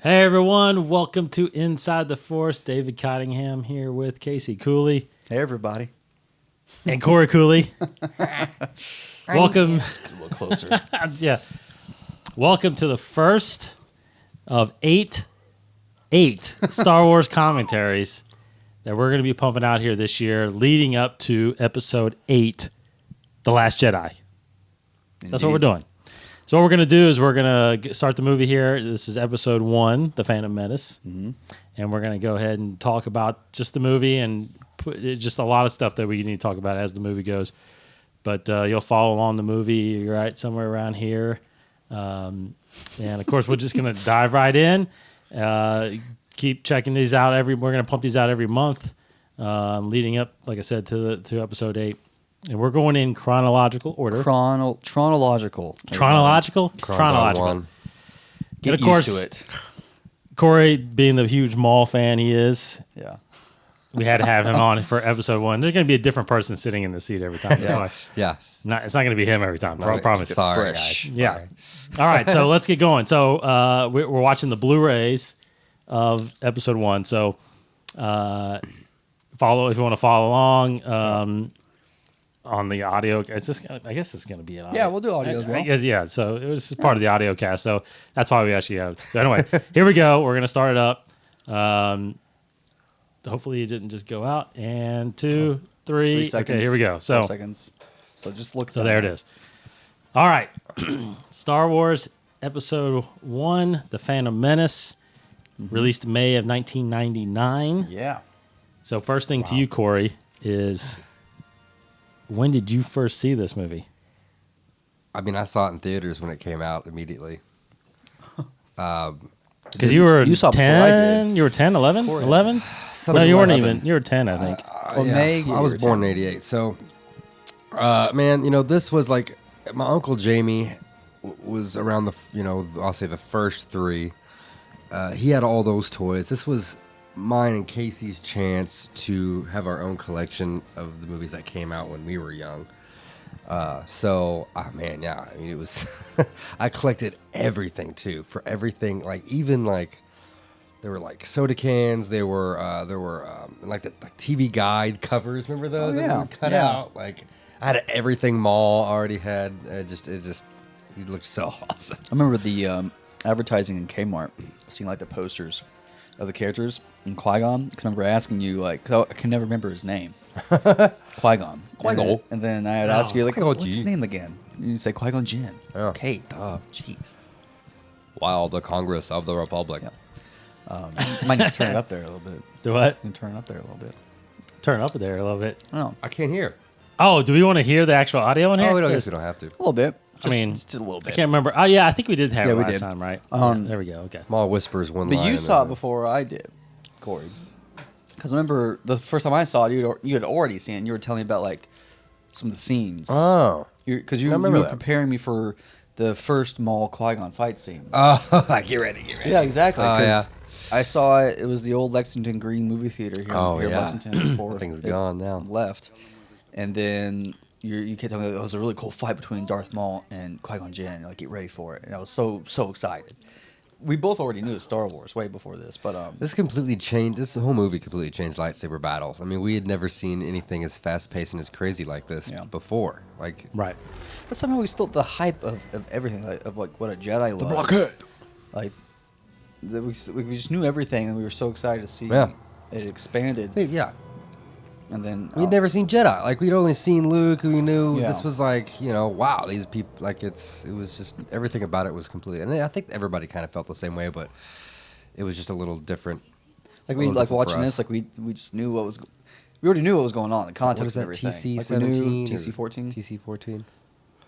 Hey everyone, welcome to Inside the Force. David Cottingham here with Casey Cooley. Hey everybody. And Cory Cooley. Welcome. A little closer. Yeah. Welcome to the first of eight Star Wars commentaries that we're going to be pumping out here this year, leading up to episode 8, The Last Jedi. That's what we're doing. So what we're going to do is we're going to start the movie here. This is episode 1, The Phantom Menace. Mm-hmm. And we're going to go ahead and talk about just the movie and put just a lot of stuff that we need to talk about as the movie goes. But you'll follow along the movie right somewhere around here. And, of course, we're just going to dive right in. Keep checking these out. We're going to pump these out every month leading up, like I said, to episode 8. And we're going in chronological order. Chronological. Chronological? Chronological. Get used to it. Cory, being the huge Maul fan he is, we had to have him on for episode 1. There's going to be a different person sitting in the seat every time. Yeah. It's not going to be him every time. I promise you. Sorry, guys. Yeah. All right, so let's get going. So we're watching the Blu-rays of episode 1. So follow if you want to follow along. On the audio, I guess it's going to be an audio. Yeah, we'll do audio as well. I guess, yeah. So it was part of the audio cast. So that's why we actually have. So anyway, here we go. We're going to start it up. Hopefully it didn't just go out. And 2, 3. 3 seconds. Okay, here we go. So 4 seconds. So just look. So there it is. All right. Star Wars Episode 1, The Phantom Menace, released May of 1999. Yeah. So first thing to you, Cory, is... when did you first see this movie? I mean, I saw it in theaters when it came out immediately. Because you saw 10, you were 10, 11? 11? No, you weren't even. You were 10, I think. I was born in 88. So, man, this was like, my Uncle Jamie was around I'll say the first 3. He had all those toys. This was mine and Casey's chance to have our own collection of the movies that came out when we were young. It was I collected everything too. For everything, there were like soda cans, there were like the TV guide covers, remember those? Yeah. That we cut out. Like I had everything Maul already had. It looked so awesome. I remember the advertising in Kmart, seeing like the posters of the characters in Qui-Gon. Because I remember asking you, I can never remember his name. Qui-Gon. Qui-Gon. And then I would ask you, what's his Qui-Gon name again? And you say Qui-Gon Jinn. Yeah. Okay, jeez. Wow, the Congress of the Republic. Yeah. Might need to turn it up there a little bit. Do what? Turn it up there a little bit. Turn it up there a little bit. Oh, I can't hear. Oh, do we want to hear the actual audio in here? Oh, I guess we don't have to. a little bit. Just a little bit. I can't remember. Oh, yeah, I think we did have it we last did. time, right? There we go. Okay. Maul whispers one But line. you saw it before I did, Cory. Because I remember the first time I saw it, you had already seen it. And you were telling me about some of the scenes. Oh. Because you I remember were that. preparing me for the first Maul Qui-Gon fight scene. Oh, get ready. Yeah, exactly. Oh, yeah. I saw it. It was the old Lexington Green movie theater here, Oh, in yeah. Lexington before Thing's it gone now. left. And then you kept telling me it was a really cool fight between Darth Maul and Qui-Gon Jinn. Get ready for it. And I was so excited. We both already knew it was Star Wars way before this, but This completely changed. This whole movie completely changed lightsaber battles. I mean, we had never seen anything as fast paced and as crazy like this before. Right. but somehow we still the hype of everything of what a Jedi was. The blockhead. We just knew everything, and we were so excited to see it expanded. Yeah. And then We'd never seen Jedi. We'd only seen Luke. We knew Yeah. this was wow, these people. It was just everything about it was completely. And I think everybody kind of felt the same way, but it was just a little different. we watching this. We just knew what was. We already knew what was going on. The context and everything. TC-17, TC-14. TC-14.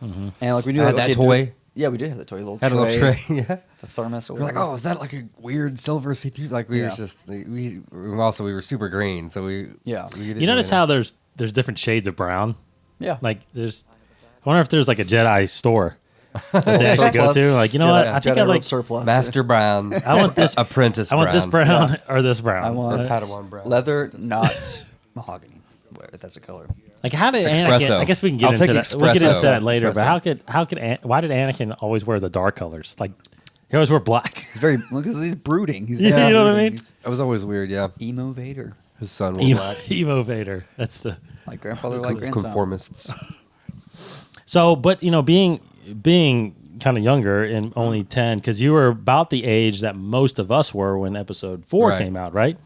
Mm-hmm. And we knew had that toy. Yeah, we did have the toy. Had a little tray. Yeah. The thermos. We're like, oh, is that like a weird silver see-through? We were just we were super green, so we You notice how there's different shades of brown? Yeah. I wonder if there's a Jedi store that they actually go to. You know what? I think I like surplus. Master Brown. I want this apprentice. I want this brown or this brown. I want Padawan brown. leather, not mahogany. If that's a color. How did Anakin? Espresso. I guess we can get I'll into take that. We'll get into espresso. that later. Espresso. But why did Anakin always wear the dark colors? He always wore black. He's very because he's brooding. He's You very know what I brooding. mean? He's That was always weird. Yeah, emo Vader, his son was black. Emo Vader. That's the like grandfather, like grandson. Conformists. so. But being kind of younger and only 10, because you were about the age that most of us were when Episode 4 Right. came out, right?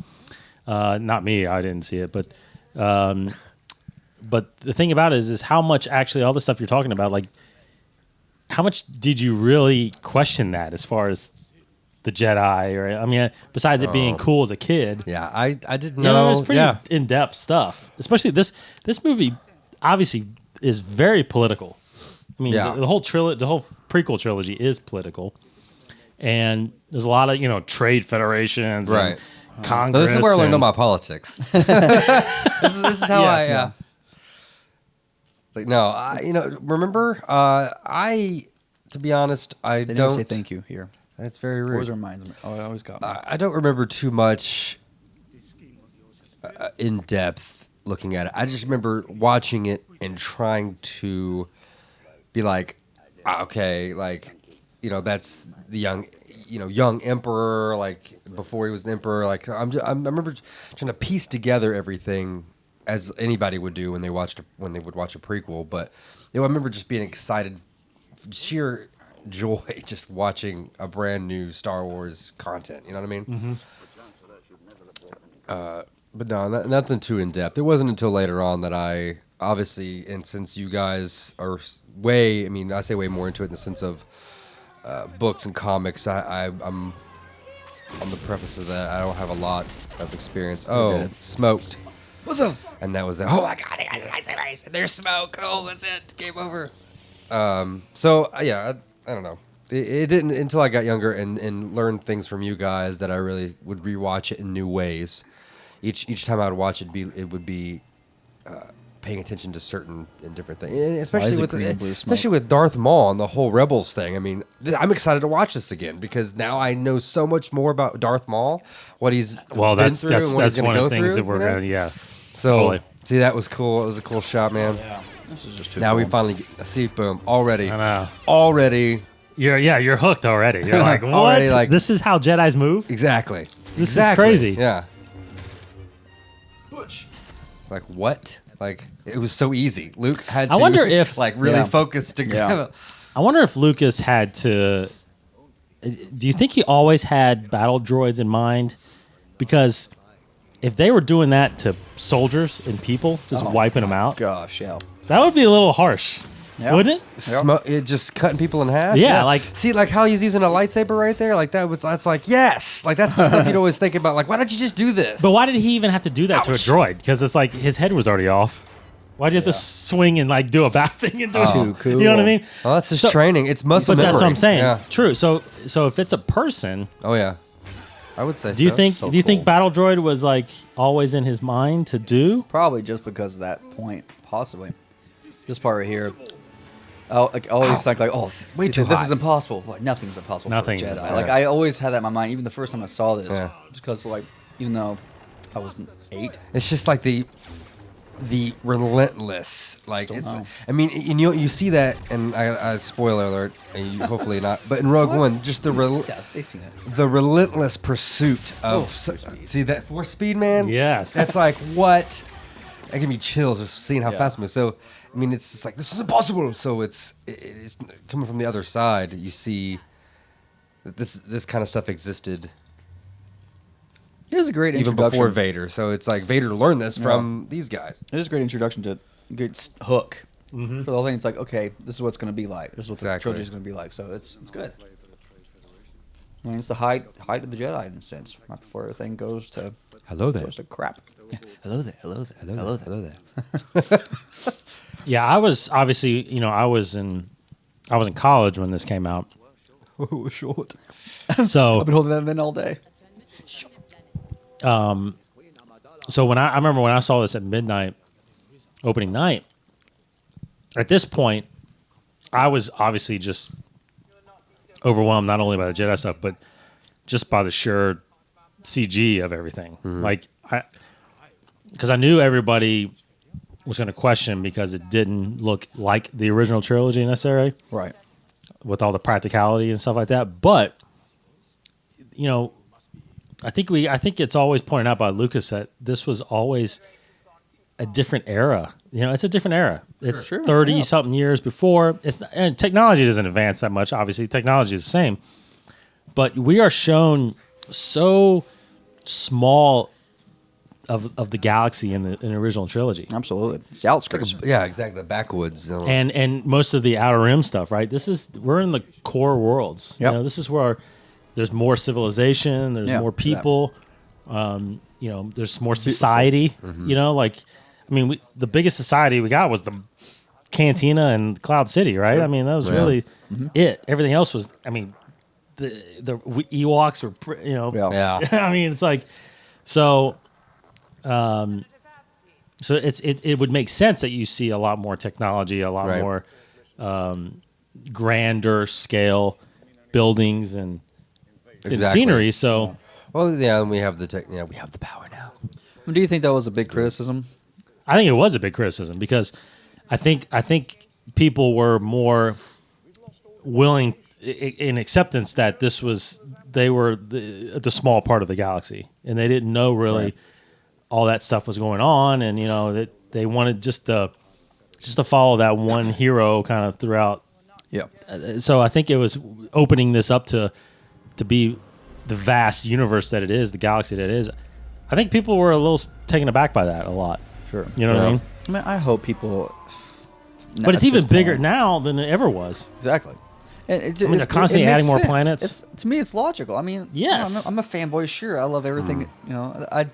Not me. I didn't see it, but the thing about it is how much actually all the stuff you're talking about, like. How much did you really question that as far as the Jedi? Or I mean, besides it being cool as a kid, Yeah, I didn't you know, know. it was pretty Yeah, in-depth stuff. Especially this movie, obviously, is very political. I mean, Yeah. the whole prequel trilogy is political, and there's a lot of trade federations, Right. And Congress. this is where I learned all and- my politics. This is how Yeah. It's like no, remember? To be honest, I They don't never say thank you here. That's very rude. Always reminds me. Oh, I always got me. I don't remember too much in depth looking at it. I just remember watching it and trying to be like, okay, like, that's the young emperor, like before he was the emperor. Like I remember trying to piece together everything as anybody would do when they would watch a prequel. But I remember just being excited, sheer joy, just watching a brand new Star Wars content. You know what I mean? Mm-hmm. But no, nothing too in depth. It wasn't until later on that I obviously, and since you guys are I say way more into it in the sense of books and comics. I'm on the preface of that. I don't have a lot of experience. Oh, good. smoked. What's up? And that was it. Oh my god, I got lightsabers. There's smoke. Oh, that's it. Game over. So yeah, I don't know. It didn't until I got younger and learned things from you guys that I really would rewatch it in new ways. Each time I would watch it, it would be paying attention to certain and different things, and especially with Darth Maul and the whole Rebels thing. I mean, I'm excited to watch this again because now I know so much more about Darth Maul, what he's been that's through, and what that's he's one going of to the go things through. that we're gonna So totally. see, that was cool. It was a cool shot, man. Yeah. This is just too Now we cool. finally see, boom, already. I know. Already. You're hooked already. You're like, what? Already, like- this is how Jedis move? Exactly. This is Exactly. crazy. Yeah. Like what? Like it was so easy. Luke had to I wonder if- really Yeah. focus to Yeah. I wonder if Lucas had to. Do you think he always had battle droids in mind? Because if they were doing that to soldiers and people, just wiping them out, Gosh, yeah. that would be a little harsh, Yeah. wouldn't it? It just cutting people in half. Yeah, like- see, like how he's using a lightsaber right there. Like that's like yes, like that's the stuff you'd always think about. Like why don't you just do this? But why did he even have to do that to a Ouch. droid? Because it's like his head was already off. Why do you have to swing and like do a bat thing into Too it? You know what I cool. mean? Well, that's just So- training. It's muscle But memory. that's what I'm saying. Yeah. True. So if it's a person, Oh yeah. I would say. do you so. think So do you think cool. battle droid was like always in his mind to do? Probably just because of that point, possibly. This part right here. I always think like, oh, Way he too said, this hot. is impossible. Like, nothing's impossible Nothing's for a Jedi. impossible. Like I always had that in my mind, even the first time I saw this. Yeah. Just because like, even though I was 8. It's just like the relentless, like Still it's. no. I mean, you see that, and I spoiler alert, and you hopefully not. But in Rogue One, just the Yeah, they seen it. the relentless pursuit of see that force speed, man. Yes. that's like what. That give me chills just seeing how Yeah. fast it moves. So I mean, it's just like this is impossible. So it's coming from the other side. You see that this kind of stuff existed It was a great even introduction. before Vader. So it's like Vader learned this from these guys. It was a great introduction to good hook for the whole thing. It's like, okay, this is what it's going to be like. This is what the Exactly. trilogy is going to be like. So it's good. I mean, it's the height of the Jedi in a sense. Right before everything goes to crap. Yeah. Hello there. Hello there. Hello there. Hello there. Yeah, I was obviously, I was in college when this came out. Oh, short. So I've been holding that in all day. So when I remember when I saw this at midnight, opening night, at this point, I was obviously just overwhelmed not only by the Jedi stuff, but just by the sheer CG of everything. Like because I knew everybody was going to question because it didn't look like the original trilogy necessarily Right. with all the practicality and stuff like that. But I think it's always pointed out by Lucas that this was always a different era. It's a different era. It's Sure. 30 something years before. And technology doesn't advance that much. Obviously, technology is the same, but we are shown so small of the galaxy in the original trilogy. Absolutely, it's the outskirts. Yeah, exactly. The backwoods. And most of the outer rim stuff, right? We're in the core worlds. Yep. This is where there's more civilization, there's more people, there's more society. The biggest society we got was the Cantina and Cloud City, right? Sure. That was really it. Everything else was, the Ewoks were, Yeah. it's like, so it would make sense that you see a lot more technology, a lot more grander scale buildings and scenery. So, and we have we have the power now. Do you think that was a big criticism? I think it was a big criticism because I think people were more willing in acceptance that they were the small part of the galaxy, and they didn't know really all that stuff was going on, and that they wanted just to follow that one hero kind of throughout. Yeah. So I think it was opening this up to be the vast universe that it is, the galaxy that it is. I think people were a little taken aback by that a lot. Sure. You know what I mean? I hope people. But it's even bigger now than it ever was. Exactly. And they're constantly adding more planets. To me, it's logical. Yes. I'm a fanboy. Sure, I love everything. I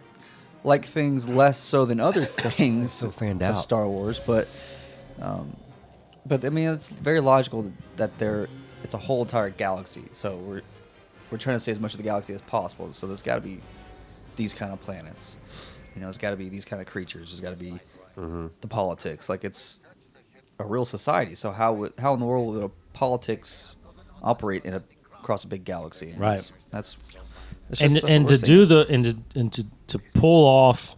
like things less so than other things. So fanned of out. Star Wars, but it's very logical that it's a whole entire galaxy. So we're trying to see as much of the galaxy as possible. So there's got to be these kind of planets. It's got to be these kind of creatures. There's got to be the politics. Like, it's a real society. So how in the world would politics operate across a big galaxy? And Right. That's to pull off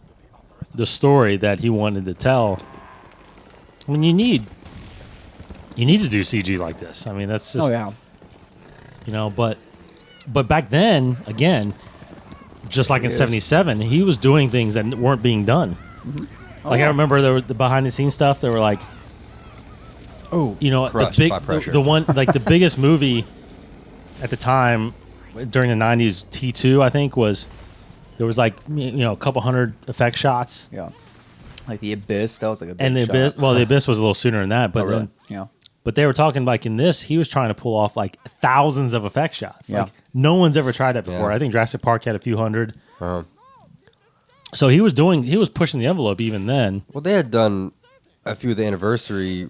the story that he wanted to tell. You need to do CG like this. That's just. Oh yeah. But back then, again, just like in '77, he was doing things that weren't being done. Mm-hmm. I remember there were the behind the scenes stuff. They were like, crushed by pressure. the one like the biggest movie at the time during the '90s, T2, I think there was a couple hundred effect shots. Yeah. Like the Abyss, that was like a big And the shot. Abyss, the Abyss was a little sooner than that, but Oh, really? then, Yeah. but they were talking in this, he was trying to pull off thousands of effect shots. Yeah. No one's ever tried that before. Yeah. I think Jurassic Park had a few hundred. So he was pushing the envelope even then. Well, they had done a few of the anniversary,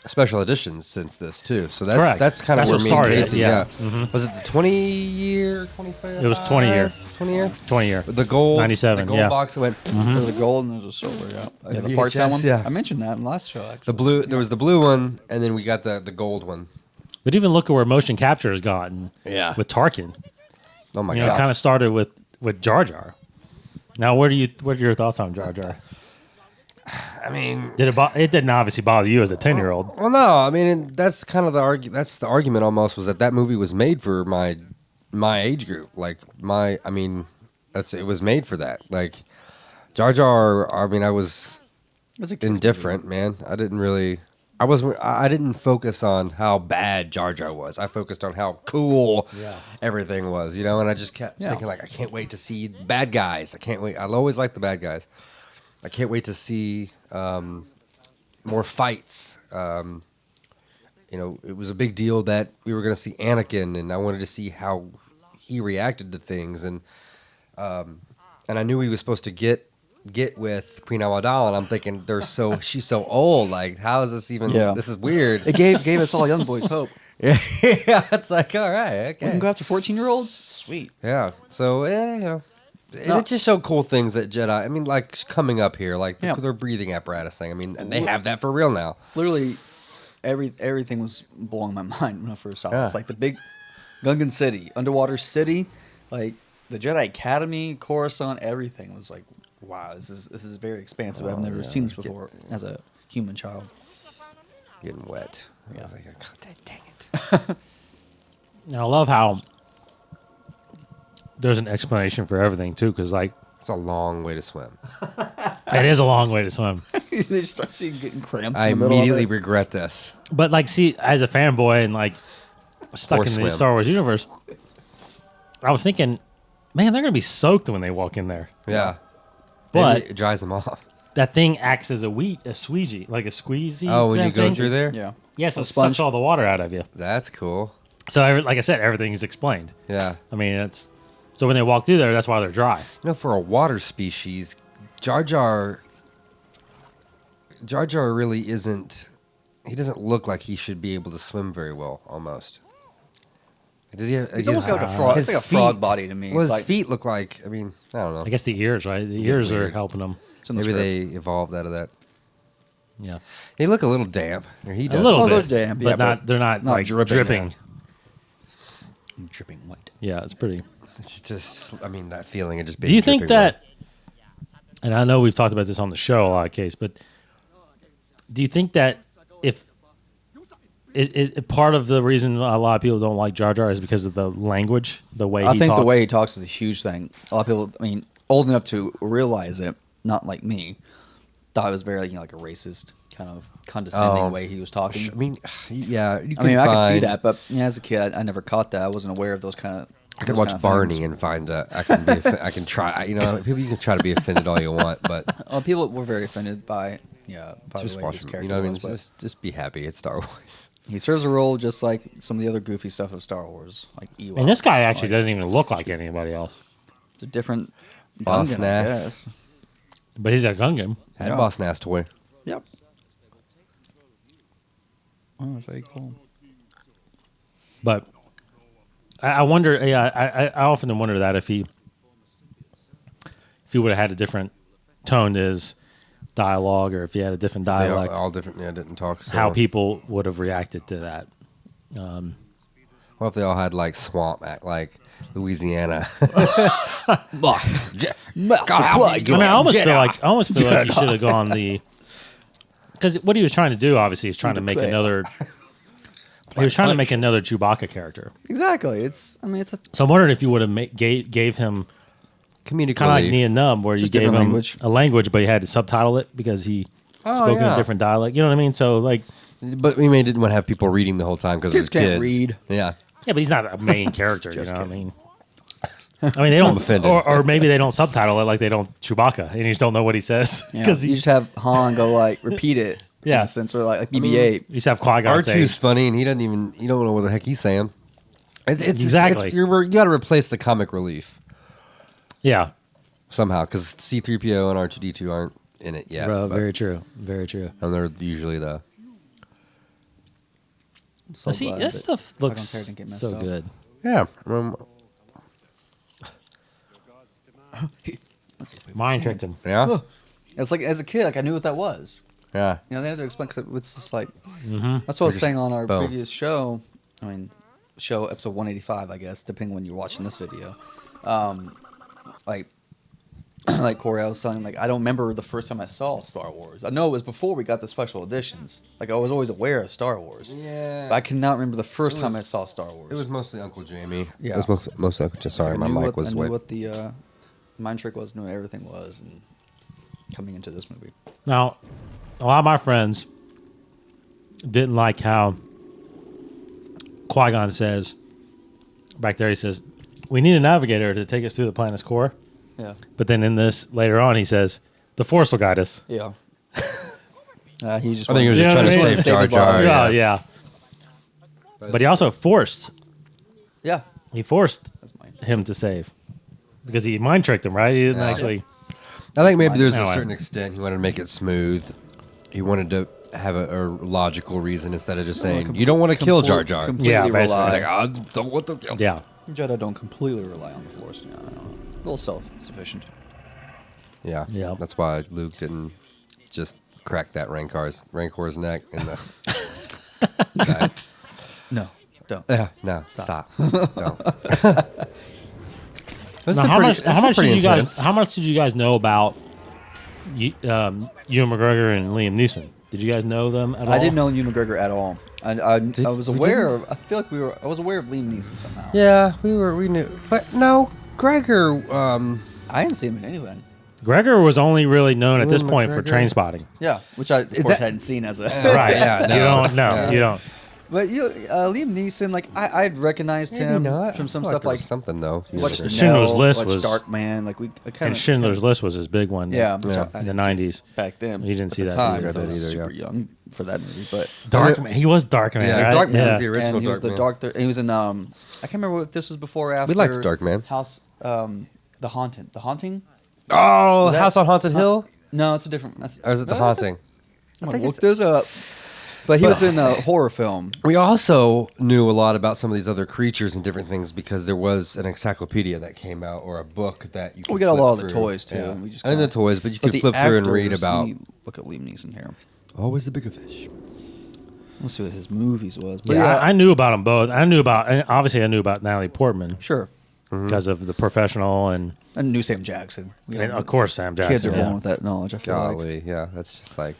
special editions since this too. So Correct. that's kind of That's where what me and started it, Casey, yeah. Was it the 20-year, 25? It was 20 year. 20 year. 20 year. The gold, 97, the gold yeah. box that went. There's a gold and there's a silver, yeah. The parts that VHS, one? yeah. I mentioned that in the last show, actually. The blue. There was the blue one, and then we got the gold one. But even look at where motion capture has gotten Yeah. with Tarkin. Oh my It god! kind of started with Jar Jar. Now, what are your thoughts on Jar Jar? It didn't obviously bother you as a 10-year-old. Well, no. That's kind of that's the argument almost was that movie was made for my age group. It was made for that. Like Jar Jar. I was It's a kid's indifferent, man. I didn't focus on how bad Jar Jar was. I focused on how cool everything was, and I just kept thinking I can't wait to see bad guys. I can't wait. I always liked the bad guys. I can't wait to see more fights. It was a big deal that we were going to see Anakin, and I wanted to see how he reacted to things, and I knew he was supposed to get with Queen Amidala, and I'm thinking she's so old. Like, how is this even? Yeah. This is weird. It gave us all young boys hope. yeah, it's like all right, okay. We can go after 14-year-olds? Sweet. Yeah. So it just showed cool things that Jedi. Like coming up here, like their breathing apparatus thing. And they have that for real now. Literally, everything was blowing my mind when I first saw it. Yeah. It's like the big Gungan city, underwater city, like the Jedi Academy, Coruscant, everything was like, wow, this is very expansive. I've never seen this before as a human child. Getting wet. Yeah. I was like, God, dang it. And I love how there's an explanation for everything too, because like It's a long way to swim. it is a long way to swim. They just start seeing getting cramps. I in the middle immediately of it. regret this. But like, see, as a fanboy and like stuck Or in swim. the Star Wars universe, I was thinking, man, they're gonna be soaked when they walk in there. Yeah. But Maybe it dries them off. that thing acts as a squeegee, like a squeezy. Oh, when you type go thing. through there? Yeah. Yeah, so A it sponge. sucks all the water out of you. That's cool. So, like I said, everything's explained. Yeah. I mean, it's so when they walk through there, that's why they're dry. You know, for a water species, Jar Jar really isn't. He doesn't look like he should be able to swim very well. Almost. Does he? It's almost like a frog. It's like a frog body to me. What It's his like- feet look like? I mean, I don't know. I guess the ears, right? The ears are weird. helping them. It's in the Maybe script. they evolved out of that. Yeah, They look a little damp. Or he does. a little Oh, bit, they're damp, but yeah, not. but They're not, not like dripping, dripping. I'm dripping white. Yeah, it's pretty. It's just. I mean, that feeling of just being. Do you think dripping wet. that? And I know we've talked about this on the show a lot of cases, but do you think that if part of the reason a lot of people don't like Jar Jar is because of the language, the way I he think talks? the way he talks is a huge thing. A lot of people, I mean, old enough to realize it, not like me, thought it was very like a racist kind of condescending way he was talking. I mean, yeah. You I mean, I could see find- that, but as a kid, I never caught that. I wasn't aware of those kind of. I could watch Barney and find I can be. I can try. You know, people. You can try to be offended all you want, but People were very offended by by just the way watch his them. character You know what I mean? was. But Just be happy. It's Star Wars. he serves a role just like some of the other goofy stuff of Star Wars, like Ewoks. And this guy actually like, doesn't even look like anybody else, It's a different Boss Gungan, I Nass. guess. but he's a Gungan. Had Yeah. Boss Nass toy. Yep. Oh, that's very cool. But I wonder. Yeah, I often wonder that if he would have had a different tone to his dialogue, or if he had a different They dialect, all different. Yeah, didn't talk. So. how people would have reacted to that. What if they all had like swamp act, like Louisiana? Master I mean, I almost feel like you should have gone because what he was trying to do, obviously, is trying to make Quit. another. He was trying to make another Chewbacca character. Exactly. It's a So I'm wondering if you would have gave him Comedic kind of like relief. Nia Nub, where you Just gave him different language. a language, but you had to subtitle it because he spoke in a yeah. different dialect. You know what I mean? So like, But we didn't want to have people reading the whole time because Kids it's kids can't read. Yeah. yeah, but he's not a main character. You know Just what I kidding. mean? I mean, they don't, offended. or maybe they don't subtitle it like they don't Chewbacca, and you just don't know what he says because you just have Han go like repeat it. Yeah. In a sense, or like BB-8. you just have Qui-Gon say, R2's funny, and he doesn't even. You don't know what the heck he's saying. It's Exactly. you got to replace the comic relief yeah, somehow because C-3PO and R2D2 aren't in it yet. bro, but- very true, very true. and they're usually the. I'm so See, glad that stuff Qui-Gon looks Jinn didn't get messed so up. good. Yeah. Mind tricked him. Yeah. It's like as a kid, like I knew what that was. Yeah. You know, they had to explain because it's just like that's what I was saying on our Boom. previous show. I mean, show episode 185, I guess, depending when you're watching this video. Like, like Corey, I was saying, like I don't remember the first time I saw Star Wars. I know it was before we got the special editions. Like I was always aware of Star Wars. Yeah. But I cannot remember the first time I was- saw Star Wars. It was mostly Uncle Jamie. Yeah. It was mostly Uncle Jamie. Sorry, I my knew mic was I knew way. what the mind trick was, knew what everything was, and coming into this movie. Now, a lot of my friends didn't like how Qui-Gon says, back there he says, we need a navigator to take us through the planet's core. Yeah. But then in this, later on, he says, the Force will guide us. Yeah. He just. I think he was You just know trying to what I mean? save Save Jar his Jar. life. Yeah, yeah. But he also forced Yeah. He forced That's mine. him to save because he mind tricked him, right? He didn't Yeah. actually. I think maybe there's a Anyway. certain extent he wanted to make it smooth. He wanted to have a logical reason instead of just saying, you don't want to kill Jar Jar. Completely Yeah, basically. rely. It's like, I don't want to. Yeah. Jedi don't completely rely on the Force. Yeah, I don't know. A little self-sufficient. Yeah. Yeah. That's why Luke didn't just crack that Rancor's neck in the. No, don't. Yeah. No, stop. Don't. Now, how much did you guys know about Ewan McGregor and Liam Neeson? Did you guys know them at all? I didn't know Ewan McGregor at all. I was aware of. I feel like I was aware of Liam Neeson somehow. Yeah, we knew, but no. Gregor. I didn't see him in anything. Gregor was only really known at this Ewan point for McGregor? Train Spotting. Yeah, which I of course hadn't seen as a. Right. Yeah, no. You don't know. Yeah. You don't. But Liam Neeson, like I'd recognized Maybe him not. from some I feel stuff there like was something though. watched Schindler's Nell, List watched was- Darkman. Like we kind And of Schindler's List was his big one. Yeah, which Yeah. I In the didn't see 90s. back then. You didn't see At the that time, either. because I was Either, super young for that movie. But Darkman. He was Darkman, Yeah, right? Darkman yeah. was the original and he was the Darkman. Doctor. And he was in I can't remember if this was before or after. We liked Darkman. House, The Haunting. The Haunting? Oh, that- House on Haunted Hill. No, it's a different. That's, Or is it The no, that's Haunting? I'm I gonna think look those up. But he was in a horror film. We also knew a lot about some of these other creatures and different things because there was an encyclopedia that came out or a book that you could We got a flip lot of the through. toys too. Yeah. And we just And the kinda- toys, but you but could the flip through and read actors, about. let me look at Liam Neeson here. Always the bigger fish. Let's see what his movies was. But Yeah, I knew about them both. I knew about Natalie Portman sure. because of The Professional and And Sam Jackson. of course Sam Jackson. Kids are yeah. born with that knowledge. I feel like. Golly, yeah, that's just like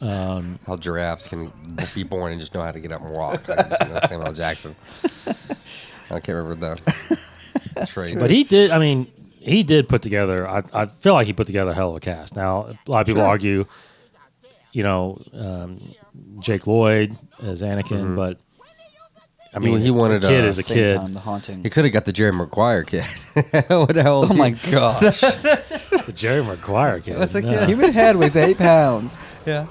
how giraffes can be born and just know how to get up and walk. Like, Samuel Jackson. I can't remember the trait. But he did. I mean, he did put together. I feel like he put together a hell of a cast. Now a lot of people argue, Jake Lloyd as Anakin, but I mean, He wanted the kid a- is a Same kid. time, The Haunting. He could have got the Jerry Maguire kid. What the hell? Oh my gosh! The Jerry Maguire kid. That's a No. kid. Human head weighs 8 pounds. Yeah.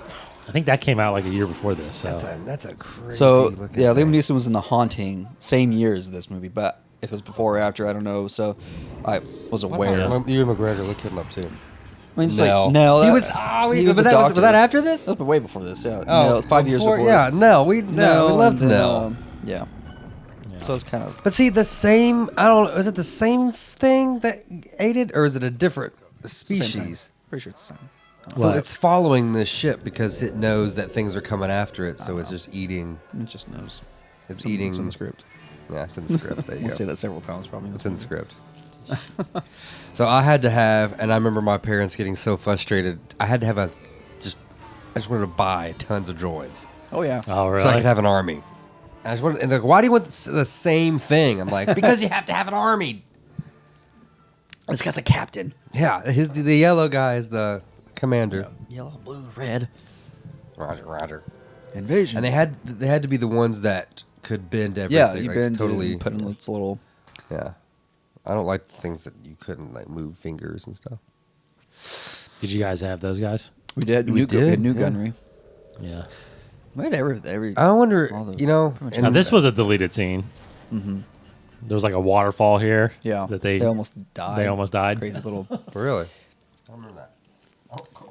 I think that came out like a year before this. So That's a crazy. So looking yeah, thing. Liam Neeson was in The Haunting, same year as this movie, but if it was before or after, I don't know. So I was aware. Yeah. You and McGregor, look him up too. I mean, it's Nell. like Nell. He that- was. he was the was doctor. that after this? That was way before this. Yeah, Nell, 5 years before. Yeah, this. Nell. We loved and then, Nell. yeah. So it's kind of But see, the same. I don't. Is it the same thing that ate it, or is it a different same thing. species? Pretty sure it's the same. So What? it's following this ship because it knows that things are coming after it. So it's just eating. It just knows. It's Something's eating. in the script. Yeah, it's in the script. There you We'll go. say that several times, probably. It's in the script. So I had to have, and I remember my parents getting so frustrated. I had to have I just wanted to buy tons of droids Oh yeah. oh really? so I could have an army. And I just wanted, and they're like, why do you want the same thing? I'm like, because you have to have an army. This guy's a captain. Yeah, the yellow guy is the commander. Yellow, blue, red. Roger. Invasion. And they had to be the ones that could bend everything. yeah, you like, bend totally. and put in its little. Yeah, I don't like the things that you couldn't like move fingers and stuff. Did you guys have those guys? We did. We We had new yeah. gunnery. Yeah. We had every. I wonder, All those- you know, pretty much and Now this was a deleted scene. Mm-hmm. There was like a waterfall here. Yeah. That they almost died. They almost died. Crazy little. really.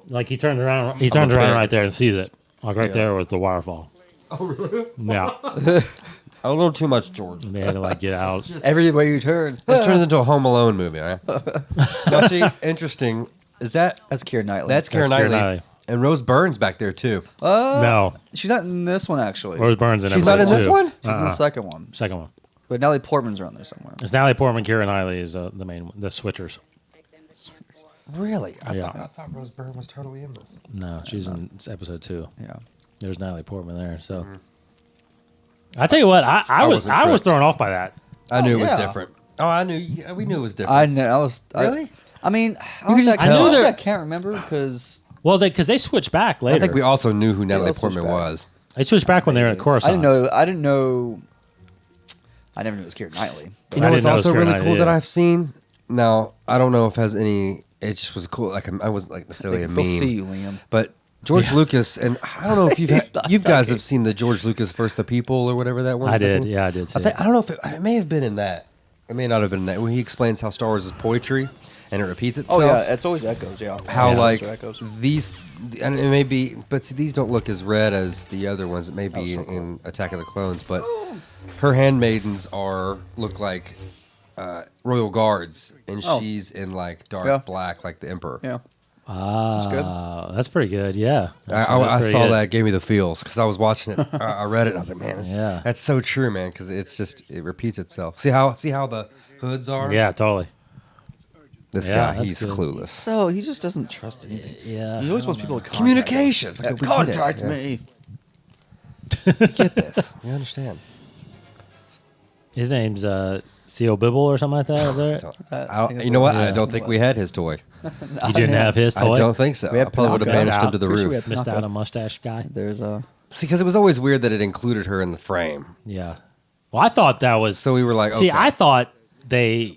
Like he turns around. He turns around right there and sees it. Like right Yeah. there was the waterfall. Oh really? Yeah. A little too much, George. And they had to like get out. Every way you turn. This turns into a Home Alone movie, right? Now, see, interesting. Is that That's Keira Knightley. that's That's Keira Keira Knightley. Knightley. And Rose Byrne's back there too. No, She's not in this one actually. Rose Byrne's in She's not in episode this two. one? She's in the second one. Second one. But Natalie Portman's around there somewhere. It's Natalie Portman. Keira Knightley is the main one. The switchers. Really? Yeah. I thought Rose Byrne was totally in this. No, she's in episode 2. Yeah. There's Natalie Portman there. So I tell you what, I was wasn't I was tricked. thrown off by that. I knew it was yeah. different. Oh, I knew. Yeah, we knew it was different. I know. I was Really? I mean, could just tell. honestly, I can't remember because Well, because they switched back later. I think we also knew who Natalie let's switch Portman back. was. They switched back when they were in Coruscant. I didn't know. I never knew it was Keira Knightley. You know I what's didn't know it was also Keira really Knightley cool that either. I've seen? Now, I don't know if it has any. It just was cool. Like I wasn't like They necessarily can a still meme. see you, Liam. But George Lucas, and I don't know if not you guys talking. have seen the George Lucas First the People or whatever that one. I did. thing? Yeah, I did see it. I don't know if it may have been in that. It may not have been in that. When he explains how Star Wars is poetry and it repeats itself. Oh yeah, it's always echoes. Yeah. How Yeah, like those are echoes. these, and it may be, but see, these don't look as red as the other ones. It may be so in Attack of the Clones, but her handmaidens look like royal guards, and Oh. she's in like dark Yeah. black, like the Emperor. Yeah. That's pretty good. Yeah, I That's saw pretty that, gave me the feels because I was watching it. I read it, and I was like, man, Yeah. that's so true, man, because it repeats itself. See how the hoods are? good. Yeah, totally. This Yeah, guy, that's he's good. clueless. So he just doesn't trust anything. Yeah. He always wants people to contact Communications. him. Like, we get it. Contact Yeah. me. We get this. We understand. His name's CO Bibble or something like that over there? You know what? Yeah, I don't think we had his toy. You didn't have his toy? I don't think so. We I had probably would have Pinocchio. banished him to the Pretty sure we roof. had Missed Pinocchio. out on mustache guy. There's a. See, because it was always weird that it included her in the frame. Yeah. Well, I thought that was. So we were like, See, okay. I thought I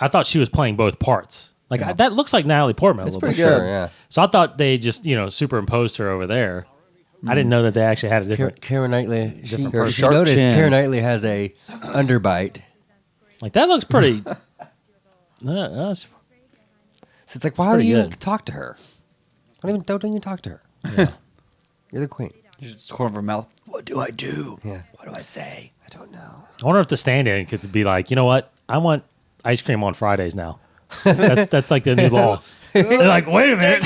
thought she was playing both parts. Like that looks like Natalie Portman. It's a little pretty bit. good. Sure, yeah. So I thought they just superimposed her over there. I didn't know that they actually had a different. Karen Knightley. Different She person. noticed Chin. Karen Knightley has a underbite. Like that looks pretty. That's So it's like, why pretty don't you good. talk to her? Don't even talk to her. yeah. You're the queen. Just the corner of her mouth. What do I do? Yeah. What do I say? I don't know. I wonder if the stand-in could be like, you know what? I want ice cream on Fridays now. That's like the new law. They're like, wait a minute.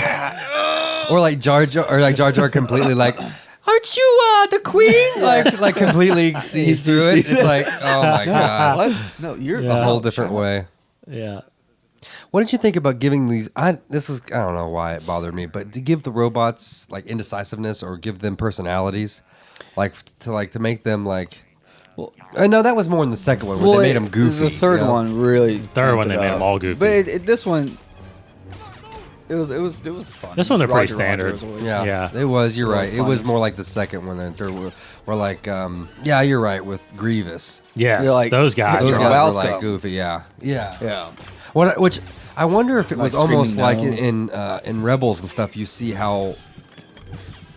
Or like Jar Jar completely like, aren't you the queen? like completely sees through it. It's like, oh my god, What? No, you're Yeah. a whole different way. Yeah. What did you think about giving these? I don't know why it bothered me, but to give the robots like indecisiveness or give them personalities, to make them like. Well, No, that was more in the second one where they made them goofy. The third you know? one really. Third one, amped they it made up. them all goofy. But this one, it was fun. This one, they're pretty Roger standard. was always- Yeah, Yeah. it was. You're It right. was It was funny. more like the second one than the third one. Were like, yeah, you're right with Grievous. Yes, You're like- those guys. Those You're guys are were like welcome. goofy. Yeah, yeah. Yeah. Which I wonder if it Like was almost screaming like no. in Rebels and stuff. You see how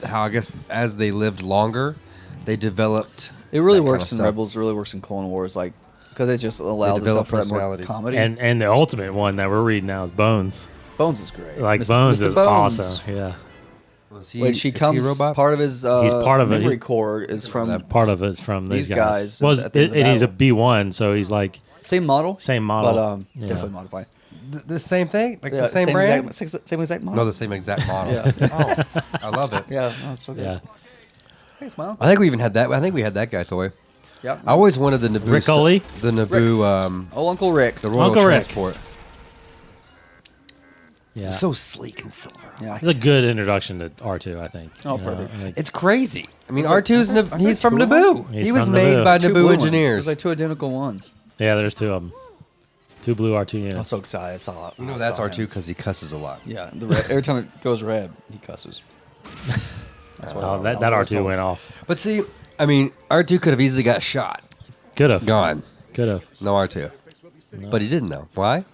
I guess as they lived longer, they developed. It really that kind works of in stuff. Rebels. It really works in Clone Wars, like because it just allows develop itself for that more personalities. comedy. And the ultimate one that we're reading now is Bones. Bones is great. Like Mr. Bones Mr. is Bones. awesome. Yeah. Was When she is he comes, a robot? part of his He's part of it. memory He- core is from That- Part of it's from these These guys Was at the end of the and he's a battle. B1, so he's like same model, same model. but Yeah. definitely modified. The same thing, like Yeah, the same brand. same exact model. No, the same exact model. Yeah. Oh, I love it. Yeah, no, it's so good. Yeah. Hey, smile. I think we even had that. I think we had that guy toy. Yeah. I always wanted the Naboo. Rick Oley? The Naboo. Oh, Uncle Rick. The Royal Uncle Rick. Transport. Yeah. So sleek and silver. Yeah. It's a good introduction to R2, I think. Oh, You know, perfect. like- It's crazy. I mean, There's R2's like- he's from two of them? Naboo. He's He was from made Naboo. by Two Naboo blue ones. engineers. There's like two identical ones. yeah, there's two of them. Two blue R2 units. I'm so excited. I saw it. You know I that's saw R2 him. because he cusses a lot. Yeah. Every time it goes red, he cusses. That's what Oh, I that was R2 told. went off. But see, I mean, R2 could have easily got shot, Could have. gone. Could have. No R2, but he didn't though. Why?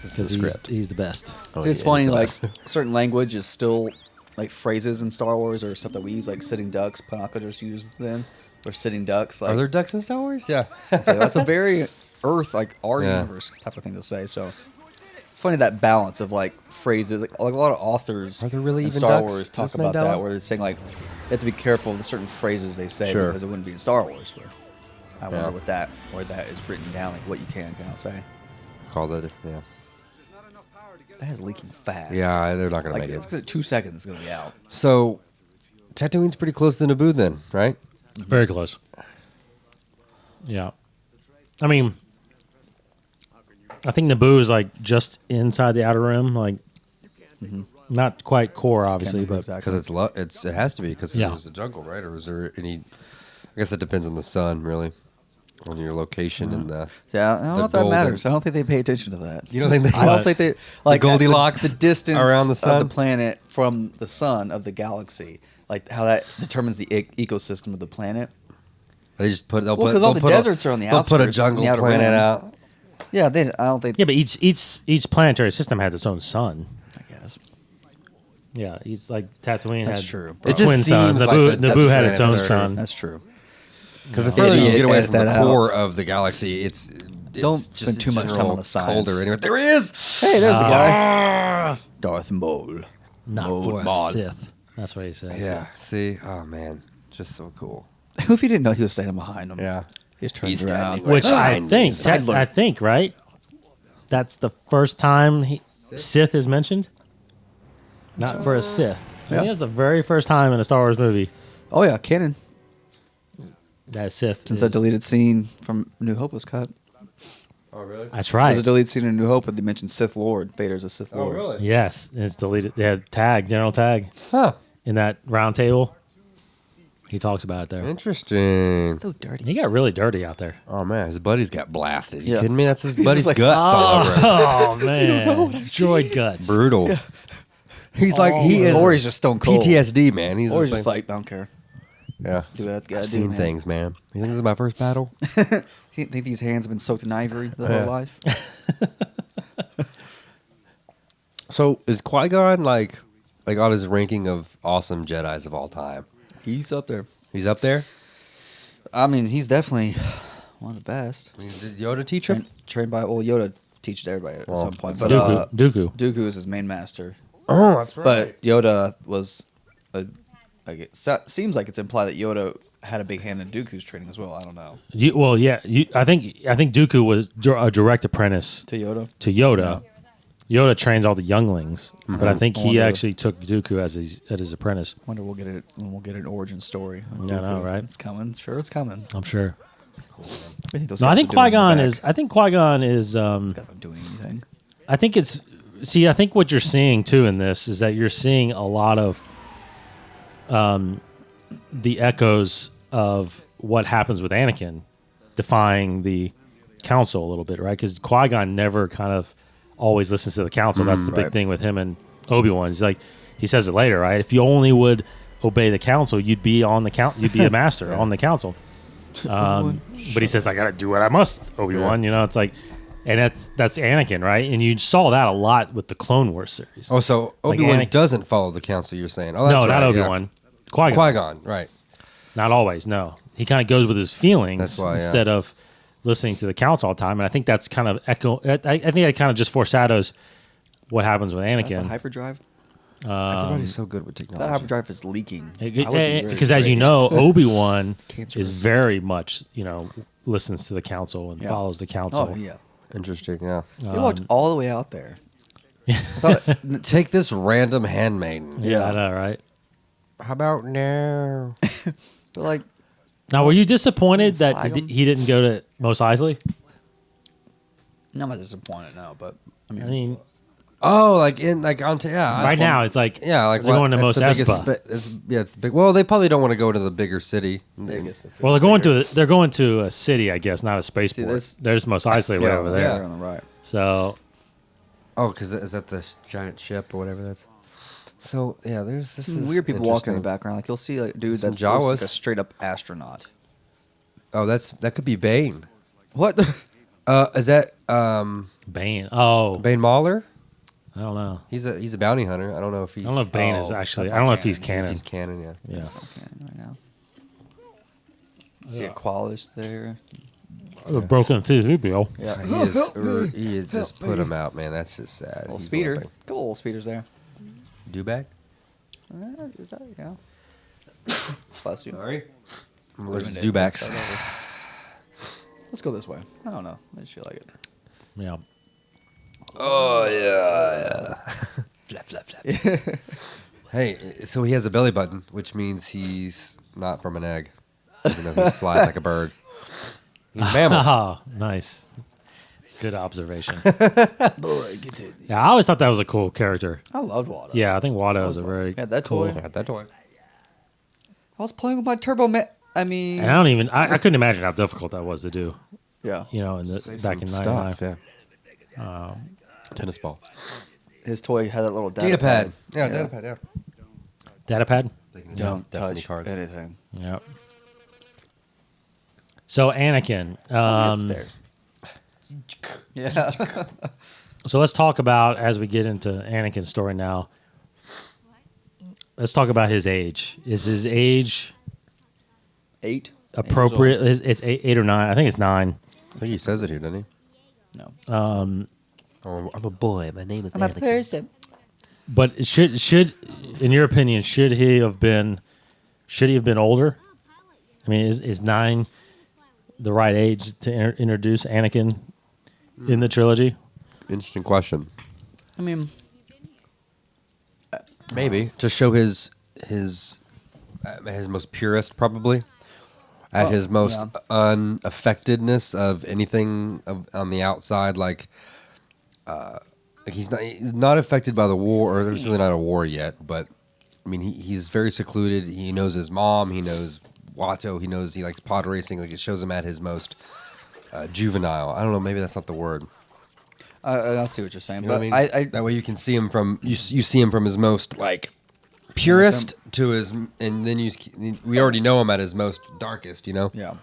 Because he's the best. Oh, It's yeah, funny, he's the like best. certain language is still like phrases in Star Wars or stuff that we use, like sitting ducks. Panaka just used then, or sitting ducks. Like Are there ducks in Star Wars? Yeah. so that's a very Earth, like our Yeah. universe type of thing to say. So it's funny that balance of like phrases. Like a lot of authors Are there really in even Star ducks? Wars talk This about Mandela? that, where they're saying like they have to be careful of the certain phrases they say Sure. because it wouldn't be in Star Wars. But I Yeah. wonder what that where that is written down, like what you can and cannot say. Call that. Yeah. That is leaking fast. Yeah, they're not gonna Like make it's it. gonna 2 seconds. It's gonna be out. So, Tatooine's pretty close to Naboo, then, right? Very close. Yeah. I mean, I think Naboo is like just inside the outer rim, like not quite core, obviously, Can't remember but exactly. Because it has to be because Yeah. there's a jungle, right? Or is there any? I guess it depends on the sun, really, on your location and the. Yeah, I don't the know if that golden- matters. I don't think they pay attention to that. You don't think they? I don't think they like Goldilocks the distance around the sun? of the planet from the sun of the galaxy, like how that determines the ecosystem of the planet. They just put. Well, 'cause all the deserts are on the They'll put a outskirts, jungle the outer planet rim. out. Yeah, they. I don't think. yeah, but each planetary system had its own sun. I guess Yeah, each like Tatooine That's had true. It just twin suns. seems like Naboo, the Naboo had its own planets are- sun. that's true. Because the further you Idiot, get away edit from the that out. core of the galaxy, it's Don't just spend too in much time general on the science. colder. Anyway, there he is. Hey, there's the guy. Darth Maul. Not Maul, for a Maul. Sith. That's what he says. Yeah. See. Oh man, just so cool. Who if you didn't know he was standing behind him? Yeah. He's turning He's around. standing Which I Behind think, Sidler. I think, right? That's the first time Sith is mentioned. Not for a Sith. I Yeah. think that's the very first time in a Star Wars movie Oh yeah, canon. that Sith. Since is- that deleted scene from New Hope was cut. Oh really? That's There's right. a deleted scene in New Hope where they mentioned Sith Lord. Vader's a Sith Oh Lord. really? Yes, it's deleted. They had Tag, General Tag, Huh. in that round table. He talks about it there. Interesting. So dirty. He got really dirty out there. Oh man, his buddies got blasted. You Yeah. kidding me? That's his He's buddy's just like, guts all over it. Oh man, droid guts. Brutal. He's like he is. Or he's just stone cold. PTSD, man. He's Or he's just just like, I don't care. yeah. Do what I gotta I've do, seen man. things, man. You think this is my first battle? Think these hands have been soaked in ivory their Yeah. whole life? So is Qui-Gon like on his ranking of awesome Jedis of all time? He's up there. He's up there. I mean, he's definitely one of the best. I mean, did Yoda teach him? Trained by Yoda teaches everybody at some point. But Dooku. Dooku is his main master. Oh, that's But Yoda was seems like it's implied that Yoda had a big hand in Dooku's training as well. I don't know. I think Dooku was a direct apprentice To Yoda? to Yoda. Yoda trains all the younglings, but I think he wonder- actually took Dooku as his apprentice. Wonder we'll get it when we'll get an origin story. on Yeah, I know, Dooku. right? It's coming. Sure, it's coming. I'm sure. Those No, I guys think are doing it in the Qui-Gon back. is. I think Qui-Gon is. Those guys aren't doing anything. I think it's. See, I think what you're seeing too in this is that you're seeing a lot of the echoes of what happens with Anakin defying the council a little bit, right? Because Qui-Gon never kind of always listens to the council. That's the big Right. thing with him and Obi-Wan. He's like, he says it later, right? If you only would obey the council, you'd be on the you'd be a master on the council. But he says, I got to do what I must, Obi-Wan. You know, it's like, and that's Anakin, right? And you saw that a lot with the Clone Wars series. Oh, so Like Obi-Wan Anakin- doesn't follow the council. You're saying? Oh, that's no, right, not yeah. Obi-Wan. Qui-Gon. Qui-Gon, right? Not always, no. He kind of goes with his feelings That's why, yeah. instead of listening to the council all the time. And I think that's kind of echo. I think that kind of just foreshadows what happens with That's a Anakin. hyperdrive. Everybody's so good with That technology. hyperdrive is leaking. I would be very Because as you afraid. know, Obi-Wan Cancerous. is very much, listens to the council and Yeah. follows the council. Oh yeah. Interesting, yeah. They walked all the way out there. I thought, Take this random handmaiden. Yeah, I know, right? How about now? they're like, Now, were you disappointed that Flag 'em? he didn't go to Mos Eisley? no, I'm not disappointed. No, but I mean, Oh, like on yeah. right now it's like Yeah, like they're going to Mos that's the biggest Espa. it's the big. Well, they probably don't want to go to the bigger city. Well, they're going to a city, I guess, not a spaceport. this- There's Mos Eisley way over there. there on the right. So Oh, because is that the giant ship or whatever that's? So yeah, there's this Some is weird people walking in the interesting. background. Like you'll see like dude Some that's looks like Jawas. a straight up astronaut. Oh, that could be Bane. What? The? Is that Bane. Oh, Bane Mauler? I don't know. He's a bounty hunter. I don't know if he's. I don't know if Bane is Oh, actually. that's I don't know not if he's canon. canon. He's canon, yeah. Yeah. Okay, right now. See a Qualish there. The broken C-3PO. Yeah. He is just put him out, man. That's just sad. Little He's speeder. limping. Couple little speeders there. Dewback? Is that yeah? Bless you. Sorry. I'm allergic to Ruined it. Dewbacks. Start over. Let's go this way. I don't know. I just feel like it. Yeah. Oh yeah. Flap, flap, flap. Hey, so he has a belly button, which means he's not from an egg, even though he flies like a bird. He's a mammal. Oh, nice. Good observation. Boy, get it. Yeah, I always thought that was a cool character. I loved Wada. Yeah, I think Watto is a very Yeah, that cool. toy. Got that toy. I was playing with my Turbo Man. I mean, And I don't even. I couldn't imagine how difficult that was to do. yeah. Back in '99. Yeah. Tennis ball. His toy had that little Data pad. Yeah, Yeah. data pad. Yeah. Datapad. Don't Destiny touch cards. anything. Yep. So Anakin. Upstairs. Yeah. So let's talk about, as we get into Anakin's story now. Let's talk about his age. Is his age 8. appropriate? It's 8 or 9. I think it's 9. I think he says it here, doesn't he? No. Oh, I'm a boy. My name is I'm a person. But should, in your opinion, should he have been older? I mean, is 9 the right age to introduce Anakin in the trilogy? Interesting question. I mean, Maybe to show his most purest, probably at his most yeah. unaffectedness of anything on the outside. Like he's not affected by the war, or there's really not a war yet. But I mean, he's very secluded. He knows his mom. He knows Watto. He likes pod racing. Like, it shows him at his most juvenile. I don't know. Maybe that's not the word. I see what you're saying, You know but what I mean? That way you can see him from you see him from his most like purest to his, and then we already know him at his most darkest. You know? Yeah.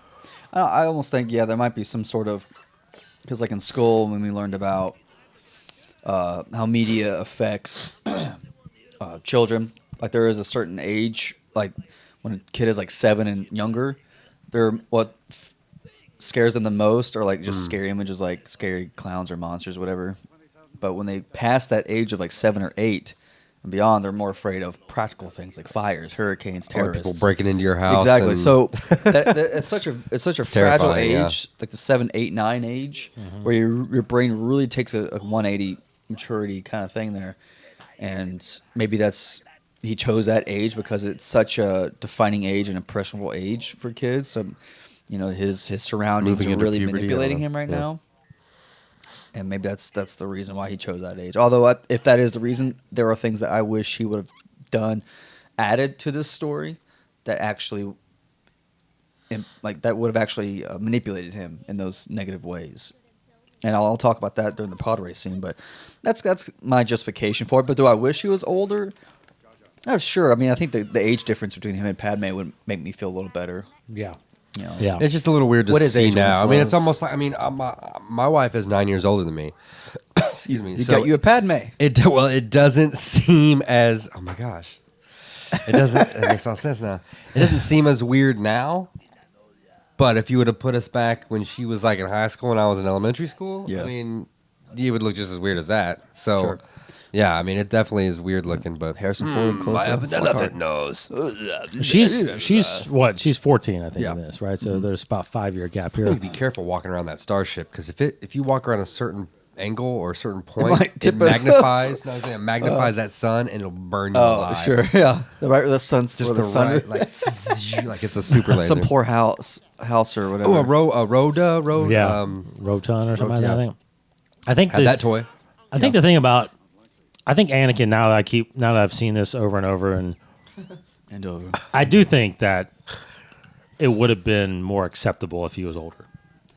I almost think there might be some sort of, because like in school when we learned about how media affects children, like there is a certain age, like when a kid is like 7 and younger, what scares them the most are like just scary images, like scary clowns or monsters or whatever. But when they pass that age of like 7 or 8 and beyond, they're more afraid of practical things like fires, hurricanes, terrorists, people breaking into your house. Exactly. So it's such a fragile age, yeah. like the 7, 8, 9 age, where your brain really takes a 180 maturity kind of thing there, and maybe he chose that age because it's such a defining age and impressionable age for kids. So, his surroundings Moving are into really puberty, manipulating him right now. And maybe that's the reason why he chose that age. Although, if that is the reason, there are things that I wish he would have done, added to this story, that actually, that would have actually manipulated him in those negative ways. And I'll talk about that during the pod race scene. But that's my justification for it. But do I wish he was older? Oh, sure. I mean, I think the age difference between him and Padme would make me feel a little better. Yeah. Yeah. It's just a little weird to What is see age now. when it's I mean, love? it's almost like my wife is 9 years older than me. Excuse me. You got you a Padme. It doesn't seem as, oh my gosh. It makes all sense now. It doesn't seem as weird now. But if you would have put us back when she was like in high school and I was in elementary school, Yeah. I mean, it would look just as weird as that. So, Sure. yeah, I mean, it definitely is weird looking, but Harrison Ford close my up. elephant nose. She's what? She's 14, I think, Yeah. in this, right? So there's about 5-year gap You here. need to be careful walking around that starship because if you walk around a certain angle or a certain point, might it tip it. magnifies. No, it magnifies that sun and it'll burn you Oh, alive. sure. Yeah. The sun's Just the sun. right, like it's a super laser. Some poor house or whatever. Oh, a Rhoda, Yeah, Roton or something like that. I think had that toy. I think the thing about Anakin, now that I've seen this over and over, and over. I do think that it would have been more acceptable if he was older.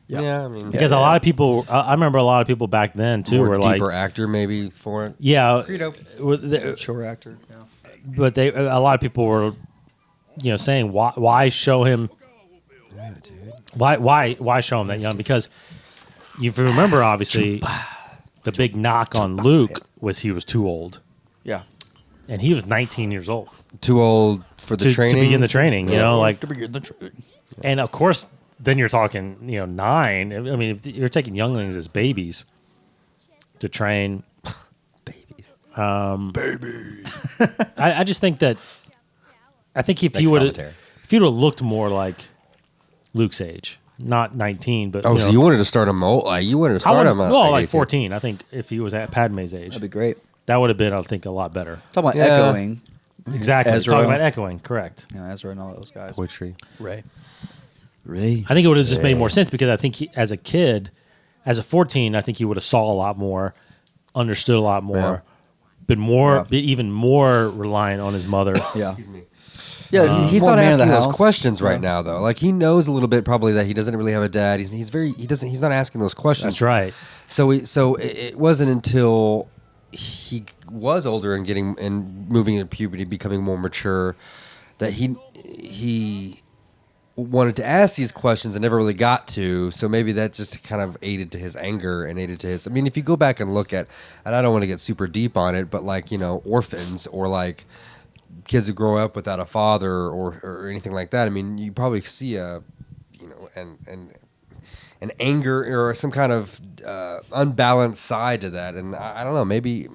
Yeah, I mean, Because a lot of people, I remember a lot of people back then too, more were deeper like, actor maybe for it. yeah, Credo. Mature actor. Yeah. but a lot of people were, saying why show him, why show him that young? Because if you remember, obviously, the big knock on Luke was he was too old, Yeah. and he was 19 years old Too old for the training. to begin the training. To begin the training. And of course, then you're talking, 9. I mean, if you're taking younglings as babies to train, Babies. I just think that if Next you would commentary. have looked more like Luke's age, not 19, but Oh, so you wanted to start him old? You wanted to start him like 18. 14. I think if he was at Padme's age, That'd be great. that would have been, I think, a lot better. Talking about Yeah. echoing. Exactly. Ezra. Talking about echoing, correct. Ezra and all those guys. Poetry. Ray. I think it would have just made more sense because I think as a kid, as a 14, I think he would have saw a lot more, understood a lot more, been even more reliant on his mother. Yeah. Yeah, He's more not man of the asking those house. questions right now, though. Like he knows a little bit probably that he doesn't really have a dad. He's not asking those questions. That's right. So it wasn't until he was older and moving into puberty, becoming more mature, that he wanted to ask these questions and never really got to. So maybe that just kind of aided to his anger and aided to his. I mean, if you go back and look at, and I don't want to get super deep on it, but like orphans or like kids who grow up without a father or anything like that. I mean, you probably see an anger or some kind of unbalanced side to that, and I don't know. Maybe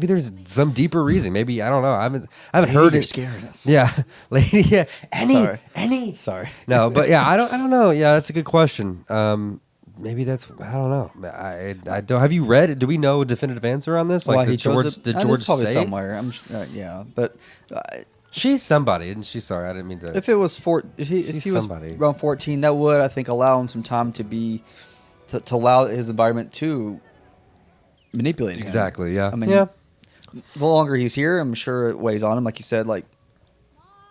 there's some deeper reason. Maybe I don't know. I haven't heard You're it. scaring us. Yeah, lady. Yeah, Sorry. Sorry. No, but yeah, I don't know. Yeah, that's a good question. Maybe that's I don't know. I don't. Have you read it? Do we know a definitive answer on this? Like Why did he chose George? it? Did It's George probably say somewhere. Yeah, but she's somebody, and she's sorry. I didn't mean to. if it was if he She's was somebody. around 14, that would I think allow him some time to allow his environment to manipulate him. Exactly. Yeah. I mean, yeah. the longer he's here, I'm sure it weighs on him. Like you said, like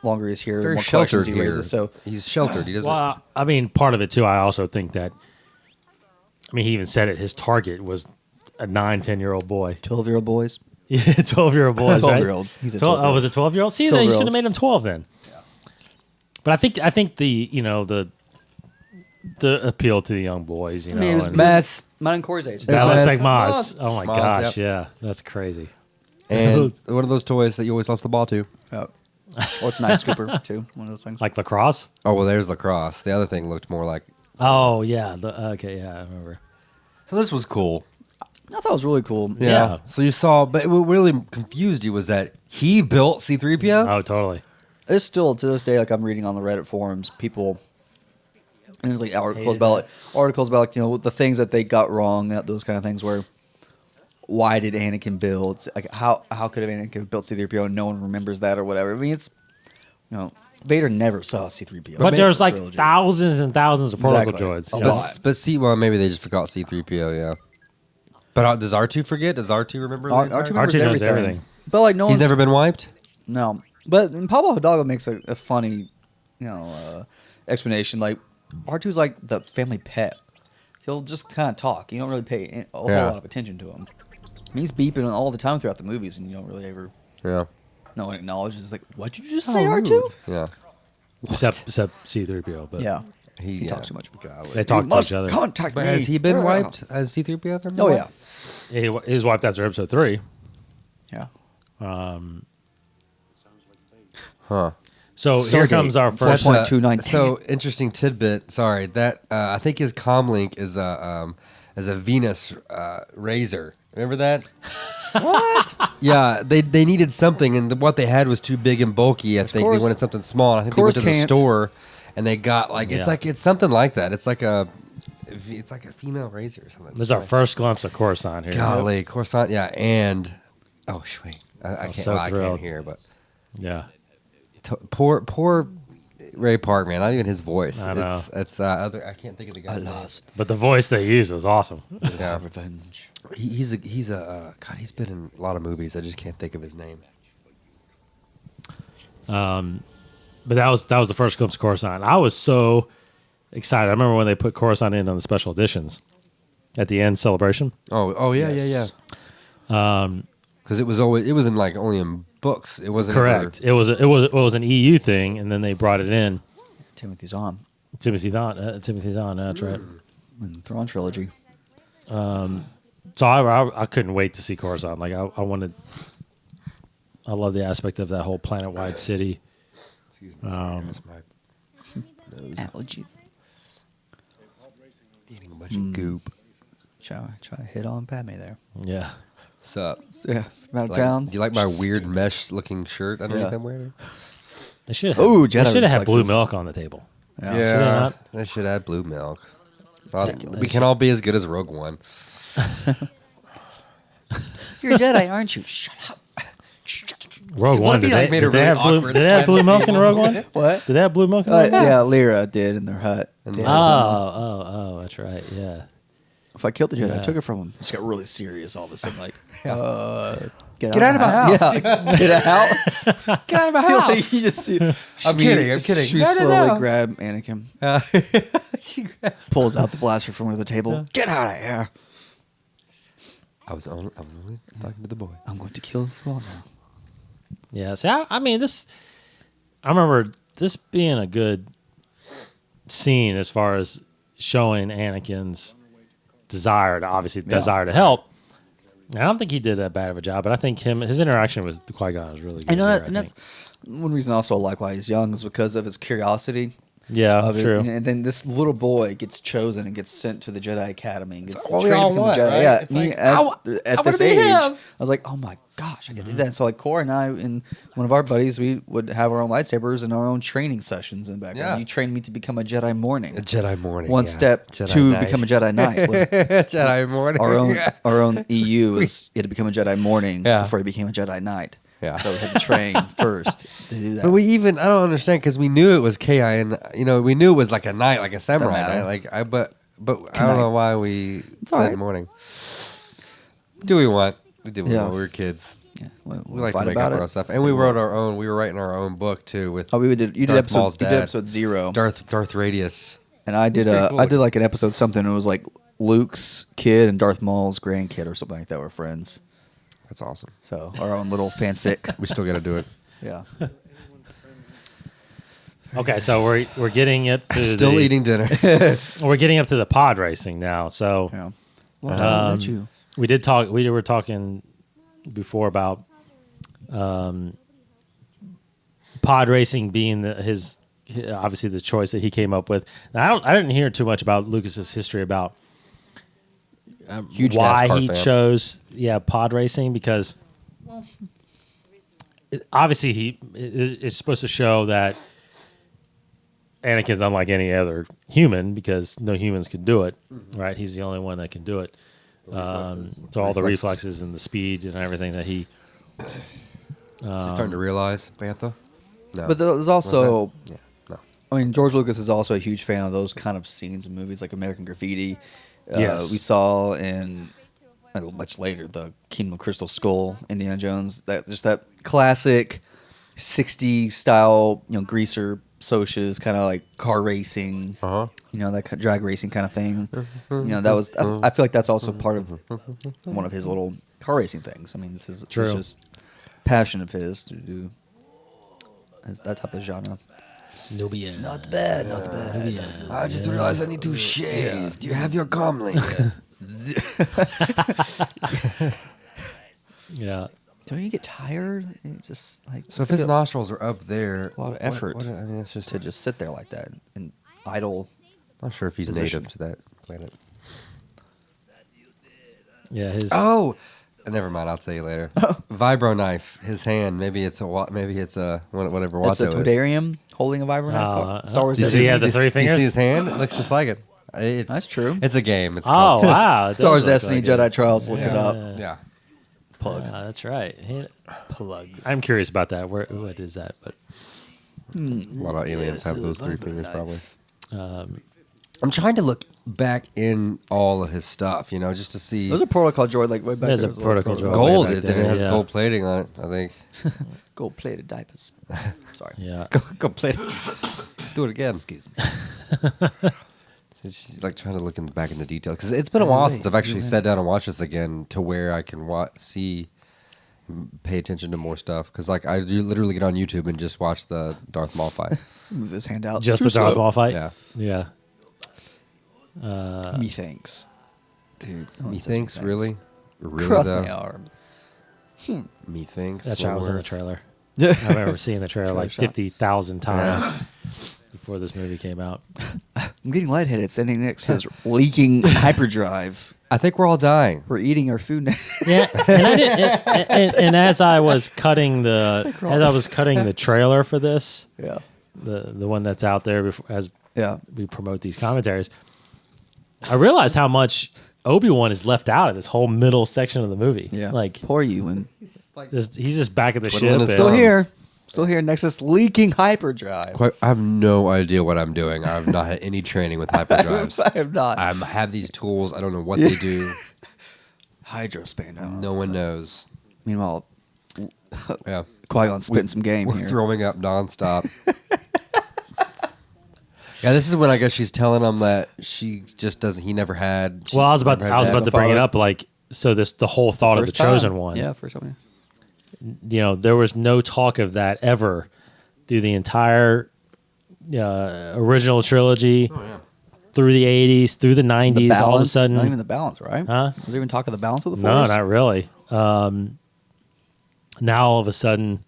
longer he's here, the Very more questions sheltered he here. raises. So He's sheltered. He doesn't. Well, I mean, part of it too. I also think that. I mean, he even said it. His target was a 9, 10-year-old boy. 12-year-old boys. Yeah, 12-year-old boys. 12-year-olds. He's a 12-year-old. Oh, was it 12-year-old? See, then you should have 12-year-olds. made him 12 then. Yeah. But I think the the appeal to the young boys. You know, it was and Maz. mine and Corey's age. that looks like Maz. Maz. Oh my Maz, gosh, yep. yeah, that's crazy. And one of those toys that you always lost the ball to. Oh, it's a nice scooper too. One of those things. Like lacrosse. Oh, well, there's lacrosse. The other thing looked more like. Oh yeah. Okay, yeah, I remember. So this was cool. I thought it was really cool. Yeah. So you saw, but what really confused you was that he built C-3PO. Oh, totally. It's still to this day, like I'm reading on the Reddit forums, people, and there's like articles about like, the things that they got wrong, those kind of things. Where why did Anakin build? Like how could Anakin have built C-3PO and no one remembers that or whatever? I mean, it's Vader never saw C-3PO. But there's like Trilogy. thousands and thousands of protocol Exactly. droids. A you know? lot. But maybe they just forgot C-3PO. Yeah. But does R2 forget? Does R2 remember? the R2 entire- remembers R2 knows everything. everything. But like no He's one's never been wiped. No, but Pablo Hidalgo makes a funny, explanation. Like R2's like the family pet. He'll just kind of talk. You don't really pay a whole lot of attention to him. I mean, he's beeping all the time throughout the movies, and you don't really ever. Yeah. No one acknowledges. It's like, what did you just say, R2? Yeah. Except C-3PO. But Yeah, He talks too much. they talk You to must each other. contact But me. has he been Yeah. wiped? Has C-3PO ever been Oh wiped? yeah, He was wiped after episode 3. yeah. Huh. So here Stargate. comes our first. 4.29. So interesting tidbit. Sorry, that I think his comlink is a Venus razor. Remember that? What? Yeah, they needed something, and what they had was too big and bulky. I think course. they wanted something small. And I think they Course went to the can't. store, and they got Yeah. it's something like that. It's like a female razor or something. This is our first glimpse of Coruscant here. Golly, Coruscant. Yeah, and wait, I can't. so I thrilled. can't hear, but Yeah. poor Ray Park, man. Not even his voice. I know. It's other. I can't think of the I guy's name. lost. But the voice they used was awesome. Yeah. Revenge. He's a God. He's been in a lot of movies. I just can't think of his name. But that was the first glimpse of Coruscant. I was so excited. I remember when they put Coruscant in on the special editions at the end celebration. Oh yeah, Yes. yeah. Because it was in like only in books. It wasn't Correct. It was an EU thing, and then they brought it in. Timothy Zahn Timothy Zahn. That's right. in the Thrawn trilogy. So I couldn't wait to see Coruscant. Like I wanted. I love the aspect of that whole planet-wide city. Excuse me. Sorry, guys, my nose Allergies. eating a bunch of goop. Try to hit on Padme there. Yeah. Sup? Yeah, from out of Like, town. do you like my weird mesh-looking shirt underneath Yeah. I'm wearing? They should Ooh, have. They Jedi should have had blue reflexes. milk on the table. Yeah. Should they not? They should add blue milk. Ridiculous. We can all be as good as Rogue One. You're a Jedi, aren't you? Shut up. Rogue What One. if he, Did like, they, made did a they really have blue? awkward Did they have blue slam milk in Rogue One? What? Did they have blue milk in Rogue One? Yeah, Lyra did in their hut. And Did. the- Oh, that's right. Yeah. If I killed the Jedi, I Yeah. took it from him. She got really serious all of a sudden. Like, Get out of my house. Yeah, get out. Get out of my Like, you just see. I'm kidding. She No, no, slowly no. grabbed Anakin, She grabs. pulls out the blaster from under the table. Get out of here! I was only talking to the boy. I'm going to kill you all now. Yeah. See, I mean, this. I remember this being a good scene as far as showing Anakin's desire to help. And I don't think he did that bad of a job, but I think his interaction with Qui-Gon was really good. I know here, that, and that's one reason also I like why he's young is because of his curiosity. Yeah, Of it. true. And then this little boy gets chosen and gets sent to the Jedi Academy and gets what we trained all to become want, a Jedi. right? Yeah, It's me like, as I at this wanna be age, him. I was like, oh my gosh, I can do that. So like Corey and I and one of our buddies, we would have our own lightsabers and our own training sessions in the background. Yeah. You trained me to become a Jedi morning. A Jedi morning. One yeah. step Jedi to night. become a Jedi knight. Was Jedi morning. our own EU is you had to become a Jedi morning Yeah. before you became a Jedi knight. Yeah. So we had to train first to do that. But I don't understand because we knew it was KI, and we knew it was like a night, like a samurai Doesn't night. matter. But I don't know why we said all right. morning. Do we want? We did Yeah. when we were kids. Yeah, We like to make up our own stuff, and we wrote our own. We were writing our own book too. With you did Maul's dad, episode 0. Darth Radius, and I did cool. I did like an episode something. It was like Luke's kid and Darth Maul's grandkid or something like that were friends. That's awesome. So our own little fanfic. We still got to do it. Yeah. Okay, so we're getting it to Still eating dinner. We're getting up to the pod racing now. So Yeah. Well, I'll let you. we did talk. We were talking before about pod racing being his obviously the choice that he came up with. Now, I didn't hear too much about Lucas's history about Huge why NASCAR he fan. chose pod racing, because obviously it's supposed to show that Anakin's unlike any other human because no humans could do it, right? He's the only one that can do it. So all the reflexes and the speed and everything that he. She's starting to realize, Bantha. No. But there's also, Yeah, no. I mean, George Lucas is also a huge fan of those kind of scenes in movies like American Graffiti. Yes. We saw in much later the Kingdom of Crystal Skull, Indiana Jones. That classic '60s style, greaser Socs, kind of like car racing. That drag racing kind of thing. That was. I feel like that's also part of one of his little car racing things. I mean, this is True. just passion of his to do that type of genre. Nubia. Not bad, not bad. I just realized I need to shave. Do you have your comlink? Yeah. Don't you get tired? It's just like So if his nostrils are up there, a lot of effort I mean, it's just. to just sit there like that and idle. I'm not sure if he's position. native to that planet. Yeah. His. Oh, never mind. I'll tell you later. Vibro knife. His hand. Maybe it's a whatever It's a Watto is. Todarium holding a vibro knife. Star Wars. Does he have the three Do you fingers? see his hand? It looks just like it. That's true. It's a game. It's Oh called- wow! It Star Wars does look Destiny like it. Jedi Trials. Look it up. Yeah. Plug. Yeah, that's right. Plug. I'm curious about that. What is that? But A lot of aliens have those three fingers, probably. um, I'm trying to look back in all of his stuff, just to see. There's a protocol droid like way back There's there. a protocol droid. gold. way back Then it there, has yeah. gold plating on it, I think. Gold plated diapers. Sorry. yeah. Gold plating. Do it again. Excuse me. She's like trying to look back in the detail because it's been a while since I've actually sat down and watched this again to where I can pay attention to more stuff. Because like I do literally get on YouTube and just watch the Darth Maul fight. Move this hand out. Just Too the Darth slow. Maul fight. Yeah. Yeah. Methinks. Dude, Oh, methinks, it's really? Really Cross though? my arms. Methinks. That shot was in the trailer. Yeah. I've ever seen the trailer like shot. 50,000 times before this movie came out. I'm getting lightheaded standing next to this leaking hyperdrive. I think we're all dying. We're eating our food now. Yeah, and I didn't. And as I was cutting the trailer for this, Yeah. the one that's out there before, as Yeah. we promote these commentaries, I realized how much Obi-Wan is left out of this whole middle section of the movie. Yeah. Like Poor Ewan. he's just back at the Twiddling ship. his and- Still thumb. here. Still here next to this leaking hyperdrive. I have no idea what I'm doing. I've not had any training with hyperdrives. I have not. I have these tools. I don't know what they do. Hydrospan. No one knows. Meanwhile, Yeah. Qui-Gon spitting some game We're here. throwing up nonstop. Yeah, this is when I guess she's telling him that she just doesn't. He never had. Well, I was about to bring it Father. up. Like, so the whole thought of the First time. chosen one. Yeah, first time. There was no talk of that ever through the entire original trilogy, through the 80s, through the 90s. The balance, all of a sudden, not even the balance, right? Huh? Was there even talk of the balance of the no, Force? not really. Now all of a sudden,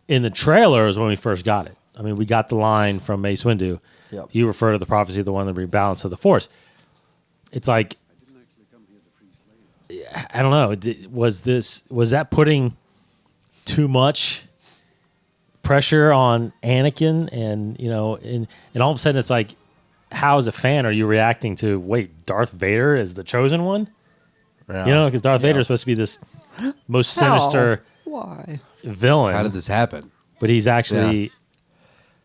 in the trailer is when we first got it. I mean, we got the line from Mace Windu. Yep. You refer to the prophecy of the one that rebalance of the Force. It's like, I don't know. Was that putting too much pressure on Anakin? And and all of a sudden it's like, how as a fan are you reacting to? Wait, Darth Vader is the chosen one? Yeah. Because Darth Vader is supposed to be this most sinister Why? villain. How did this happen? But he's actually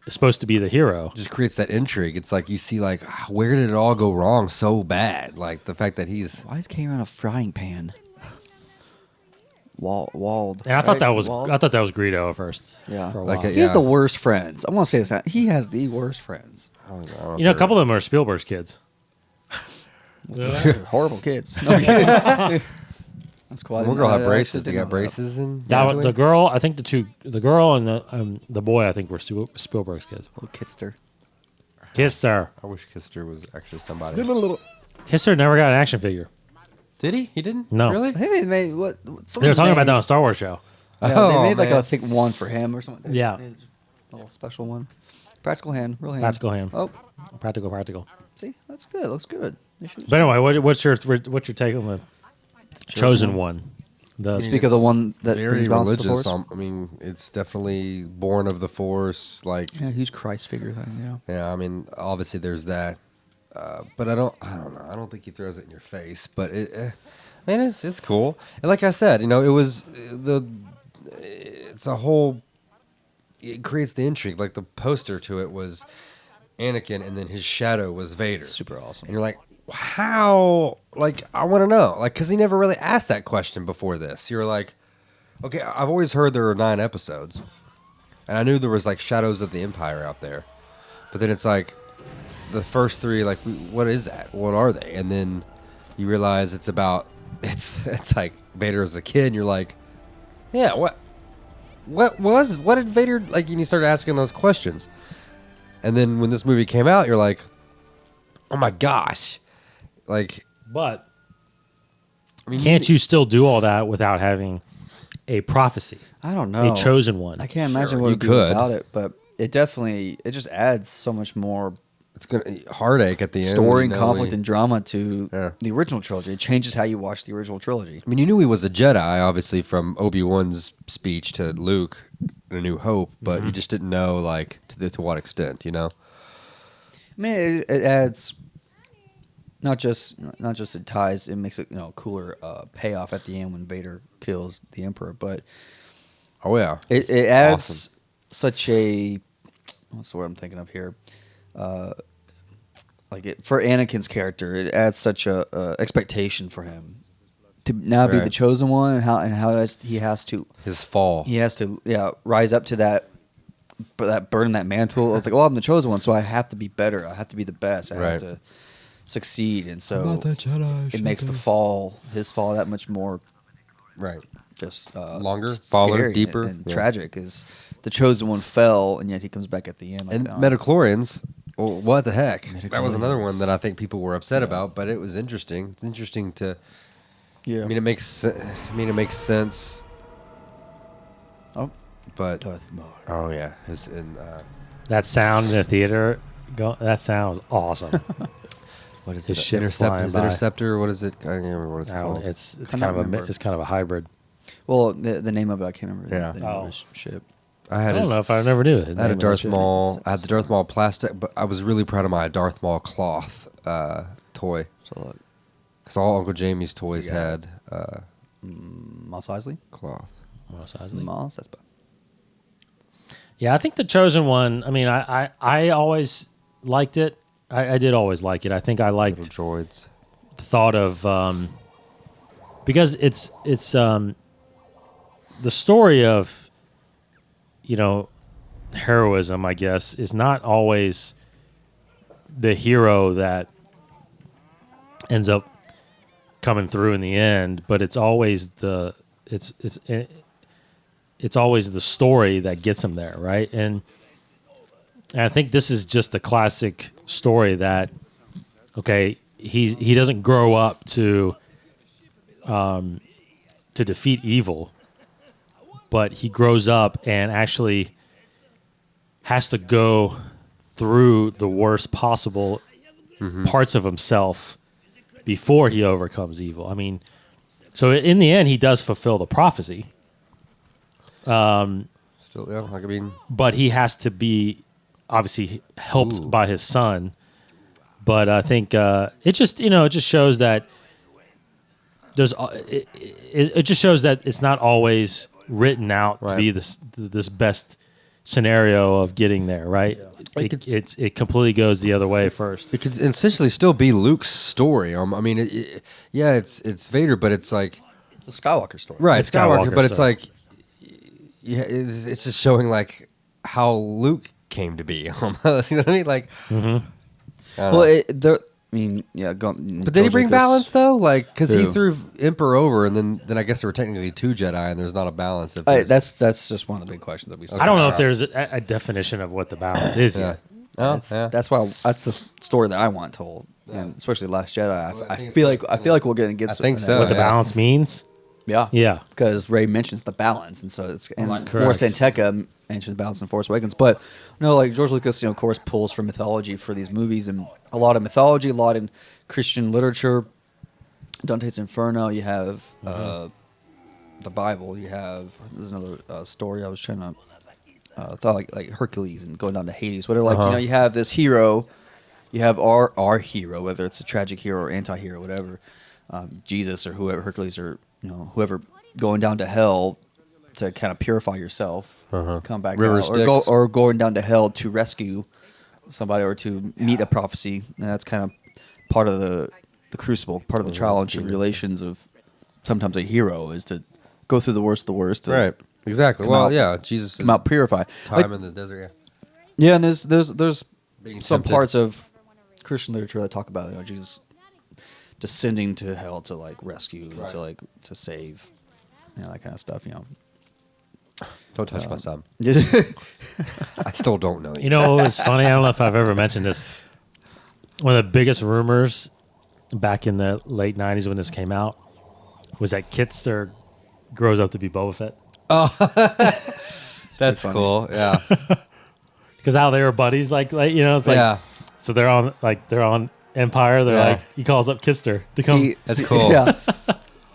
supposed to be the hero. Just creates that intrigue. It's like you see, like, where did it all go wrong so bad? Like the fact that he's Why is carrying around a frying pan? Walled. And I thought that was Walled? I thought that was Greedo at first. Yeah. For a Like while. a- He has Yeah. the worst friends. I'm gonna say this. He has the worst friends. I don't know You know, a if couple of them are Spielberg's kids. Horrible kids. No, I'm kidding. That's quite. One girl I had braces. They didn't got know that. braces and The girl, I think the girl and the boy, I think were Spielberg's kids. Little Kitster. Kister. I wish Kister was actually somebody. Kister never got an action figure. Did he? He didn't. No. Really? I think they made what? They were talking about that on a Star Wars show. Yeah, they Oh, made like man. I think one for him or something. Yeah. A little special one. Practical hand, real hand. Practical hand. Oh, Practical. see, that's good. Looks good. They should- But anyway, what's your take on the chosen one? The Speak of the one that very brings balance to the religious. Force. I mean, it's definitely born of the Force. Like, Yeah, huge Christ figure thing. Yeah. yeah, I mean, obviously there's that, but I don't know. I don't think he throws it in your face. But man, it's cool. And like I said, it was it's a whole. It creates the intrigue. Like the poster to it was Anakin, and then his shadow was Vader. Super awesome. And you're like, how? Like, I want to know. Like, because he never really asked that question before this. You were like, okay, I've always heard there were 9 episodes. And I knew there was, like, Shadows of the Empire out there. But then it's like, the first 3, like, what is that? What are they? And then you realize it's about, it's like Vader as a kid, and you're like, yeah, what did Vader, like, and you start asking those questions. And then when this movie came out, you're like, oh my gosh. Like, But I mean, can't you still do all that without having a prophecy, I don't know. a chosen one? I can't Sure, imagine what you it'd be could. without it, but it just adds so much more it's gonna heartache at the end. story and you know, conflict we- and drama to Yeah. the original trilogy. It changes how you watch the original trilogy. I mean, you knew he was a Jedi, obviously, from Obi-Wan's speech to Luke in A New Hope, but you just didn't know, like, to what extent, you know? I mean, it adds not just it ties. It makes it cooler payoff at the end when Vader kills the Emperor, but Oh, yeah. it adds Awesome. such a what's the word I'm thinking of here? For Anakin's character, it adds such a expectation for him to now be Right. the chosen one, and how he has to His fall. rise up to that burden, that mantle. It's like, I'm the chosen one, so I have to be better. I have to be the best. I Right. have to succeed, and so Jedi. it makes his fall that much more Right. just Longer, scary faller, deeper. and Yeah. tragic. Is the chosen one fell, and yet he comes back at the end. Like, And oh, Metachlorians, well, what the heck? That was another Midichlorians. one that I think people were upset about, but it was interesting. It's interesting to... yeah. I mean, it makes sense, Oh, but... Darth Maul. Oh, yeah. That sound in the theater, that sound was awesome. What is The it? ship flying Is by. Interceptor? What is it? I don't remember what it's I don't- called. it's Cannot kind of remember. it's kind of a hybrid. Well, the name of it I can't remember. Yeah. The name of his ship. I I had don't his, know if I never knew it. I had a Darth Maul. I had the Darth Maul plastic, but I was really proud of my Darth Maul cloth toy. So Because all Uncle Jamie's toys You got had Mos Eisley. cloth. Mos Eisley. Mos Espa. Yeah, I think the chosen one. I mean, I always liked it. I did always like it. I think I liked Little droids. the thought of because it's the story of heroism, I guess, is not always the hero that ends up coming through in the end, but it's always it's always the story that gets him there, right? And I think this is just a classic story that, okay, he doesn't grow up to defeat evil, but he grows up and actually has to go through the worst possible parts of himself before he overcomes evil. I mean, so in the end, he does fulfill the prophecy. Still, yeah. Like, I mean, But he has to be obviously helped by his son. But I think it just shows that there's it just shows that it's not always written out to Right. be this best scenario of getting there, right? It completely goes the other way first. it could essentially still be Luke's story. I mean, it's Vader, but it's like It's a Skywalker story. Right, It's Skywalker, Skywalker, but it's so- like, yeah, it's just showing like how Luke came to be. Almost, you know what I mean? Like, Well, yeah. but did he bring balance though? Like, because he Who? threw Emperor over, and then I guess there were technically 2 Jedi, and there's not a balance. If there's- That's just one of the big questions that we see. I don't know if there's a definition of what the balance is yeah. yet. Oh, That's, yeah. that's why that's the story that I want told, and especially Last Jedi. I feel like we're gonna get. I think so. What the yeah. balance means? Yeah, Yeah. Because Ray mentions the balance, and so it's and Correct. Lord Santeca mentions balance in Force Awakens. But no, like George Lucas, of course, pulls from mythology for these movies, and a lot of mythology, a lot in Christian literature. Dante's Inferno. You have the Bible. You have there's another story I was trying to thought like Hercules and going down to Hades. Where like you have this hero. You have our hero, whether it's a tragic hero or anti-hero, whatever, Jesus or whoever, Hercules or whoever, going down to hell to kind of purify yourself, come back River out, Styx. or going down to hell to rescue somebody or to meet a prophecy. And that's kind of part of the crucible, part of the trial and tribulations of sometimes a hero is to go through the worst of the worst. Right. Exactly. Come Well, out- yeah. Jesus Come out purified. time in the desert. Yeah, and there's Being some tempted. parts of Christian literature that talk about Jesus descending to hell to like rescue, Right. to save, that kind of stuff. Don't touch my son. Yeah. I still don't know. You know what was funny? I don't know if I've ever mentioned this. One of the biggest rumors back in the late 90s when this came out was that Kitster grows up to be Boba Fett. That's funny. cool. Yeah. Because how they were buddies, it's like yeah. so they're on Empire. They're Yeah. like he calls up Kitster to come. That's cool. Yeah.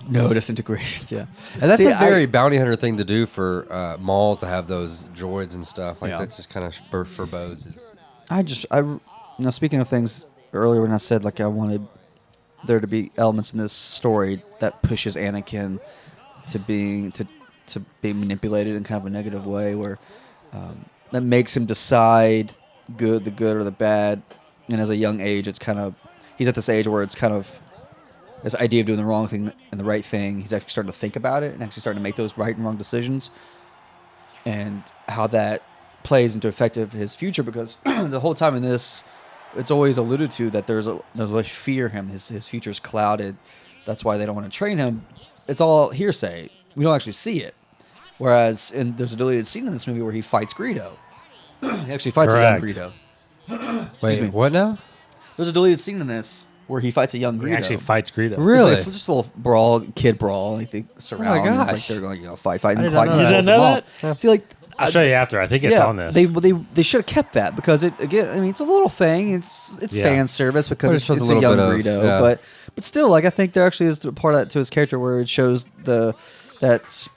No disintegrations. Yeah. And that's See, a very bounty hunter thing to do for Maul to have those droids and stuff. Like Yeah. that's just kind of for Bo's. Speaking of things earlier when I said like I wanted there to be elements in this story that pushes Anakin to being manipulated in kind of a negative way, where that makes him decide the good or the bad. And as a young age, it's kind of he's at this age where it's kind of this idea of doing the wrong thing and the right thing. He's actually starting to think about it and actually starting to make those right and wrong decisions, and how that plays into effect of his future. Because the whole time in this, it's always alluded to that there's a fear him. His future's clouded. That's why they don't want to train him. It's all hearsay. We don't actually see it. Whereas there's a deleted scene in this movie where he fights Greedo. He actually fights Correct. a young Greedo. Wait, me. what now? There's a deleted scene in this where he fights a young Greedo. He actually fights Greedo. Really? It's just a little brawl, kid brawl. Like they surround. him. It's like gosh. they're going, fight. And did not know Qui-Gon that. You pulls didn't know them off. that? See, like I'll show you after. I think it's on this. They should have kept that because it again. I mean, it's a little thing. It's Yeah. fan service But because it it's shows a a little young bit of- Greedo. yeah. But still, like I think there actually is a part of that to his character where it shows that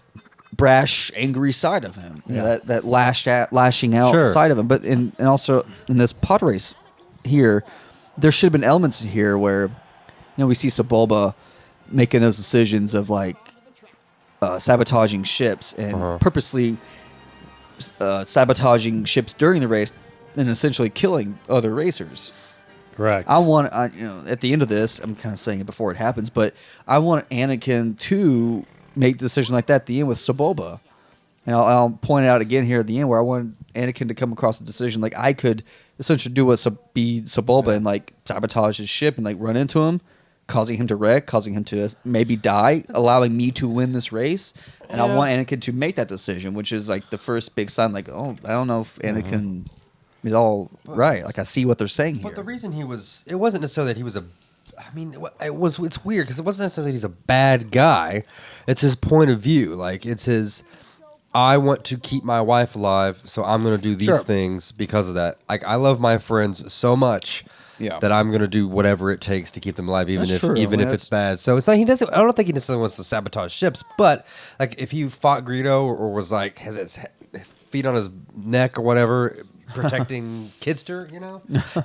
brash, angry side of him. That lashing out Sure. side of him. But and also in this pod race here, there should have been elements in here where we see Sebulba making those decisions of like sabotaging ships and purposely sabotaging ships during the race and essentially killing other racers. Correct. At the end of this, I'm kind of saying it before it happens, but I want Anakin to make the decision like that at the end with Sebulba. And I'll point it out again here at the end where I want Anakin to come across a decision like I could essentially do what be Sebulba and like sabotage his ship and like run into him, causing him to wreck, causing him to maybe die, allowing me to win this race. And I want Anakin to make that decision, which is like the first big sign. Like, I don't know if Anakin is all right. Like I see what they're saying here. But the reason it wasn't necessarily that he was it's weird because it wasn't necessarily that he's a bad guy. It's his point of view. Like it's his, I want to keep my wife alive, so I'm going to do these things because of that. Like I love my friends so much that I'm going to do whatever it takes to keep them alive, even That's if true. even if it's bad. So it's like he doesn't. I don't think he necessarily wants to sabotage ships, but like if he fought Greedo or was like has his feet on his neck or whatever, protecting Kidster,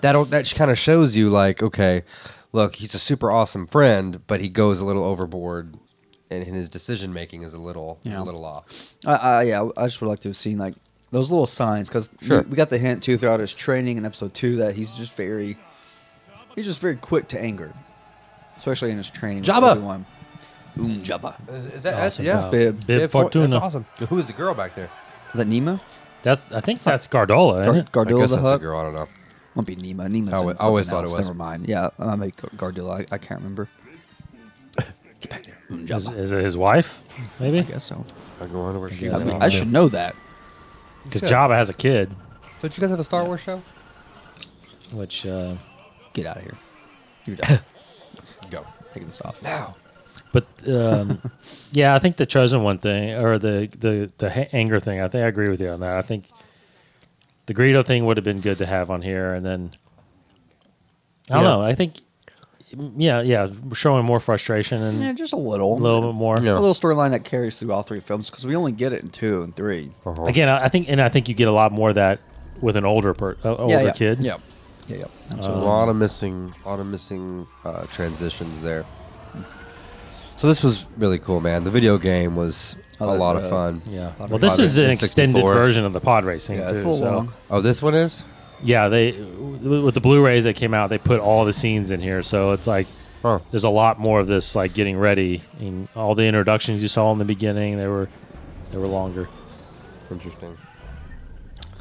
that kind of shows you like, okay, look, he's a super awesome friend, but he goes a little overboard, and his decision making is a little off. I just would like to have seen like those little signs because we got the hint too throughout his training in episode 2 that he's just very quick to anger, especially in his training. Jabba! With Obi-Wan. Jabba. Is that Awesome yeah? job. Bib. Bib Fortuna. That's awesome. Who is the girl back there? Is that Nemo? I think that's Gardola, isn't it? I Gardula guess the that's a Hutt? girl. I don't know. Won't be Nemo. Nemo's I in always something thought it else. was. Never mind. Yeah, I make Gardula. I can't remember. Get back there. Is it his wife? Maybe I guess so. I go on where she guess is. so. I should know that. because Jabba has a kid, Don't you guys have a Star Wars show? which Get out of here. You're done. Go. Taking this off. Now. but yeah, I think the chosen one thing or the anger thing. I think I agree with you on that. I think the Greedo thing would have been good to have on here, and then I don't know. I think yeah, showing more frustration and Yeah, just a little. a little bit more. Yeah. A little storyline that carries through all three films because we only get it in 2 and 3. Uh-huh. Again, I think you get a lot more of that with an older kid. Yeah. Yeah. A Absolutely. lot of missing transitions there. So this was really cool, man. The video game was a lot of fun. Yeah. Lot of Well, this fun. is an extended 64. version of the pod racing Yeah, too. it's a little so long. Oh, this one is? yeah, they with the Blu-rays that came out, they put all the scenes in here. So it's like Huh. there's a lot more of this like getting ready. And all the introductions you saw in the beginning, they were longer. Interesting.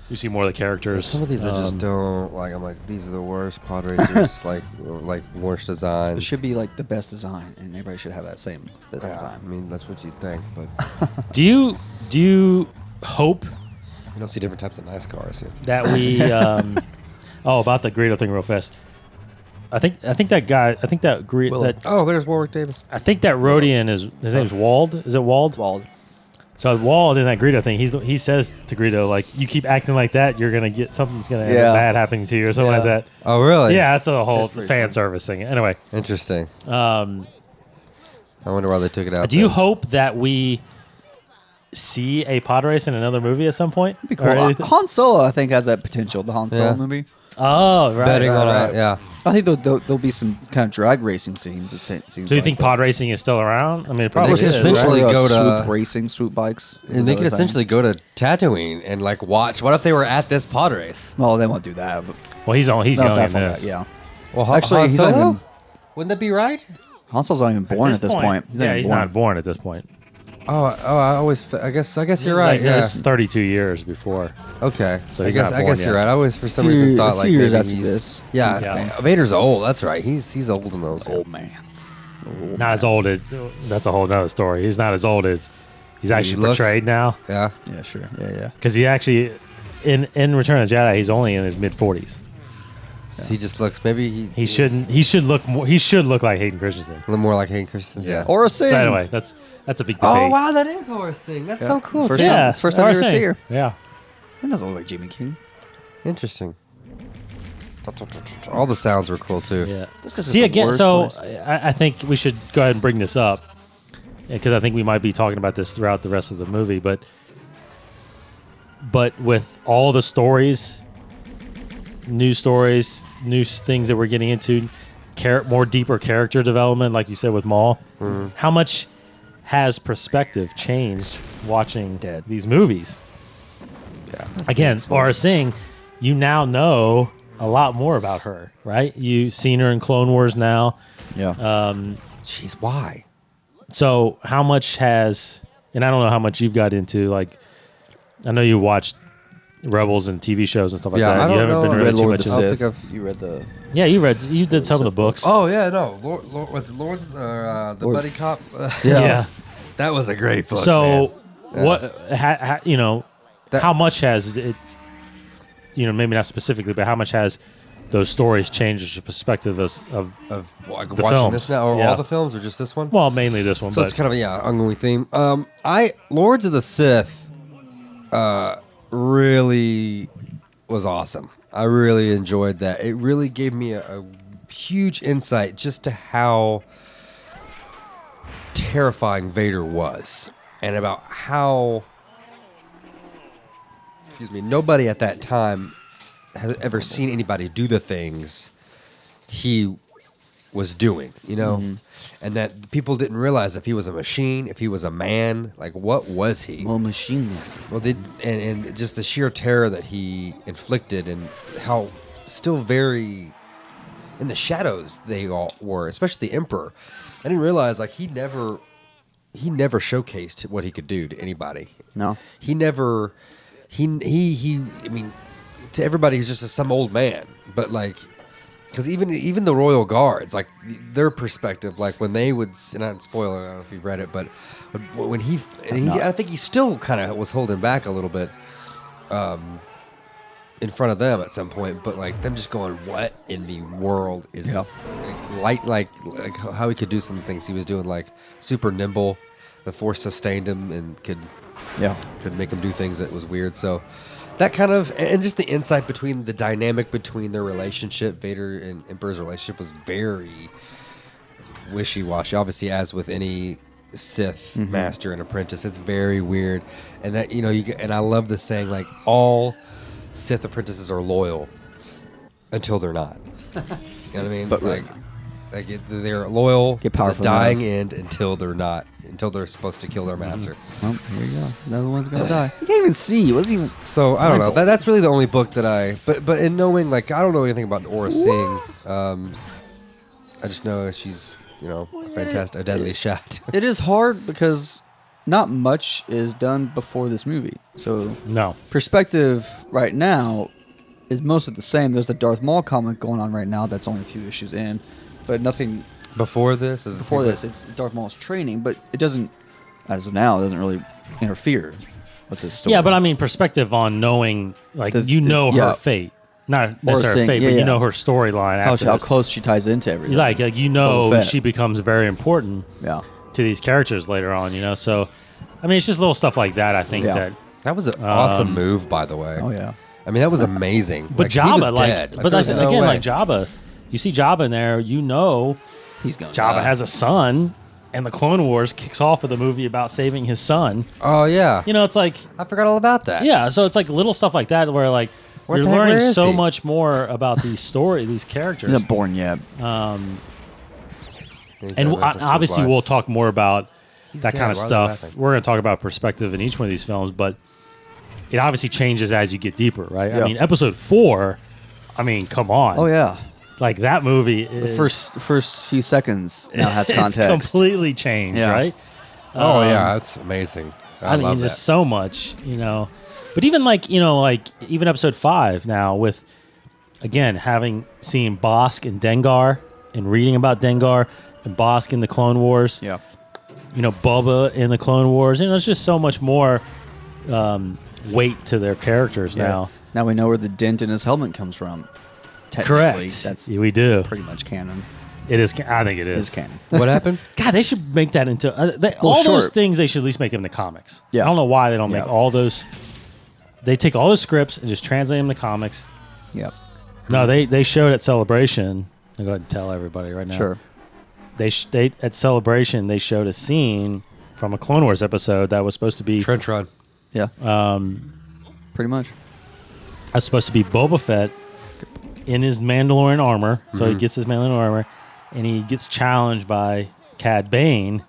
You see more of the characters. Some of these I just don't like. I'm like, these are the worst pod racers, like worst designs. It should be like the best design, and everybody should have that same best Yeah, design. I mean, that's what you think, but Do you hope you don't see different types of nice cars. Yeah. that we about the Greedo thing real fast? I think that guy. I think that Willard. Oh, there's Warwick Davis. I think that Rodian his name's Wald. Is it Wald? Wald. So Wald in that Greedo thing, he says to Greedo like, "You keep acting like that, you're gonna get something's gonna end Yeah. up bad happening to you or something like Yeah. that." Oh, really? Yeah, that's a whole That's pretty fan funny. service thing. Anyway, Interesting. I wonder why they took it out. do you then. hope that we see a pod race in another movie at some point? Be cool. Or anything? Han Solo, I think, has that potential. The Han Solo Yeah. movie. Oh, right. betting right, on right. it? Yeah. I think there'll be some kind of drag racing scenes. It seems. So you think pod racing is still around? I mean, it probably could is. essentially right? go to- swoop racing, swoop bikes, is And they could another thing. essentially go to Tatooine and like watch. What if they were at this pod race? Well, they won't do that. But Well, he's not young that in far this. back, yeah. Well, Actually, he's not even. Wouldn't that be right? Han Solo's not even born at this point. Yeah, he's not born at this point. I guess you're right. Like, Yeah. It's 32 years before. Okay. So I he's guess not I born guess you're yet. right. I always for some Few- reason thought a like few years maybe after he's- this. Yeah, Yeah. Vader's old. That's right. He's old in those. Old man. Not as old as. That's a whole nother story. He's not as old as he's actually looks- portrayed now. Yeah. Yeah, sure. Yeah. Because he actually, in Return of the Jedi, he's only in his mid 40s. He just looks maybe He shouldn't. He should look more. He should look like Hayden Christensen. a little more like Hayden Christensen. Yeah. Or a Singh. So anyway, that's a big debate. Oh wow, that is Horace Singh. That's Yeah. so cool. First too. time- it's the first time you ever Horace see Singh. her. Yeah. It doesn't look like Jimmy King. Interesting. All the sounds were cool too. Yeah. That's 'cause See it's the again. worst So place. I think we should go ahead and bring this up because I think we might be talking about this throughout the rest of the movie. But with all the stories, new things that we're getting into, more deeper character development, like you said with Maul, how much has perspective changed watching Dead. these movies? Yeah. Again, Aura Singh, you now know a lot more about her, right? You've seen her in Clone Wars now. Yeah. Jeez, why? So how much has, and I don't know how much you've got into, like, I know you watched Rebels and TV shows and stuff like Yeah, that. I You don't haven't know. been I really read too Lord much of the I don't into. think Sith. I've- You read the. Yeah, you did some of the books. Oh yeah, no. Was it Lord's the Lord- buddy cop? yeah. That was a great book. So man. what? That- How much has it? Maybe not specifically, but how much has those stories changed your perspective of like the watching films. this now, or Yeah. all the films, or just this one? well, mainly this one, So but it's kind of ongoing theme. Lords of the Sith, really was awesome. I really enjoyed that. It really gave me a huge insight just to how terrifying Vader was, and about how, nobody at that time had ever seen anybody do the things he was doing, and that people didn't realize if he was a machine, if he was a man, like what was he? Well, machine gun. Well, and just the sheer terror that he inflicted, and how still very in the shadows they all were, especially the Emperor. I didn't realize like he never he never showcased what he could do to anybody. No. He never. He. I mean, to everybody, he's just some old man. But like, because even the royal guards, like their perspective, like when they would, and I'm spoiler, I don't know if you've read it, but when I think he still kind of was holding back a little bit. In front of them at some point, but like them just going, what in the world is this? Like how he could do some things he was doing, like super nimble. The Force sustained him and could make him do things that was weird. So that kind of, and just the insight between the dynamic between their relationship, Vader and Emperor's relationship, was very wishy-washy. Obviously, as with any Sith master and apprentice, it's very weird. And that and I love the saying, like, all Sith apprentices are loyal until they're not. You know what I mean? But they're loyal to the dying end until they're not. Until they're supposed to kill their master. Well, here you go. Another one's gonna die. You can't even see. It wasn't even. So I don't know. That's really the only book that I. But in knowing, like, I don't know anything about Aura Singh. I just know she's fantastic, a deadly shot. It is hard because not much is done before this movie. So No. perspective right now is mostly the same. There's the Darth Maul comic going on right now that's only a few issues in, but nothing Before this? before this. It's Darth Maul's training, but it doesn't, as of now, it doesn't really interfere with this story. Yeah, but I mean, perspective on knowing, like, her fate. Not necessarily her fate, but you know her storyline after how this. close she ties into everything. Like Boba Fett. she becomes very important Yeah. to these characters later on, So, I mean, it's just little stuff like that, I think, Yeah. That was an awesome move, by the way. Oh, yeah. I mean, that was amazing. But he Jabba, was dead. but there was no way. like Jabba, you see Jabba in there, He's going Jabba has a son, and the Clone Wars kicks off with a movie about saving his son. Oh, yeah. It's like, I forgot all about that. yeah, so it's like little stuff like that where, like, you're the heck, learning where is so he? much more about these these characters. He's not born yet. And obviously, we'll talk more about that dead. kind of Why are they stuff. laughing? We're going to talk about perspective in each one of these films, but it obviously changes as you get deeper, right? Yeah. I mean, Episode 4, I mean, come on. Oh, yeah. Like, that movie The is... first few seconds now has it's context. completely changed, Yeah. right? Oh, yeah. That's amazing. I mean, love just that. so much, But even even Episode 5 now with, again, having seen Bosk and Dengar and reading about Dengar and Bosk in the Clone Wars. Yeah. Bubba in the Clone Wars. It's just so much more weight to their characters now. Now we know where the dent in his helmet comes from. Technically, Correct. That's Yeah, we do. pretty much canon. It is. I think it It is. is canon. What happened? God, they should make that into all those short. things. They should at least make them into comics. Yeah. I don't know why they don't make Yeah. all those. They take all the scripts and just translate them to comics. Yep. No, they showed at Celebration. I'll go ahead and tell everybody right now. Sure. They at Celebration they showed a scene from a Clone Wars episode that was supposed to be Trench Run. Yeah. Pretty much. That's supposed to be Boba Fett in his Mandalorian armor. So he gets his Mandalorian armor, and he gets challenged by Cad Bane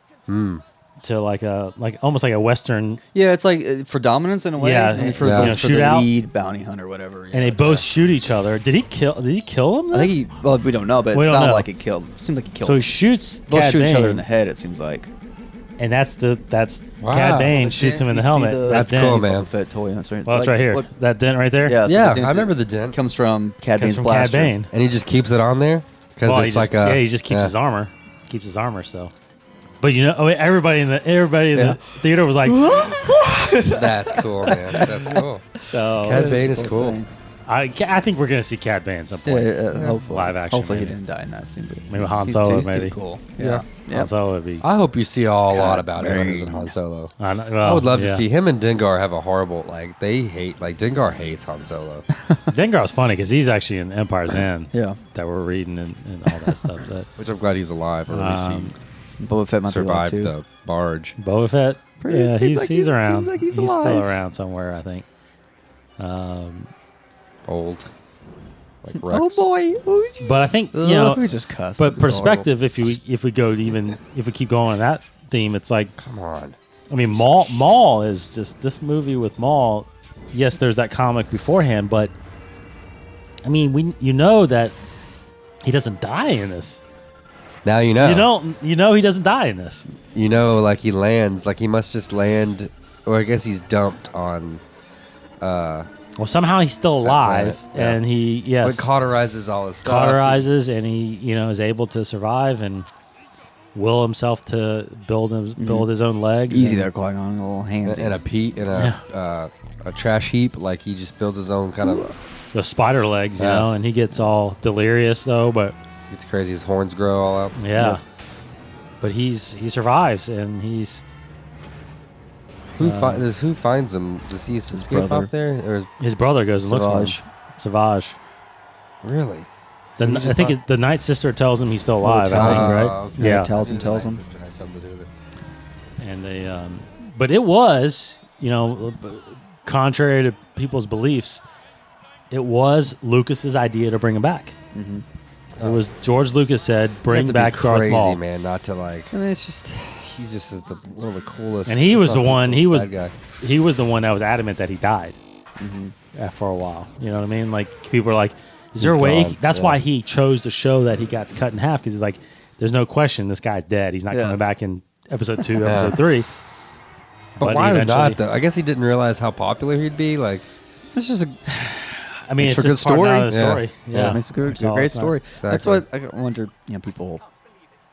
to almost like a Western. Yeah, it's like for dominance in a way. Yeah, I mean, for yeah. the Shootout. lead bounty hunter, whatever. And they both shoot each other. Did he kill him? I think he. Well, we don't know, but it We don't sounded know. like it killed. Seemed like he killed. So he him. shoots. Both Cad shoot each Bane, other in the head. It seems like. and that's Wow. Cad Bane The shoots him in dent, the you see helmet. the- That That's dent- cool, man. Boba Fett toy. That's right. Well, it's right here. Look, That dent right there. yeah, so Yeah, the dent I remember that the dent. comes from Cad Comes Bane's from blaster. Cad Bane. And he just keeps it on there? Because Well, it's he just, like a... he just keeps his armor. Keeps his armor. So, but everybody in the theater was like, That's cool, man. That's cool. so. Cad Bane is cool. I think we're gonna see Cad Bane at some point. Hopefully. Live action, Hopefully maybe. he didn't die in that scene. But Maybe Han Solo, maybe. Too cool. Yeah. Yeah. Han Solo would be. I hope you see a lot Cad about Bane. Hunters and Han Solo. I I would love to see him and Dengar have a horrible, they hate, Dengar hates Han Solo. Dengar's funny because he's actually in Empire's End. Yeah. That we're reading and all that stuff. That Which I'm glad he's alive, or at least Boba Fett he might be alive survived too. the barge. Boba Fett. Pretty- Yeah, it seems like he's he around. seems like he's still alive. around somewhere, I think. Old. Like Oh Rex. boy! But I think we just cussed. But It was perspective, if we keep going on that theme, it's like, Come on. I mean, Maul is just this movie with Maul. Yes, there's that comic beforehand, but I mean, that he doesn't die in this Now you know. You know he doesn't die in this. You know, like he lands, like he must just land, or I guess he's dumped on. Well, somehow he's still alive, yeah. and he It cauterizes all his stuff. cauterizes, and he is able to survive and will himself to build his own legs. Easy there, Qui-Gon, a little hands and a trash heap. Like he just builds his own kind of. The spider legs, you know, and he gets all delirious though, but it's crazy. His horns grow all out. Yeah. But he survives, and he's. Who finds him? Does he escape off there? Or his brother goes and looks for him. Savage. Really? I think the Night Sister tells him he's still alive. Right? Okay. Yeah. Tells him. Sister had something to do with it. And they, but it was, contrary to people's beliefs, it was Lucas's idea to bring him back. Mm-hmm. It was George Lucas said, "Bring back Darth Maul." Crazy man, not to like. I mean, it's just He's just one of the coolest. And he was the one. He was guy. he was the one that was adamant that he died for a while. You know what I mean? Like people are like, "Is there a way?" gone. That's why he chose to show that he got cut in half because he's like, "There's no question this guy's dead. He's not coming back in episode 2, episode 3." But why not though? I guess he didn't realize how popular he'd be. Like it's just a. I mean, it's a just good story. Part of the story. Yeah, It's a great story. Exactly. That's what I wonder. People,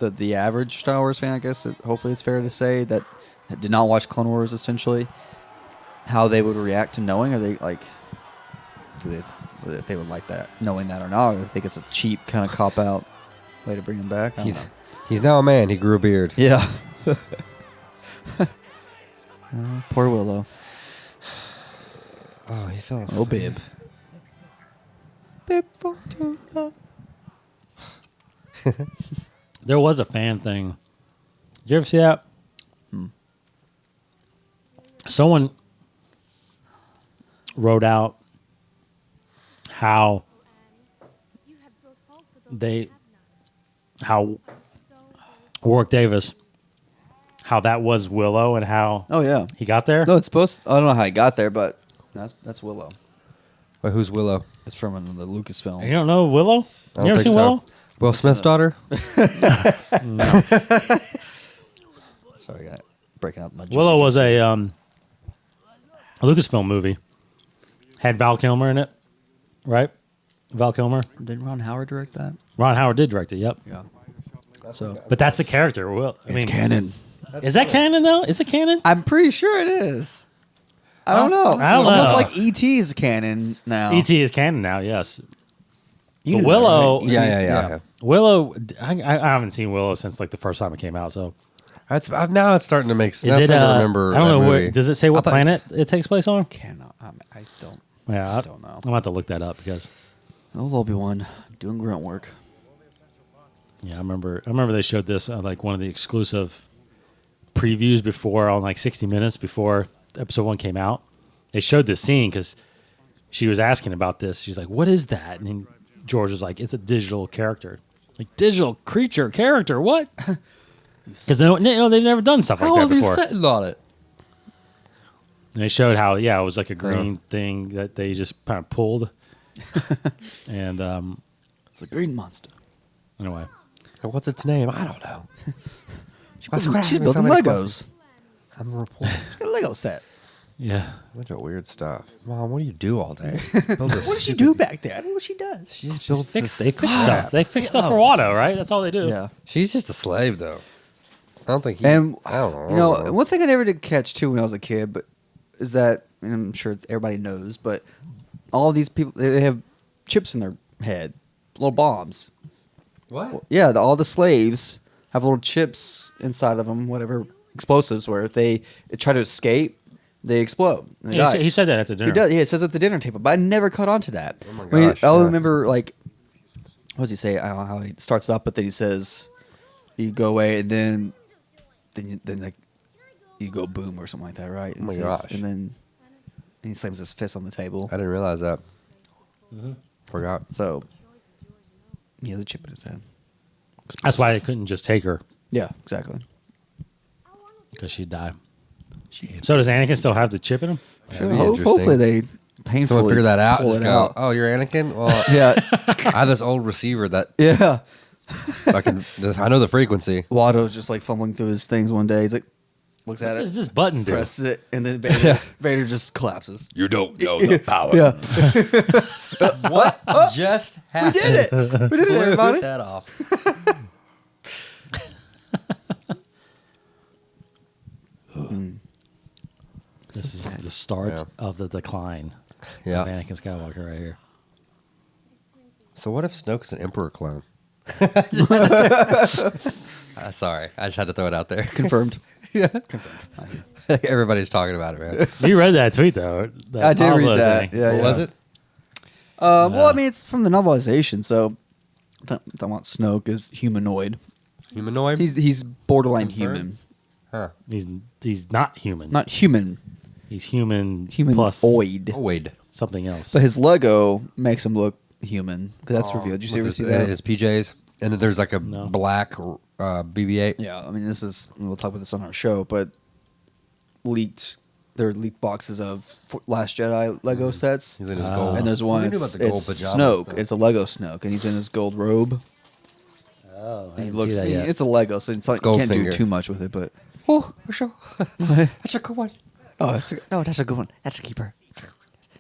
the average Star Wars fan, I guess. Hopefully, it's fair to say that did not watch Clone Wars. Essentially, how they would react to knowing, are they like, if they would like that, knowing that or not, or they think it's a cheap kind of cop out way to bring him back. He's now a man. He grew a beard. Yeah. Poor Willow. Oh, he fell. Oh, bib. Bib for two. There was a fan thing. Did you ever see that? Someone wrote out how Warwick Davis, how that was Willow and how he got there. No, it's supposed. I don't know how he got there, but that's Willow. Wait, who's Willow? It's from the Lucasfilm. You don't know Willow? I You don't ever think seen so. Willow? Will Smith's daughter? Sorry, I got breaking up my. Willow was a Lucasfilm movie. Had Val Kilmer in it, right? Val Kilmer. Didn't Ron Howard direct that? Ron Howard did direct it. Yep. Yeah. So But that's the character. it's canon. Is that canon though? Is it canon? I'm pretty sure it is. I don't know. I don't Almost know. like E.T. is canon now. E.T. is canon now. Yes. You But knew Willow. that, right? Yeah. Willow. I haven't seen Willow since like the first time it came out. So Now it's starting to make sense. is it? I remember. I don't that know. movie. Does it say what planet it takes place on? Cannot. I don't. Yeah, I don't know. I'm gonna have to look that up because Old Obi-Wan doing grunt work. I remember they showed this like one of the exclusive previews before on like 60 Minutes before episode 1 came out. They showed this scene because she was asking about this. She's like, "What is that?" And then George was like, "It's a digital character, like digital creature character. What?" Because they've never done stuff like that before. sitting on it? And they showed how it was like a green thing that they just kind of pulled, and It's a green monster. anyway, What's its name? I don't know. She's building Legos. I'm a reporter. She's got a Lego set. yeah. Bunch of weird stuff. Mom, what do you do all day? What does she do back there? I don't know what she does. She just builds They this fix stuff. They fix stuff for Watto, right? That's all they do. Yeah. She's just a slave, though. I don't think he. And I don't know. you know, one thing I never did catch too when I was a kid, but is that, and I'm sure everybody knows, but all these people, they have chips in their head, little bombs. What? Yeah, all the slaves have little chips inside of them, whatever explosives, where if they try to escape, they explode. And they die. He said that at the dinner. He does. Yeah, it says at the dinner table, but I never caught on to that. Oh my I mean, gosh, I yeah. remember, like, what does he say? I don't know how he starts it up, but then he says, "You go away," and then like you go boom or something like that, right? Oh my It says- gosh. And then he slams his fist on the table. I didn't realize that. Forgot. So he has a chip in his head. That's why they couldn't just take her Yeah, exactly. because she'd die. So does Anakin still have the chip in him? Sure, That'd be interesting. hopefully they painfully Someone figure that out. pull and it go, out. "Oh, you're Anakin." Well, Yeah, I have this old receiver that yeah. I know the frequency. Watto's just like fumbling through his things one day. He's like, looks at What it, does this button do? presses it, and then Vader just collapses. You don't know the power. Yeah, What just happened? we did it. We did it, everybody. Head off. This is the start of the decline Yeah. of Anakin Skywalker right here. So what if Snoke's an Emperor clone? Sorry, I just had to throw it out there. Confirmed. Yeah. Confirmed. Everybody's talking about it, man. You read that tweet though. That I did read Pablo that. thing. Yeah, What yeah. was it? Well, I mean, it's from the novelization, so don't want Snoke as humanoid. Humanoid? He's borderline Confirmed? human, Huh. He's not human. not human, He's human humanoid. plus Wade. something else. But his Lego makes him look human because that's revealed. Did you ever With see his, that? his PJs. And then there's like a No. black BB-8. Yeah, I mean, we'll talk about this on our show, but there are leaked boxes of Last Jedi Lego sets. He's in his gold. And there's one, What do you it's, do about the gold it's pajamas, Snoke. though? It's a Lego Snoke, and he's in his gold robe. oh, I He didn't looks. see that yet. It's a Lego, so it's like you can't do Goldfinger. too much with it. But Oh, sure. That's a good one. that's a good one. That's a keeper.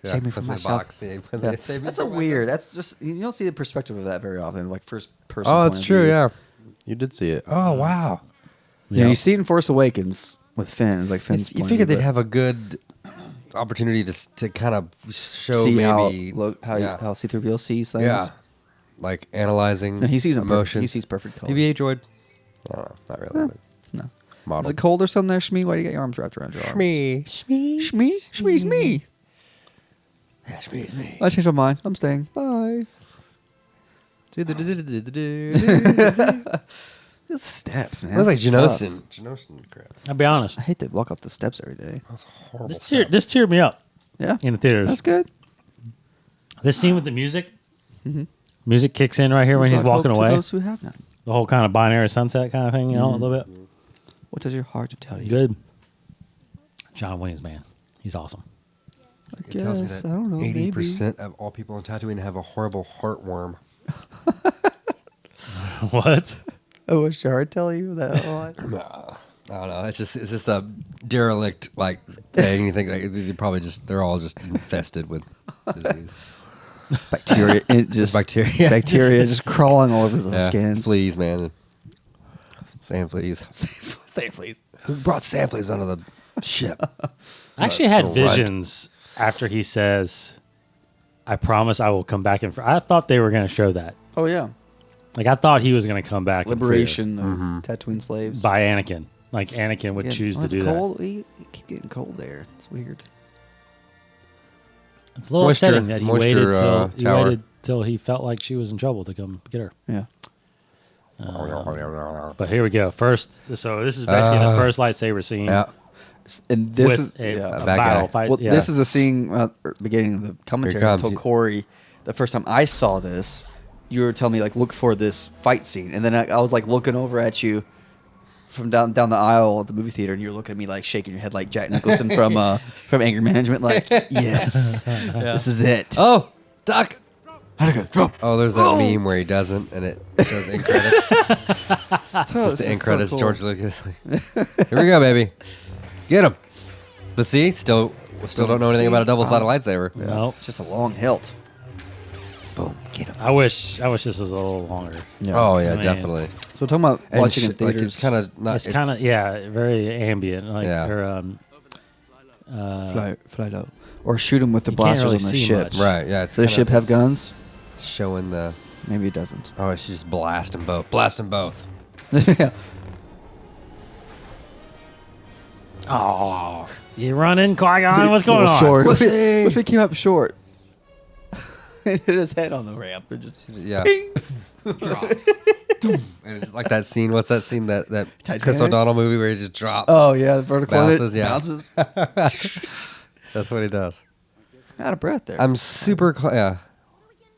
Save me from puts it in a myself. box. Yeah, puts Yeah. it- save me That's from a myself. weird. That's just you don't see the perspective of that very often, like first person. Oh, point it's of true. view. Yeah, you did see it. Oh, wow. Yeah, you see it in Force Awakens with Finn. It's like Finn's. You point figured of view, they'd have a good opportunity to kind of show see maybe how yeah. how C-3PO sees things. yeah, like analyzing. No, he sees them perfect. emotions. He sees perfect color. BB-8 droid. I don't know, not really. but No. Model. Is it cold or something there, Shmee? Why do you got your arms wrapped around your arms? Shmee. Shmee. Yeah, Shmee. I changed my mind. I'm staying. Bye. Those steps, man. That's like That's tough. Genosin crap. I'll be honest. I hate to walk up the steps every day. That's horrible. This teared me up Yeah. in the theaters. That's good. This scene with the music. Music kicks in right here when he's Brought walking hope away. To those who have none. The whole kind of binary sunset kind of thing, you know, a little bit. What does your heart tell you? Good. John Williams, man. He's awesome. I It tells me guess, that I don't know, 80% of all people on Tatooine have a horrible heartworm. What? Oh, what's your heart tell you that a lot? I don't know. It's just a derelict like thing. You think like they're all just infested with disease. Bacteria. It just Bacteria. Bacteria just crawling all over the Yeah, skins. fleas, man. Sand fleas. Say please. Who brought sand fleas onto the ship? I actually had Right. visions after he says, I promise I will come back and I thought they were going to show that. Oh yeah. Like, I thought he was going to come back and free Liberation of Tatooine slaves. by Anakin. Like, Anakin would choose to do cold. We keep getting cold there. It's weird. that. It's a little Moisture- upsetting that he moisture, tower. waited till he felt like she was in trouble to come get her. Yeah. But here we go. First, so this is basically the first lightsaber scene Yeah. And this with is a bad battle guy. fight. well. yeah. This is the scene beginning of the commentary. I comes. told Corey the first time I saw this. You were telling me like look for this fight scene, and then I was like looking over at you from down the aisle at the movie theater, and you were looking at me like shaking your head like Jack Nicholson from Anger Management, like yes, this is it. Oh, Doc. Anakin, drop. Oh, there's that meme where he doesn't, and it shows end credits. Just the end credits. cool. George Lucas. Here we go, baby. Get him. But see, still don't know anything about a double-sided lightsaber. Nope. It's just a long hilt. Boom, get him. I wish this was a little longer. Oh yeah, I mean, definitely. So we're talking about And watching in like, theaters. it's kind of not. It's kind of very ambient. Like Yeah. or, fly low, or shoot him with the You can't blasters really on the see ship. much. right. Yeah. Does the ship have guns? Showing the. Maybe it doesn't. Oh, it's just blast them both. Blast them both. Yeah. oh, you running, Qui-Gon? What's going Little on? Short. What Pussy. if it came up short? And hit his head on the ramp and just Yeah. ping. Drops. And it's like that scene. What's that scene? That Chris Titanic? O'Donnell movie where he just drops. Oh yeah, the vertical Bounces, hit, yeah. bounces. That's what he does. Out of breath there. I'm super. Yeah.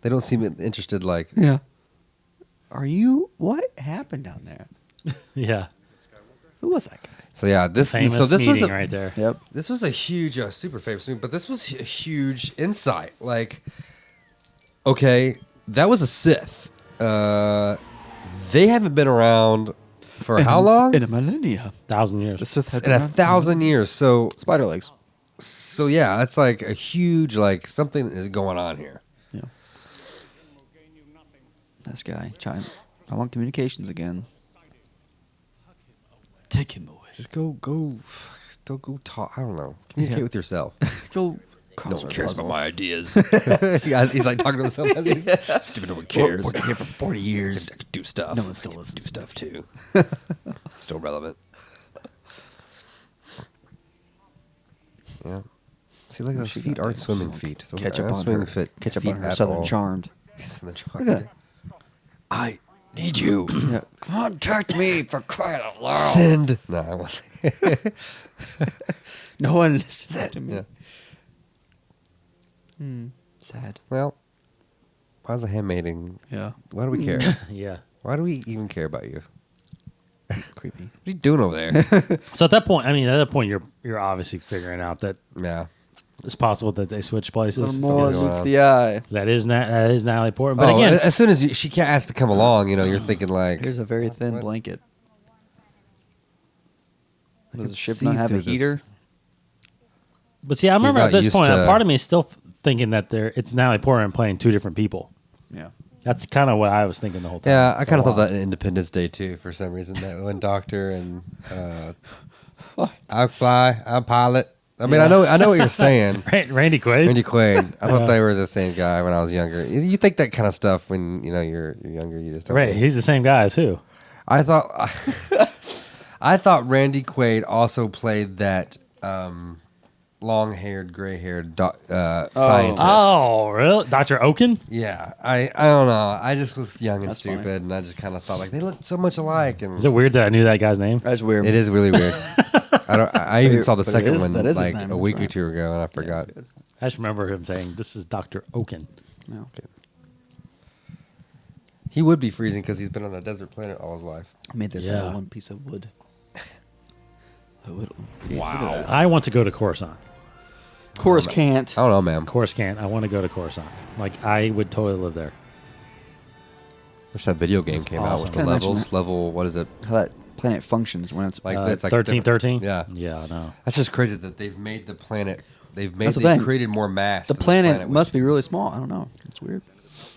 They don't seem interested. Like. yeah. Are you? What happened down there? Yeah, Who was that guy? So yeah, this. famous So this was meeting a, right there. Yep. This was a huge, super famous movie, but this was a huge insight. Like, okay, that was a Sith. They haven't been around for how long? In a millennia. 1,000 years. The Sith had In been 1,000 years. So spider legs. yeah, that's like a huge, like, something is going on here. Yeah. This guy trying. I want communications again. Take him away. Just go talk. I don't know. Communicate with yourself. Go. No one cares about my ideas. He's like talking to himself. Stupid, no one cares. We're here for 40 years. I could do stuff. No one still listens do to stuff too. Still relevant. Yeah. See, look at those She feet got aren't big. swimming feet. Those Catch aren't up on swimming her. feet Catch up on her at Southern all. Charmed. Southern Look at that. I need you. Yeah. Contact me for crying out loud. Send. No, I wasn't. No one listens to me. Yeah. Sad. Well, why is a handmaiden? Yeah. Why do we care? Yeah. Why do we even care about you? Creepy. What are you doing over there? So at that point, you're obviously figuring out that Yeah. it's possible that they switch places. More Something's meets going the eye. That is Natalie Portman. But Oh, again, as soon as she can't ask to come along, you're thinking like, Here's a very thin What? blanket. I Does can the ship see not have a through this. heater? but see, I remember not at this used point, to- part of me is still thinking that it's Natalie Portman playing two different people. Yeah. That's kind of what I was thinking the whole time. yeah, I kind of For a thought while. that in Independence Day too, for some reason. That when Doctor and I fly, I'm pilot. I mean, I know what you're saying. Randy Quaid. Randy Quaid. I thought Yeah. they were the same guy when I was younger. You think that kind of stuff when you're younger. You just don't Right, think. he's the same guy too. I thought I thought Randy Quaid also played that long-haired, gray-haired scientist. Oh, really? Dr. Oaken? Yeah, I don't know. I just was young and That's stupid, funny. and I just kind of thought like they looked so much alike. And Is it weird that I knew that guy's name? That's weird. it is really weird. I even saw the But it second is- one that is his like name, a week or right. two ago, and I forgot. I just remember him saying, "This is Dr. Oaken." No. He would be freezing because he's been on a desert planet all his life. I made this Yeah. out of one piece of wood. Wow. I want to go to Coruscant. Chorus can't. I don't know, man. Coruscant. I want to go to Coruscant. Like, I would totally live there. Wish that video game That's came awesome. out with the Kinda mention levels. that. Level, what is it? How that planet functions when it's Like It's like 1313? Yeah. Yeah, I know. That's just crazy that they've made the planet. They've That's the thing. created more mass. the to this planet which- must be really small. I don't know. It's weird.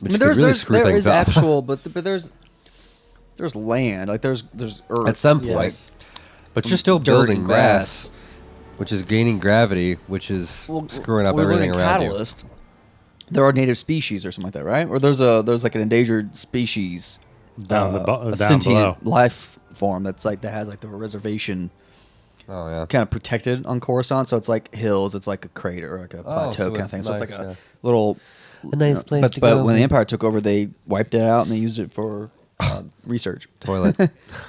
which could really screw there things is up. actual, but there's land. Like there's Earth At some Yes. point. But you're still Dirt building and grass, which is gaining gravity, which is screwing up we live everything in around Catalyst. There are native species or something like that, right? Or there's like an endangered species, Down a down sentient below. life form that has like the reservation you. Oh yeah. kind of protected on Coruscant. So it's like hills, it's like a crater, like a plateau so kind of it's thing. So it's nice, like a yeah. little A nice place But to but go. when the Empire took over, they wiped it out and they used it for research. Toilet.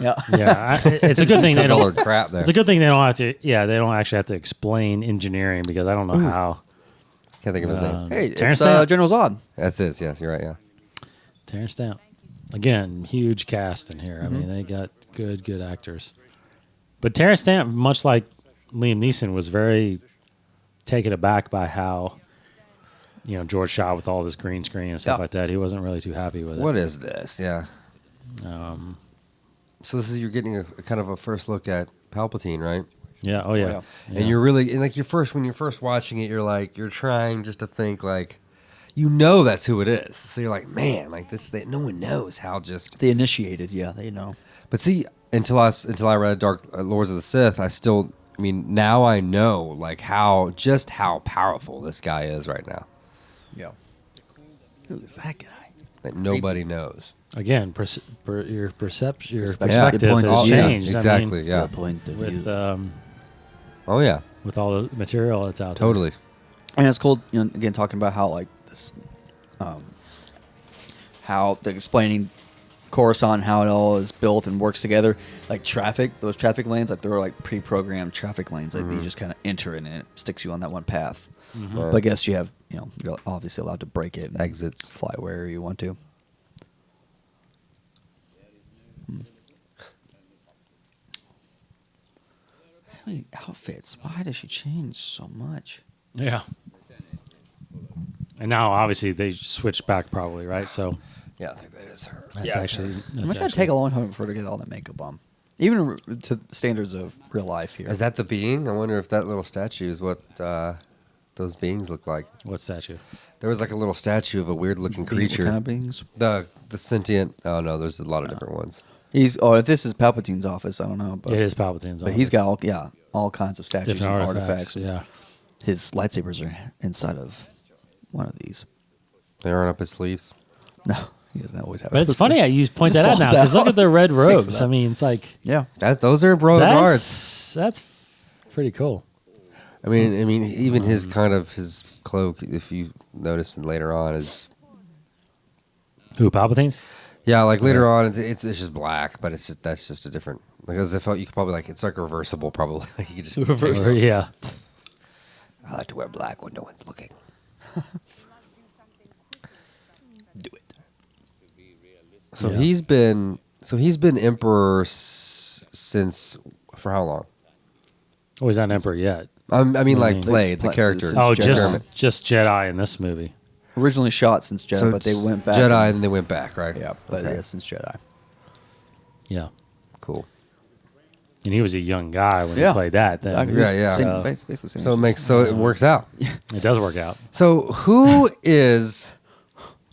Yeah. Yeah, it's a good thing they Took all don't. their crap there. It's a good thing they don't have to. Yeah, they don't actually have to explain engineering because I don't know how. Can't think of his name. Hey, Terrence it's Stamp. General Zod. That's it. Yes, you're right. Yeah. Terrence Stamp. Again, huge cast in here. I mean, they got good actors. But Terrence Stamp, much like Liam Neeson, was very taken aback by how George shot with all this green screen and stuff Yeah. like that. He wasn't really too happy with it. What is this? Yeah. So this is you're getting a kind of a first look at Palpatine, right? Yeah. Oh yeah. And you're really and like when you're first watching it, you're trying just to think like, that's who it is. So you're like, man, like this, no one knows how just. The initiated, yeah, they know. But see, until I read Lords of the Sith, now I know like how powerful this guy is right now. Yeah. Who is that guy? That nobody knows. Again, your perception, your Perspective. perspective Points has of view. changed. Exactly. Yeah. The point of With view. Oh yeah. with all the material that's out there. Totally. And it's cool, again, talking about how like this, how they're explaining Coruscant, how it all is built and works together. Like those traffic lanes, like they're like pre-programmed traffic lanes. Like you just kind of enter in and it sticks you on that one path. But I guess you have, you're obviously allowed to break it. And Exits. fly wherever you want to. How many outfits? Why does she change so much? Yeah. And now, obviously, they switched back probably, right? So Yeah, I think that is her. That's Yeah, actually. It's That's gonna actually take a long time for her to get all that makeup on, even to standards of real life here. Is that the being? I wonder if that little statue is what those beings look like. what statue? There was like a little statue of a weird-looking What creature. kind of beings? The sentient. Oh no, there's a lot of different ones. If this is Palpatine's office, I don't know, but It is Palpatine's. But he's got all kinds of statues different and artifacts. artifacts. Yeah. His lightsabers are inside of one of these. They aren't up his sleeves. No, he doesn't always have. But it's it. funny how you point Just that out now falls because look out. at their red Fix robes. it I up. mean, it's like Yeah, Those are bro guards. that's pretty cool. I mean, even his kind of his cloak, if you notice later on, is Who Palpatine's? yeah, like later on, it's just black, but that's just a different. Because if you could probably it's like reversible, probably you could just reverse. Or, yeah. I like to wear black when no one's looking. do it. So Yeah. he's been emperor since for how long? Oh, he's not Emperor yet. I mean, like mean? played the Like, character. since Oh, Jedi. just Jedi in this movie. Originally shot since Jedi, So but they went back. Jedi, and- and they went back, right? yeah, but Okay. yeah, since Jedi. Yeah. Cool. And he was a young guy when he Yeah. played that. Then Yeah. Basically the same. So it works out. it does work out. So who is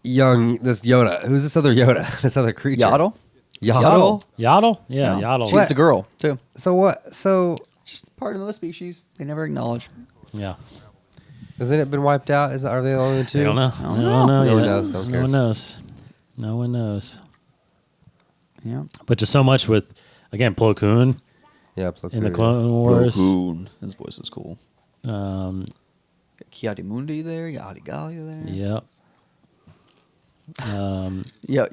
young? This Yoda. Who's this other Yoda? This other creature? Yaddle. Yaddle. Yaddle? Yeah, No. Yaddle. She's What? a girl too. So what? So Just part of another species. They never acknowledge. Yeah. hasn't it been wiped out? Are they the only two? I don't know. I don't I know. don't know No one yet. knows. No one No one cares. knows. No one knows. Yeah. But just so much with, again, Plo Koon Yeah. in the Clone Wars. His voice is cool. Um, Kiadi Mundi there. Yadi Galia there.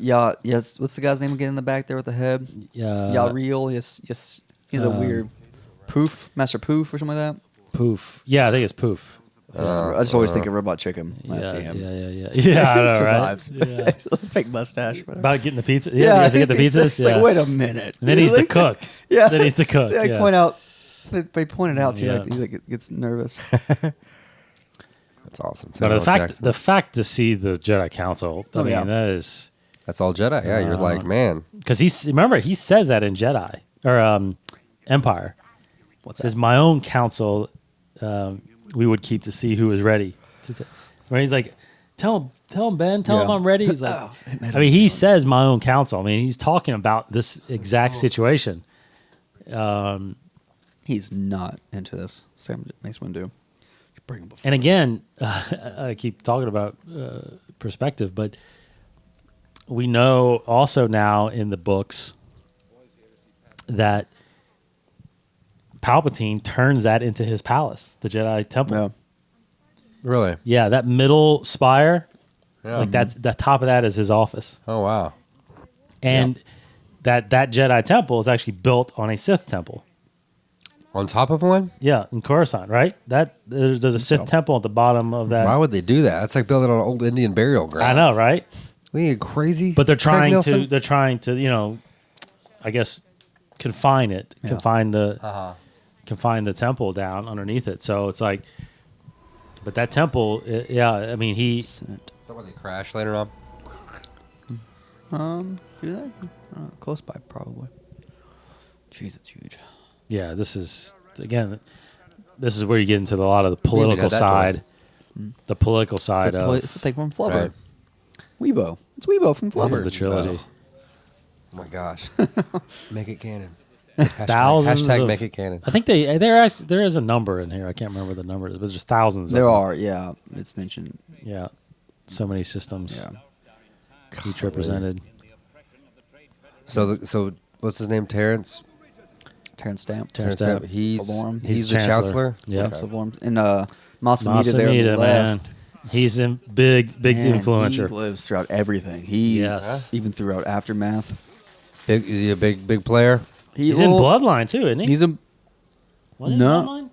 yeah. Yes. What's the guy's name again in the back there with the head? Yariel. Yes. He's a weird Master Poof or something like that. Poof. Yeah, I think it's Poof. I just always think of Robot Chicken when I see him. Yeah, I know, Survives. right? Yeah. Fake mustache. Whatever. About getting the pizza. Yeah, to get the pizzas. It's like, wait a minute. And then he's the cook. Yeah. Then he's the cook. They yeah. point out. They point it out too. Yeah. Like, he like gets nervous. That's awesome. But Samuel the fact Jackson. the fact to see the Jedi Council, I Oh, mean, yeah. that is That's all Jedi. Yeah, you're like, man. because he says that in Jedi or Empire. What's Says that? my own council, we would keep to see who is ready. Where he's like, tell him Ben, tell him Yeah. I'm ready. He's like, Oh, it made I mean, him he sound- says my own council. I mean, he's talking about this exact situation. He's not into this. Sam makes one do. Bring him before. And again, I keep talking about perspective, but we know also now in the books that Palpatine turns that into his palace, the Jedi Temple. Yeah. Really? Yeah, that middle spire, Yeah. like that's the top of that is his office, Oh wow. and that Jedi Temple is actually built on a Sith temple. On top of one? Yeah, in Coruscant, right? That there's a Sith temple at the bottom of that. Why would they do that? That's like building on an old Indian burial ground. I know, right? We ain't crazy. But they're Craig Nelson? they're trying to, I guess confine it, Yeah. confine the temple down underneath it. So it's like, but that temple, I mean, Is that where they crash later on? Do that? Close by, probably. Jeez, it's huge. this is where you get into a lot of the We even political had that side, the political side It's the thing from Flubber. Right. Weebo. It's Weebo from Flubber. of the trilogy. Oh my gosh. Make it canon. Thousands Hashtag of- make it canon. I think there is a number in here. I can't remember the number, but just thousands. There of them. are, yeah. It's mentioned. Yeah, so many systems Yeah. each represented. So what's his name? Terrence? Terrence Stamp. Terrence Stamp. Stamp. He's Valorum. he's the chancellor. Yeah. And Masamita there on the Masamita, man. left. He's in big Man, influencer. He lives throughout everything. He Yes. even throughout Aftermath. Is he a big player? He's in Bloodline too, isn't he? He's a. Was he in No. Bloodline?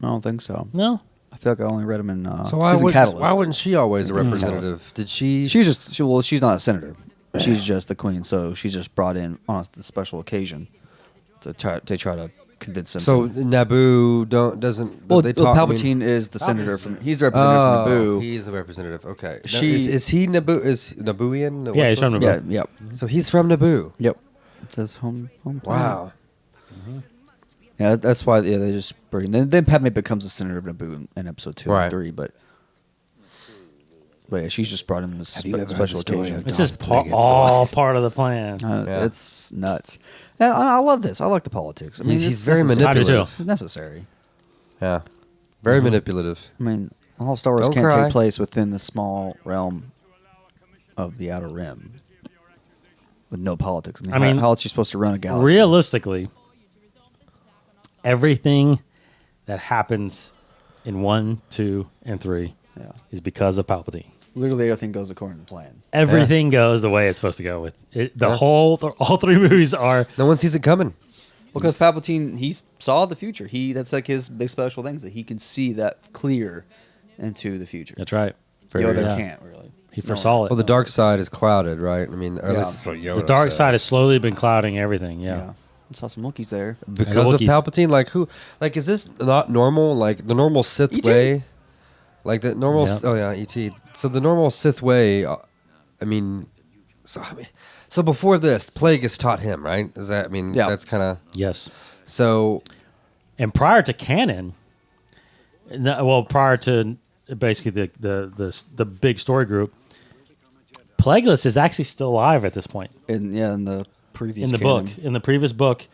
I don't think so. No. I feel like I only read him in. So why he's in Catalyst. wouldn't she always a Catalyst. representative? Did she? She's not a senator. She's just the queen, so she's just brought in on the special occasion to try to convince him. So Naboo doesn't. Well, they talk, Palpatine is the senator from. He's the representative from Naboo. He's the representative. Okay. She- Is he Naboo? Is Nabooian? Yeah, he's from Naboo. Yeah. Yep. So he's from Naboo. Yep. It says home. Wow. Yeah, that's why. Yeah, they just bring. Then Padme becomes the senator of Naboo in episode 2 Right. and 3, but yeah, she's just brought in this you ever heard special the story occasion. of This is Plagueis all Thoughts? part of the plan. Yeah. It's nuts. And I love this. I like the politics. I mean, He's it's very necessary. I do too. manipulative. It's necessary. Yeah. Very manipulative. I mean, all of Star Wars Don't can't cry. take place within the small realm of the Outer Rim with no politics. I mean, how else are you supposed to run a galaxy? Realistically, everything that happens in 1, 2, and 3 Yeah. is because of Palpatine. Literally everything goes according to plan. Everything goes the way it's supposed to go. With it, Yeah. all 3 movies are. No one sees it coming. Well, because Palpatine, he saw the future. That's like his big special things that he can see that clear into the future. That's right. Yoda yeah. can't really. He foresaw it. Well, the dark side is clouded, right? I mean, or Yeah. this is what Yoda The dark said. side has slowly been clouding everything. Yeah. Yeah. I saw some Wookiees there. Because of Wookiees. Palpatine, like who? Like, is this not normal? Like the normal Sith E.T.? way? Like the normal? Yeah. Oh yeah, ET. So the normal Sith way. I mean, so before this, Plagueis taught him, right? Is that? I mean, Yeah. that's kind of Yes. so. And prior to canon, prior to basically the big story group, Plagueis is actually still alive at this point In the previous in the canon. book. In the previous book,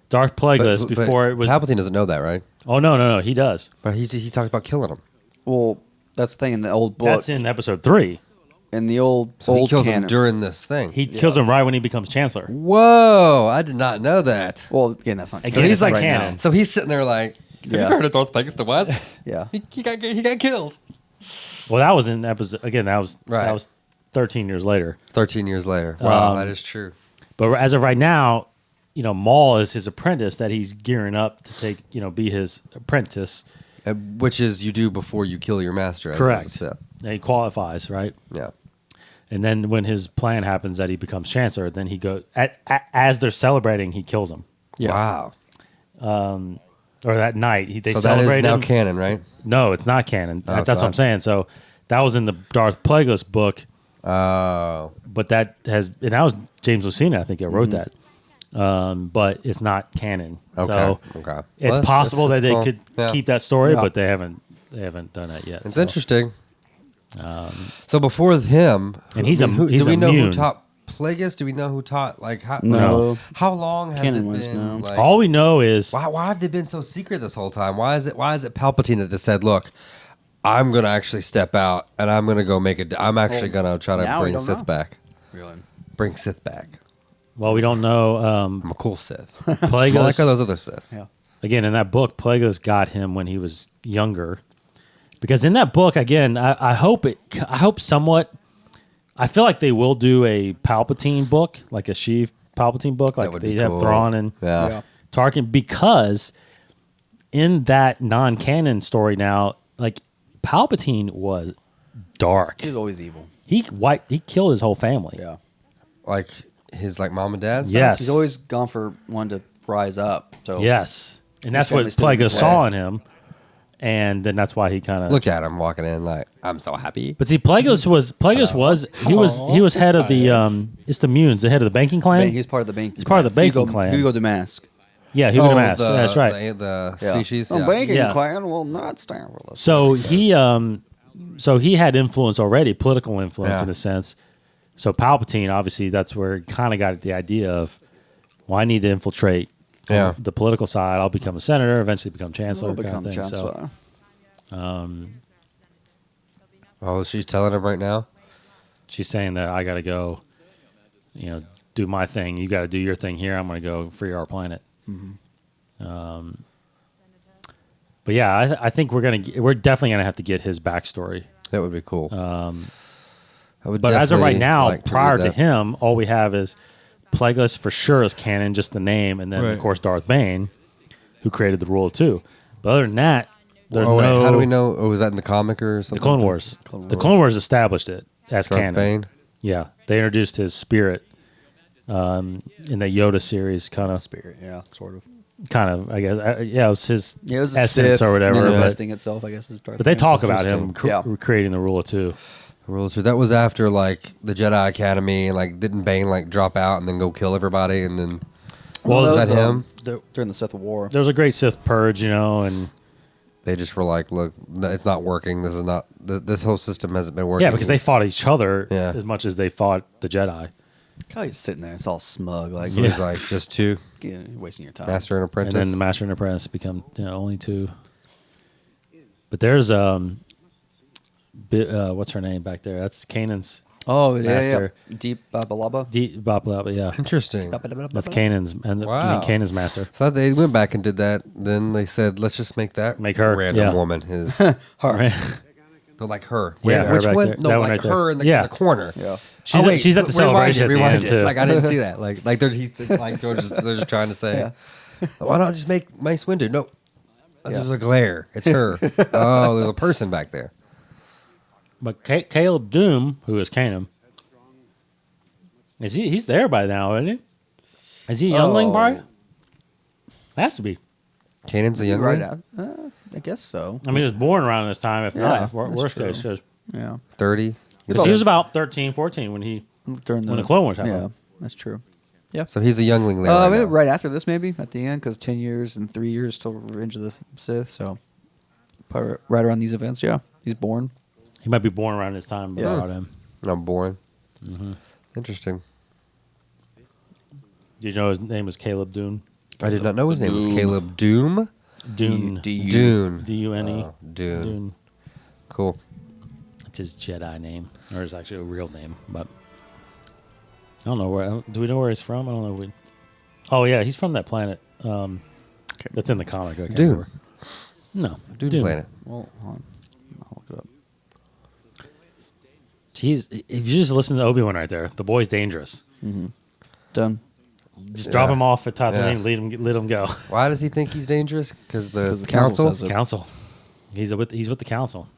Darth Plagueis but before it was. Palpatine doesn't know that, right? Oh no, he does. But he talked about killing him. Well, that's the thing in the old book. That's in episode 3. In the old So he kills canon. him during this thing. He kills him right when he becomes chancellor. Whoa! I did not know that. Well, again, that's not. Again, So it's he's like, right now. so he's sitting there like, have Yeah. you heard of Darth Plagueis the West? Yeah. he got killed. Well, that was in episode again. That Right. was 13 years later. 13 years later. Wow, that is true. But as of right now, Maul is his apprentice that he's gearing up to take. Be his apprentice. Which is you do before you kill your master. As Correct. a Sith. And he qualifies, right? Yeah. And then when his plan happens that he becomes chancellor, then he goes as they're celebrating, he kills him. Yeah. Wow. Or that night, they So that celebrate is now him. canon, right? No, it's not canon. Oh, it's That's what I'm not? saying. So that was in the Darth Plagueis book, Oh. but that was James Lucina, I think, that wrote Mm-hmm. that. But it's not canon. Okay. So Okay. it's Well, possible that that's they cool. could Yeah. keep that story, Yeah. but they haven't done that yet. It's so. interesting. So before him, And he's I mean, he's do we know immune. who taught Plagueis? Do we know who taught how? No. How long has Canon it wise, been? no. Like, All we know is why have they been so secret this whole time? Why is it Palpatine that just said, "Look, I'm gonna actually step out and I'm gonna go make I'm actually gonna try to now we bring don't Sith know. back. Really? Bring Sith back. we don't know. I'm a cool Sith. I like Plagueis all those other Siths. Yeah. again in that book, Plagueis got him when he was younger, because in that book, again, I hope somewhat. I feel like they will do a Palpatine book, like a Sheev Palpatine book, like would they be have cool. Thrawn and Yeah. Tarkin, because in that non-canon story now, like Palpatine was dark. He was always evil. He killed his whole family. Yeah. Like his mom and dad. stuff? Yes. He's always gone for one to rise up. So Yes. And that's His what family stood Plagueis his saw way. in him. And then that's why he kind of Look at him walking in like I'm so happy. But see, Plagueis was head of the it's the Munes, the head of the banking clan. he's part of the banking. He's part of the banking clan. Hugo Damask. Yeah, Hugo Damask. the, That's right. The Yeah. species. The Yeah. banking Yeah. clan will not stand for this. So he had influence already, political influence Yeah. in a sense. So Palpatine, obviously, that's where he kind of got the idea of, well, I need to infiltrate Yeah. the political side. I'll become a senator, eventually become chancellor, Will kind become of thing. chancellor. Oh, she's telling him right now. She's saying that I got to go, do my thing. You got to do your thing here. I'm going to go free our planet. But yeah, I think we're definitely gonna have to get his backstory. That would be cool. I would But as of right definitely now, like prior read to that. him, all we have is Plagueis for sure is canon, just the name, and then of course Darth Bane, who created the rule of two. But other than that, there's Oh, wait, no. how do we know? Oh, was that in the comic or The something? Clone Wars. The Clone Wars established it as Darth canon. Bane. Yeah, they introduced his spirit in the Yoda series, kind of. Spirit, yeah, sort of. kind of, I guess, it was his Yeah, it was the essence Sith or whatever. manifesting itself, I guess. Is But they talk about him Yeah. creating the rule too. Rules. That was after like the Jedi Academy and like didn't Bane like drop out and then go kill everybody and then. Well, was that him? During the Sith War. There was a great Sith purge, and They just were like, look, it's not working. This is not. This whole system hasn't been working. yeah, because they fought each other Yeah. as much as they fought the Jedi. Kylie's sitting there. It's all smug. Like, So he's like just two, you're wasting your time. master and apprentice. And then the Master and Apprentice become only two. But there's what's her name back there? That's Kanan's. Oh, yeah, Master. yeah. Deep Balaba. Yeah. Interesting. That's Kanan's and Wow. Kanan's master. So they went back and did that. Then they said, let's just make that Make her, random yeah. woman his. Her. No, like her. Yeah, her Which back one? there. No, That one like right there. her in the, Yeah. in the corner. Yeah. She's at the celebration at the end too. Like I didn't see that. Like they're just trying to say, why not just make Mace Windu? No, there's a glare. It's her. Oh, there's a person back there. But Caleb Doom, who is Kanan, he's there by now, isn't he? Is he a youngling, probably? Has to be. Kanan's a young Right man. out. I guess so. I mean, he was born around this time, if Yeah, not. that's Worst true. case, because 30. he was about 13, 14 when During the Clone Wars happened. Yeah, that's true. So he's a youngling there. Maybe now. right after this, maybe at the end, because 10 years and 3 years till Revenge of the Sith. So, probably right around these events, yeah, he's born. He might be born around this time, but Yeah. about him. I'm born. Mm-hmm. Interesting. Did you know his name was Caleb Dune? I did not know his name was Doom. Caleb Doom. Dune. Dune. D-U-N-E. Oh, Dune. Dune. Cool. It's his Jedi name, or it's actually a real name, but I don't know where. Do we know where he's from? I don't know. Oh yeah, he's from that planet. That's in the comic. I can't Dune. remember. No, Dune planet. Well, hold on. I'll look it up. Jeez, if you just listen to Obi-Wan right there, the boy's dangerous. Done. Just drop Yeah. him off at Tatooine, Yeah. let him go. Why does he think he's dangerous? Because the the council council. says it. Council. He's with the council.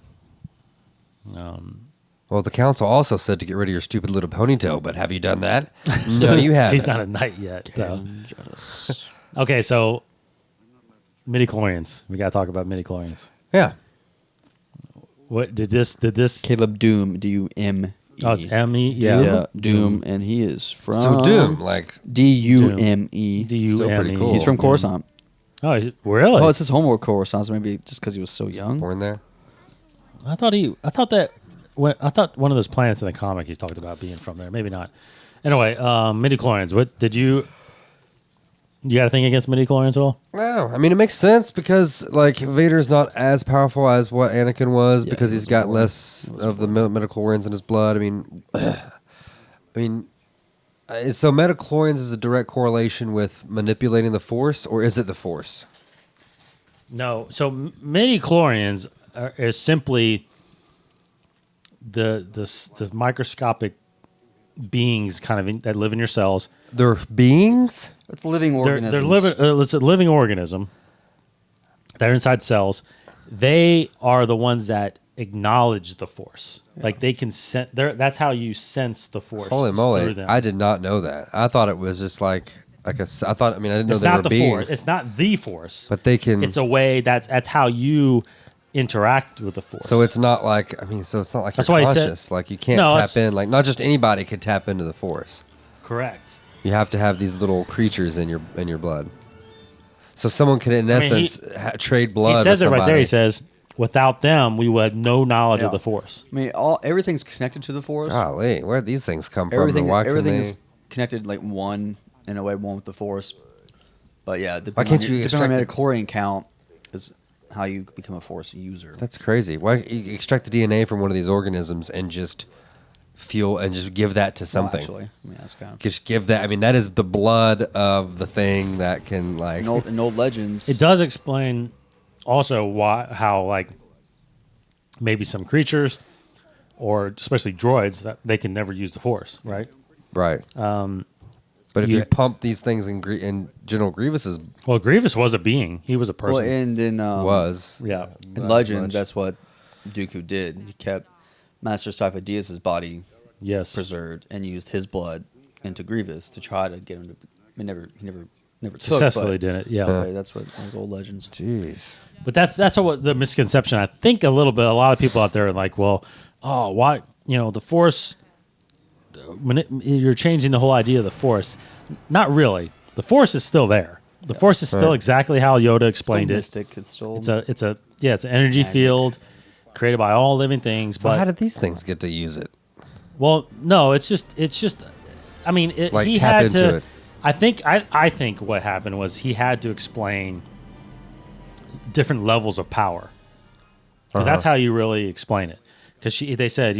Well, the council also said to get rid of your stupid little ponytail, but have you done that? No, you haven't. He's not a knight yet. So. Okay, so midi-chlorians. We got to talk about midi-chlorians. Yeah. What did this? Caleb Doom, D-U-M-E. Oh, it's M-E? Yeah. Yeah, Doom, and he is from So Doom, like, D-U-M-E. D-U-M-E. Still pretty cool. He's from Coruscant. Oh, really? Oh, it's his homeworld Coruscant, so maybe just because he was so young. born there. I thought one of those planets in the comic he talked about being from there. Maybe not. Anyway, midi-chlorians. What did you got anything against midi-chlorians at all? No, I mean, it makes sense because, like, Vader's not as powerful as what Anakin was Yeah, because he he's was got more- less of the midichlorians in his blood. I mean, so midichlorians is a direct correlation with manipulating the Force, or is it the Force? No. So midi-chlorians is simply the microscopic beings that live in your cells. They're beings? It's living organisms. They're living. It's a living organism. They're inside cells. They are the ones that acknowledge the Force. Like they can sense. That's how you sense the Force. Holy through moly! them. I did not know that. I thought it was just like I thought. I mean, I didn't know It's they were not the beings. Force. It's not the Force. But they can. It's a way. That's how you interact with the Force. So it's not like so it's not like That's you're why I said- conscious. Like you can't No, tap it's- in. Like not just anybody could tap into the Force. correct. You have to have these little creatures in your blood. So someone could, in essence, trade blood. He says with it right there. somebody. He says, "Without them, we would have no knowledge of Yeah. the Force." I mean, everything's connected to the Force. Golly, where'd these things come from? everything and why can everything they- is connected like one in a way, one with the Force. But yeah, Why can't you depending on extract midichlorian count is how you become a Force user. That's crazy. Why you extract the DNA from one of these organisms and just fuel and just give that to something? Actually, I mean, that's kind of Just give that. I mean, that is the blood of the thing that can like. in old legends. It does explain also how like maybe some creatures or especially droids that they can never use the Force, right? Right. But if you- you pump these things in General Grievous's Well, Grievous was a being; he was a person. Well, and in was yeah, in not Legends, much. that's what Dooku did. He kept Master Sifo Dyas's body yes. preserved and used his blood into Grievous to try to get him to. He never never took. Successfully but, did it. Yeah. Right, that's what those old legends. Jeez. But that's what the misconception. I think a little bit. A lot of people out there are like, well, oh, why? The Force. You're changing the whole idea of the Force. Not really. The Force is still there. The Force is still exactly how Yoda explained It's still it. mystic. It's still It's an energy field created by all living things. So but how did these things get to use it? well, no, it's just. I mean, Like, he tap had into to. it. I think what happened was he had to explain different levels of power, because that's how you really explain it. Because they said,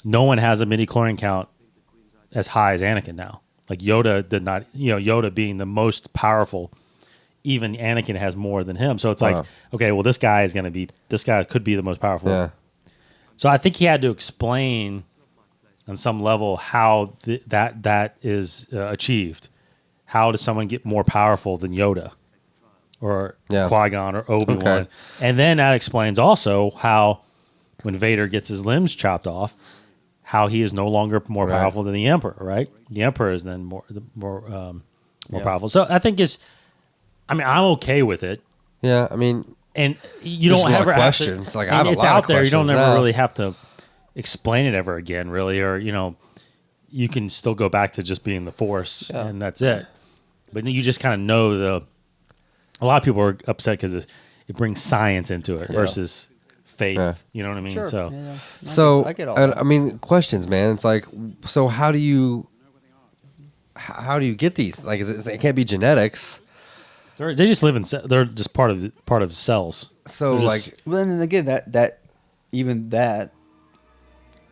no one has a midi-chlorian count as high as Anakin now. Like Yoda did not. Yoda being the most powerful, even Anakin has more than him. So it's like, okay, well, this guy could be the most powerful. Yeah. So I think he had to explain on some level how that is achieved. How does someone get more powerful than Yoda or Qui-Gon or Obi-Wan? Okay. And then that explains also how when Vader gets his limbs chopped off, how he is no longer more powerful than the Emperor, right? The Emperor is then more powerful. So I think I'm okay with it. Yeah, I mean, And you There's don't a lot ever of have questions. to. Like, I have a it's lot of out there. You don't questions ever now. really have to explain it ever again, really, or you can still go back to just being the Force, and that's it. But you just kind of know a lot of people are upset because it brings science into it versus faith. Yeah. You know what I mean? Sure. So Yeah. so I get all and, that. I mean, questions, man. It's like, so how do you get these? Like, it can't be genetics. they just live in. They're just part of cells. So They're like, just- Well, then again, that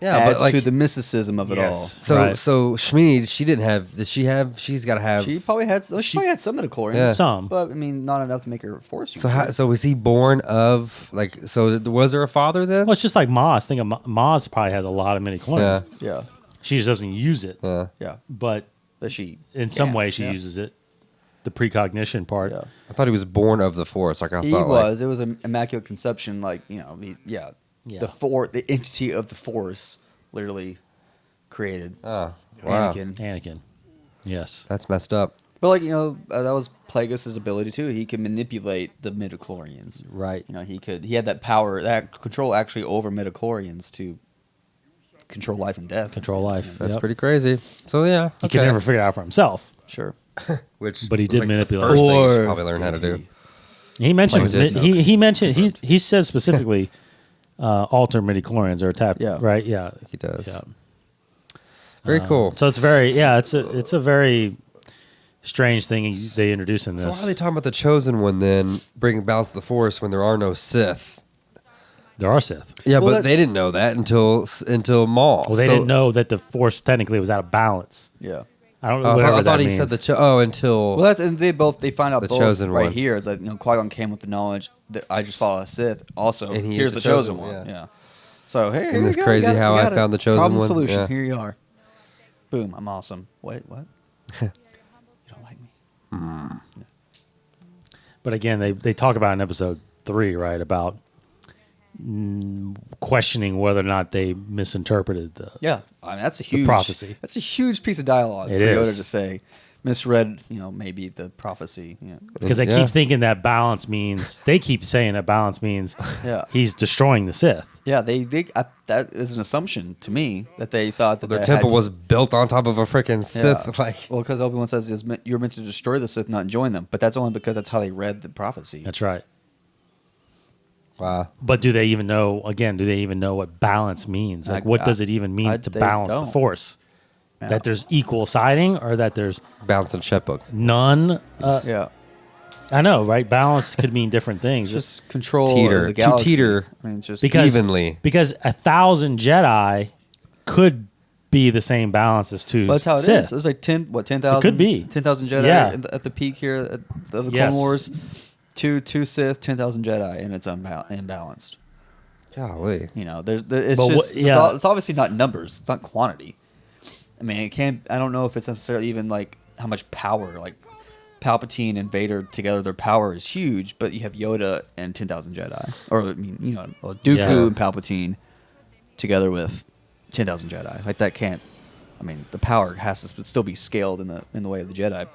yeah, adds but like, to the mysticism of it all. Yes. so Right. so Shmead, she didn't have. Did she have? She's got to have. She probably had some midichlorians. Yeah. Some. But I mean, not enough to make her Force So user. so was he born of like? So was there a father then? Well, it's just like Maz. Think of Maz probably has a lot of midi-chlorians. Yeah, She just doesn't use it, Yeah. yeah. but But she, in some yeah, way she yeah. uses it. The precognition part. Yeah. I thought he was born of the Force. Like I He thought. was. It was an immaculate conception. Like Yeah. the entity of the Force literally created Like, wow, Anakin. Yes. that's messed up. But like that was Plagueis' ability too. He could manipulate the midichlorians. Right. He had that power, that control actually over midichlorians to control life and death. Control life. That's Yep. pretty crazy. So yeah, He could never figure it out for himself. Sure. Which, But he was, did like, manipulate. The first thing you Or should probably learn how to did do. he? He mentions Like this he mentioned he says specifically alter midichlorians or tap. Yeah. Right. Yeah. He does. Yeah. Very cool. So it's very it's a very strange thing they introduce in So why this. are they talking about the Chosen One then, bringing balance to the Force when there are no Sith? There are Sith. Yeah, Well, but they didn't know that until Maul. Well, they So- didn't know that the Force technically was out of balance. Yeah. I don't Oh, know. I Whatever thought that he means. said until. Well, and they find out The both Chosen right One. here. Is that Qui-Gon came with the knowledge that I just follow a Sith. Also, And he here's is the chosen one. yeah. Yeah. So hey, Isn't here we this go. crazy We got- how we I got a found the chosen problem one? solution. Yeah. Here you are. Boom! I'm awesome. Wait, what? You don't like me? But again, they talk about in episode 3, right, about questioning whether or not they misinterpreted the. Yeah, I mean that's a huge prophecy. That's a huge piece of dialogue It for Yoda is. to say. Misread, maybe the prophecy. Yeah. Because they Yeah. keep thinking that balance means they keep saying that balance means Yeah. he's destroying the Sith. Yeah, that is an assumption to me that they thought that Their that temple had to- was built on top of a freaking Sith. Yeah. Like, Well, because Obi-Wan says you're meant to destroy the Sith, not join them. But that's only because that's how they read the prophecy. That's right. wow. But do they even know? Again, do they even know what balance means? Like, what does it even mean to they balance the don't. Force? Yeah. That there's equal siding, or that there's Balance and checkbook. none? Yeah, I know, right? Balance could mean different things. it's just control Teeter. of the To galaxy. teeter. I mean, it's just Because- Evenly. because 1,000 Jedi could be the same balance as 2 Well, that's how it Sith. is. It was like 10,000. It could be. 10,000 Jedi Yeah. at the peak here of the Yes. Clone Wars. Two Sith, 10,000 Jedi, and it's imbalanced. Golly. It's But just yeah. it's obviously not numbers. It's not quantity. I mean, it can't. I don't know if it's necessarily even like how much power. Like Palpatine and Vader together, their power is huge. But you have Yoda and 10,000 Jedi, or I mean, Dooku Yeah. and Palpatine together with 10,000 Jedi. Like that can't. I mean, the power has to still be scaled in the way of the Jedi.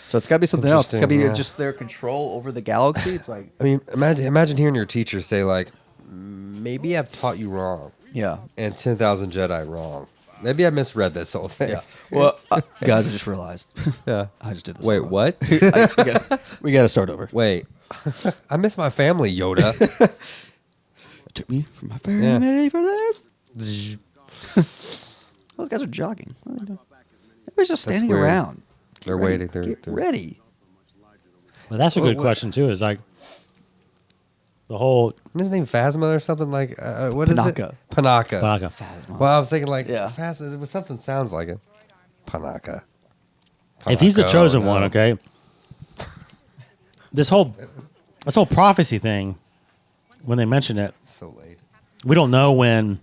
So it's got to be something else. It's got to be Interesting, yeah. just their control over the galaxy. It's like, I mean, imagine hearing your teacher say like, maybe I've taught you wrong, yeah. and 10,000 Jedi wrong. Maybe I misread this whole thing. Yeah. Well, guys, I just realized. Yeah. I just did this. Wait, wrong. what? We got to start over. Wait. I miss my family, Yoda. It took me from my family for this. Those guys are jogging. What are they doing? Everybody's just standing weird. around. They're Ready. waiting. Get They're ready. But that's a good question too. Is like the whole Isn't his name Phasma or something like? What is Panaka. it? Panaka. Panaka. Well, I was thinking like Yeah. Phasma. It was something sounds like it. Panaka. If he's the Panaka, chosen no. one, okay. This whole prophecy thing, when they mention it, So late. we don't know when.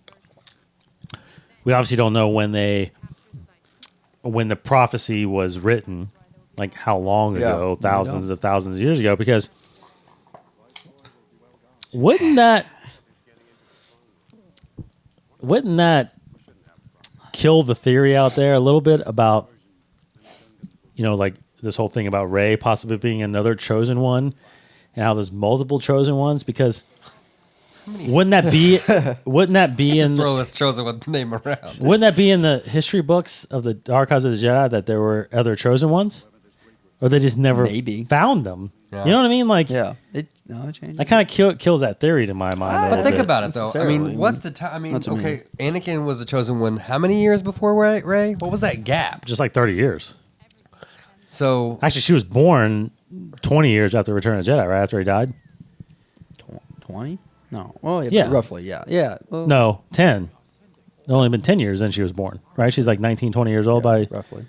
We obviously don't know when the prophecy was written, like how long Yeah, ago, we thousands don't. of thousands of years ago, because wouldn't that kill the theory out there a little bit about, like this whole thing about Rey possibly being another chosen one and how there's multiple chosen ones? Because wouldn't that be in Throw this chosen one name around. wouldn't that be in the history books of the Archives of the Jedi that there were other chosen ones, or they just never Maybe. found them? Yeah. You know what I mean? Like, Yeah. It changed. that kind of kills that theory to my mind. a But little think bit. about it though. I Necessarily. mean, what's the time? I mean, Not to me. okay, Anakin was the chosen one. How many years before Rey? What was that gap? Just like 30 years. So Actually, she was born 20 years after Return of the Jedi, right after he died. 20? No. Well, Yeah. roughly. Yeah. Yeah. Well, No, 10. It only been 10 years since she was born, right? She's like 19, 20 years old by. roughly.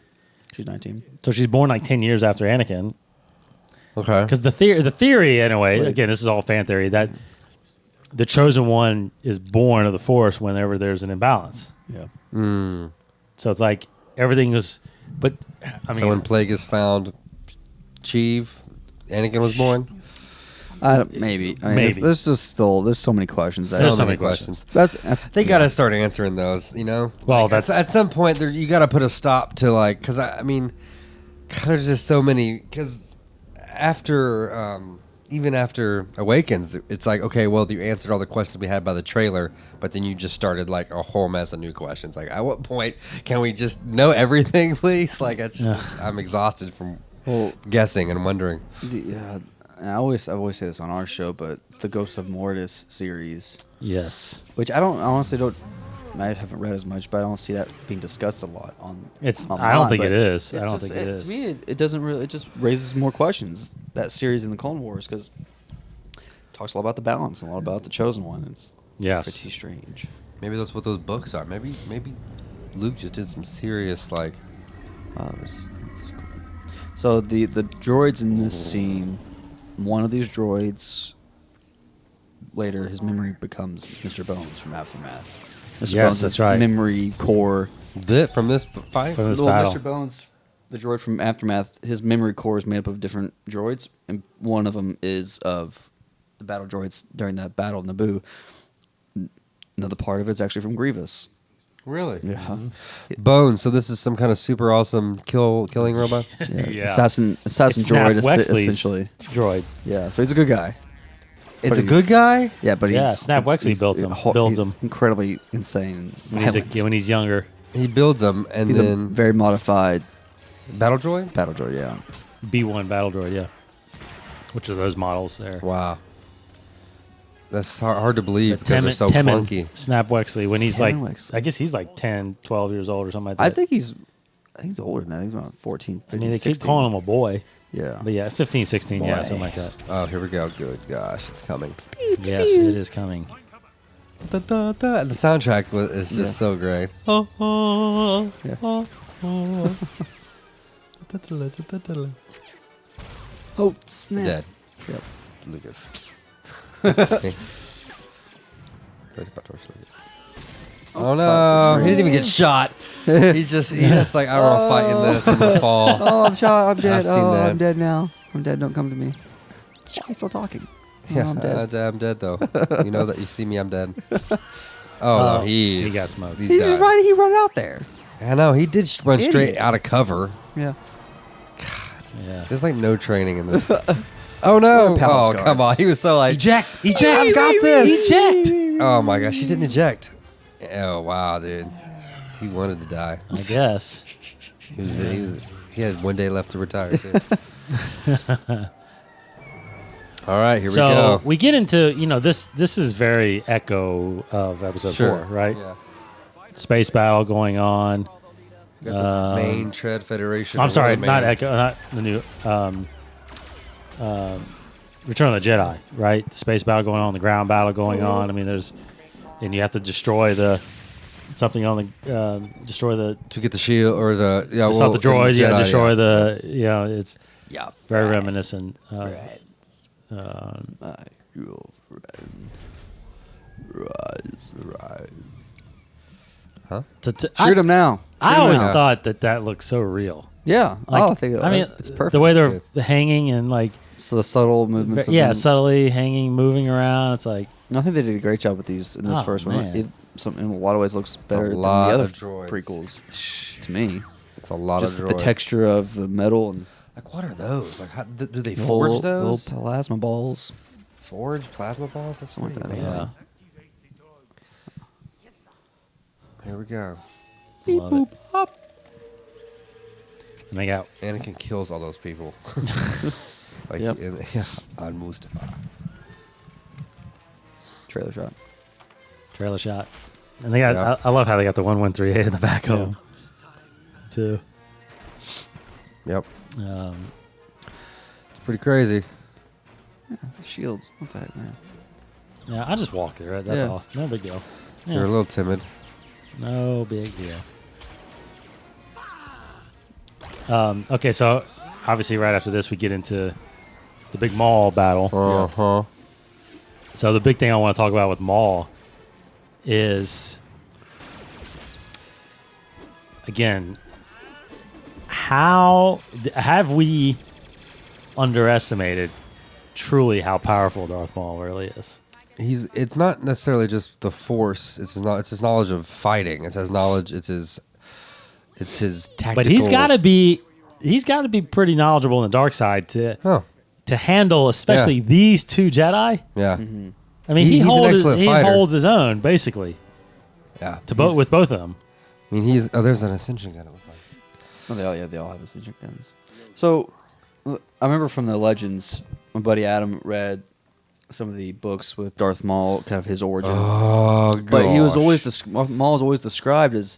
She's 19. So she's born like 10 years after Anakin. okay, Because the theory, anyway, again, this is all fan theory, that the chosen one is born of the Force whenever there's an imbalance. Yeah. So it's like everything was, but I mean, so when Plagueis found Sheev, Anakin was born. Maybe. I mean, Maybe. There's so many questions. There's so many questions. That's They got to start answering those, Well, Like, that's- at some point you got to put a stop to like, because I mean, God, there's just so many. Because after, even after Awakens, it's like, okay, well, you answered all the questions we had by the trailer, but then you just started like a whole mess of new questions. Like, at what point can we just know everything, please? Like, I'm exhausted from guessing and wondering. Yeah. And I always say this on our show, but the Ghost of Mortis series, yes, which I honestly don't. I haven't read as much, but I don't see that being discussed a lot on. it's. online, I don't think but it is. I it's don't just- think it is. To me, it doesn't really. It just raises more questions. That series in the Clone Wars because talks a lot about the balance and a lot about the chosen one. It's Yes. pretty strange. Maybe that's what those books are. Maybe Luke just did some serious like. So the droids in this scene, one of these droids, later his memory becomes Mr. Bones from Aftermath. Mr. Yes, Bones' that's right. memory core. From this fight. From this Well, battle. Mr. Bones, the droid from Aftermath, his memory core is made up of different droids, and one of them is of the battle droids during that battle in Naboo. Another part of it's actually from Grievous. Really? Yeah. Bones. So this is some kind of super awesome killing robot. Yeah. Assassin It's droid, Snap Wexley's essentially. droid. Yeah, so he's a good guy. It's a he's- good guy. Yeah, but Yeah, he's Snap Wexley he's- builds him. he's incredibly insane. When he's younger. He builds them, and He's a then very modified battle droid. battle droid. Yeah, B1 battle droid, yeah. Which are those models there? Wow, that's hard to believe because they're so Temin clunky. Snap Wexley, when he's Temin like, Wexley. I guess he's like 10, 12 years old or something like that. I think he's older than that. He's about 14, 15, I mean, they keep 16. calling him a boy. Yeah, But yeah, 15, 16, yeah, Boy. something like that. Oh, here we go. Good gosh, it's coming. Yes, it is coming. The soundtrack is just Yeah. so great. Yeah. Oh snap! Dead. Yep. Lucas. Oh no! He didn't even get shot. He's just like, I don't want to fight in this. I'm gonna fall. Oh, I'm shot. I'm dead. I've seen that. I'm dead now. I'm dead. Don't come to me. He's still talking. Oh, Yeah, I'm dead. I'm dead though. You know that you see me, I'm dead. Oh, no, he got smoked. He just ran out there. I know he did run Idiot. straight out of cover. Yeah. Yeah. There's like no training in this. Oh no! Palace Oh come guards. on! He was so like Eject! I've got this. Eject! Oh my gosh! He didn't eject. Oh wow, dude! He wanted to die. I guess. He had 1 day left to retire. Too. All right, here we So go. we get into this is very echo of episode 4, right? Yeah. Space battle going on. Got the main Tread Federation. I'm or sorry, one of the not main- echo, not the new Return of the Jedi, right? The space battle going on, the ground battle going on. I mean, and you have to destroy something on the destroy the to get the shield or the just not the droids. Jedi, Destroy the it's Yeah. very reminiscent. My girlfriend. Rise. Shoot him now. I Shoot him always now. thought that looked so real. Yeah. Like, I think it's perfect. The way they're hanging and like So the subtle movements. Of them. subtly hanging, moving around. It's like I think they did a great job with these in this Oh, first man. one. In a lot of ways, looks better than the lot other of droids. prequels. To me, It's a lot just of the droids. texture of the metal and Like, what are those? Like, how, do they forge those? little plasma balls. Forge plasma balls? That's Something what like it that, is. yeah. Here we go. Love it. And they got Anakin kills all those people. Like Yep. on Mustafar. Trailer shot. trailer shot, and they got. Yeah. I love how they got the 1138 in the back of them, too. Yep. Um, It's pretty crazy. Shields. What the heck, man? yeah, I just walked through it. That's Yeah. all. No big deal. They're a Yeah, little timid. no big deal. Okay, so obviously right after this we get into the big Maul battle. Uh-huh. So the big thing I want to talk about with Maul is, again, how have we underestimated truly how powerful Darth Maul really is? It's not necessarily just the Force. It's his knowledge of fighting. It's his knowledge. It's his tactical. But he's got to be pretty knowledgeable in the dark side to handle, especially these two Jedi. Yeah. I mean, He's an he excellent fighter. holds his own basically Yeah. with both of them. I mean, there's an ascension gun. It looks like. Oh, they all have ascension guns. So I remember from the Legends, my buddy Adam read some of the books with Darth Maul, kind of his origin. Oh, gosh. But he was always Maul was always described as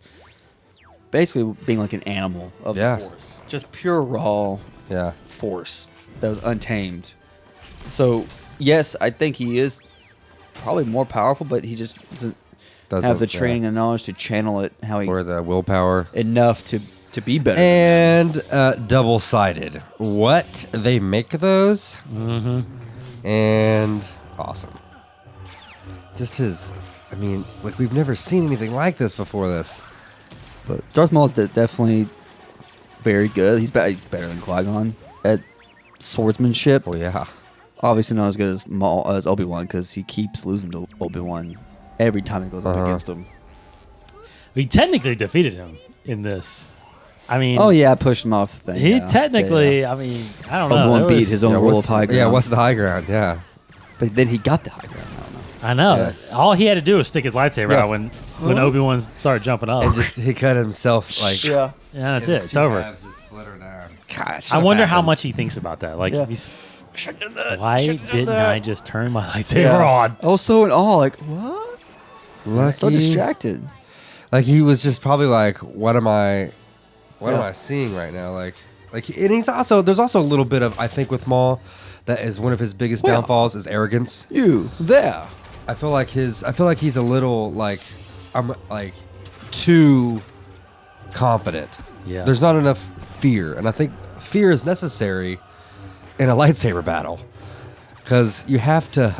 basically being like an animal of Yeah. the Force, just pure raw Yeah. force that was untamed. So yes, I think he is probably more powerful, but he just doesn't have the training and knowledge to channel it how he or the willpower. enough to be better. And double-sided. What? They make those? Mm-hmm. And awesome. Just I mean, like we've never seen anything like this before this. But Darth Maul is definitely very good. He's better than Qui-Gon at swordsmanship. Oh, yeah. Obviously not as good as Obi-Wan because he keeps losing to Obi-Wan every time he goes up against him. We technically defeated him in this. I mean, Oh yeah, I pushed him off the thing. he yeah. technically. Yeah. I mean, I don't know. Obi-Wan There beat was- his own rule of high ground. Yeah, what's the high ground? Yeah. But then he got the high ground. I don't know. I know. Yeah. All he had to do was stick his lightsaber Yeah. out when Obi-Wan started jumping up. And just he cut himself like. Yeah. Yeah, that's it. It's over. Just flutter down. Gosh. I wonder how much he thinks about that. Like, Yeah. why didn't I just turn my lightsaber on? I was so in awe. Like what? Lucky. So distracted. Like he was just probably like, what am I seeing right now? Like, and there's also a little bit of, I think with Maul, that is one of his biggest Well. downfalls is arrogance. You there? I feel like he's a little like, I'm like too confident. Yeah. There's not enough fear, and I think fear is necessary in a lightsaber battle because you have to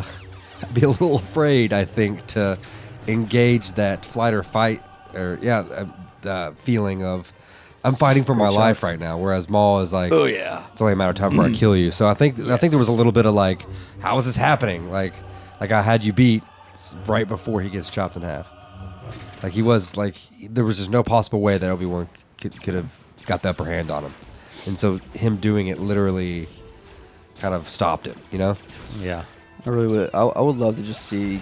be a little afraid, I think, to engage that flight or fight or the feeling of I'm fighting for my life right now, whereas Maul is like, Oh yeah. it's only a matter of time before I kill you. So I think there was a little bit of like, how is this happening? Like I had you beat right before he gets chopped in half. Like he was like, there was just no possible way that Obi-Wan could have got the upper hand on him. and so him doing it literally kind of stopped him. You know? Yeah. I really would. I would love to just see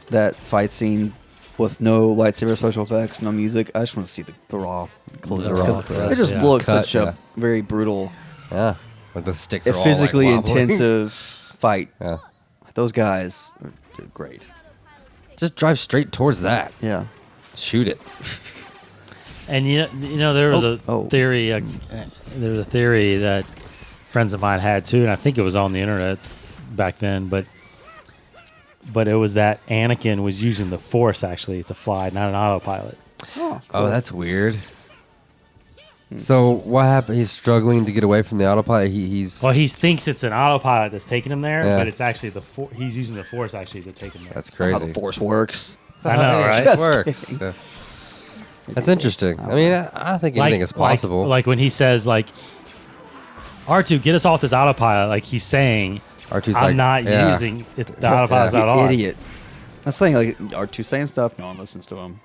that fight scene with no lightsaber special effects, no music. I just want to see the raw close ups raw, because yeah. it just Yeah. looks Cut, such yeah. a very brutal, Yeah. Like the sticks a are all physically like wobbling. intensive fight. Yeah. Those guys are great. Just drive straight towards that. Yeah. Shoot it. And you know, there was a Oh. theory. There was a theory that friends of mine had too, and I think it was on the internet back then. But it was that Anakin was using the Force actually to fly, not an autopilot. Oh, Oh, that's weird. So what happened? He's struggling to get away from the autopilot. He's Well, he thinks it's an autopilot that's taking him there, Yeah. but it's actually he's using the Force actually to take him there. that's how crazy. the Force works. I know, right? It Just works. kidding. Yeah. That's interesting. I mean, I think anything is possible. Like when he says like, R2, get us off this autopilot. Like he's saying, R2's I'm like, not yeah. using it. The autopilot's You not on. idiot. That's saying like R2 saying stuff. No one listens to him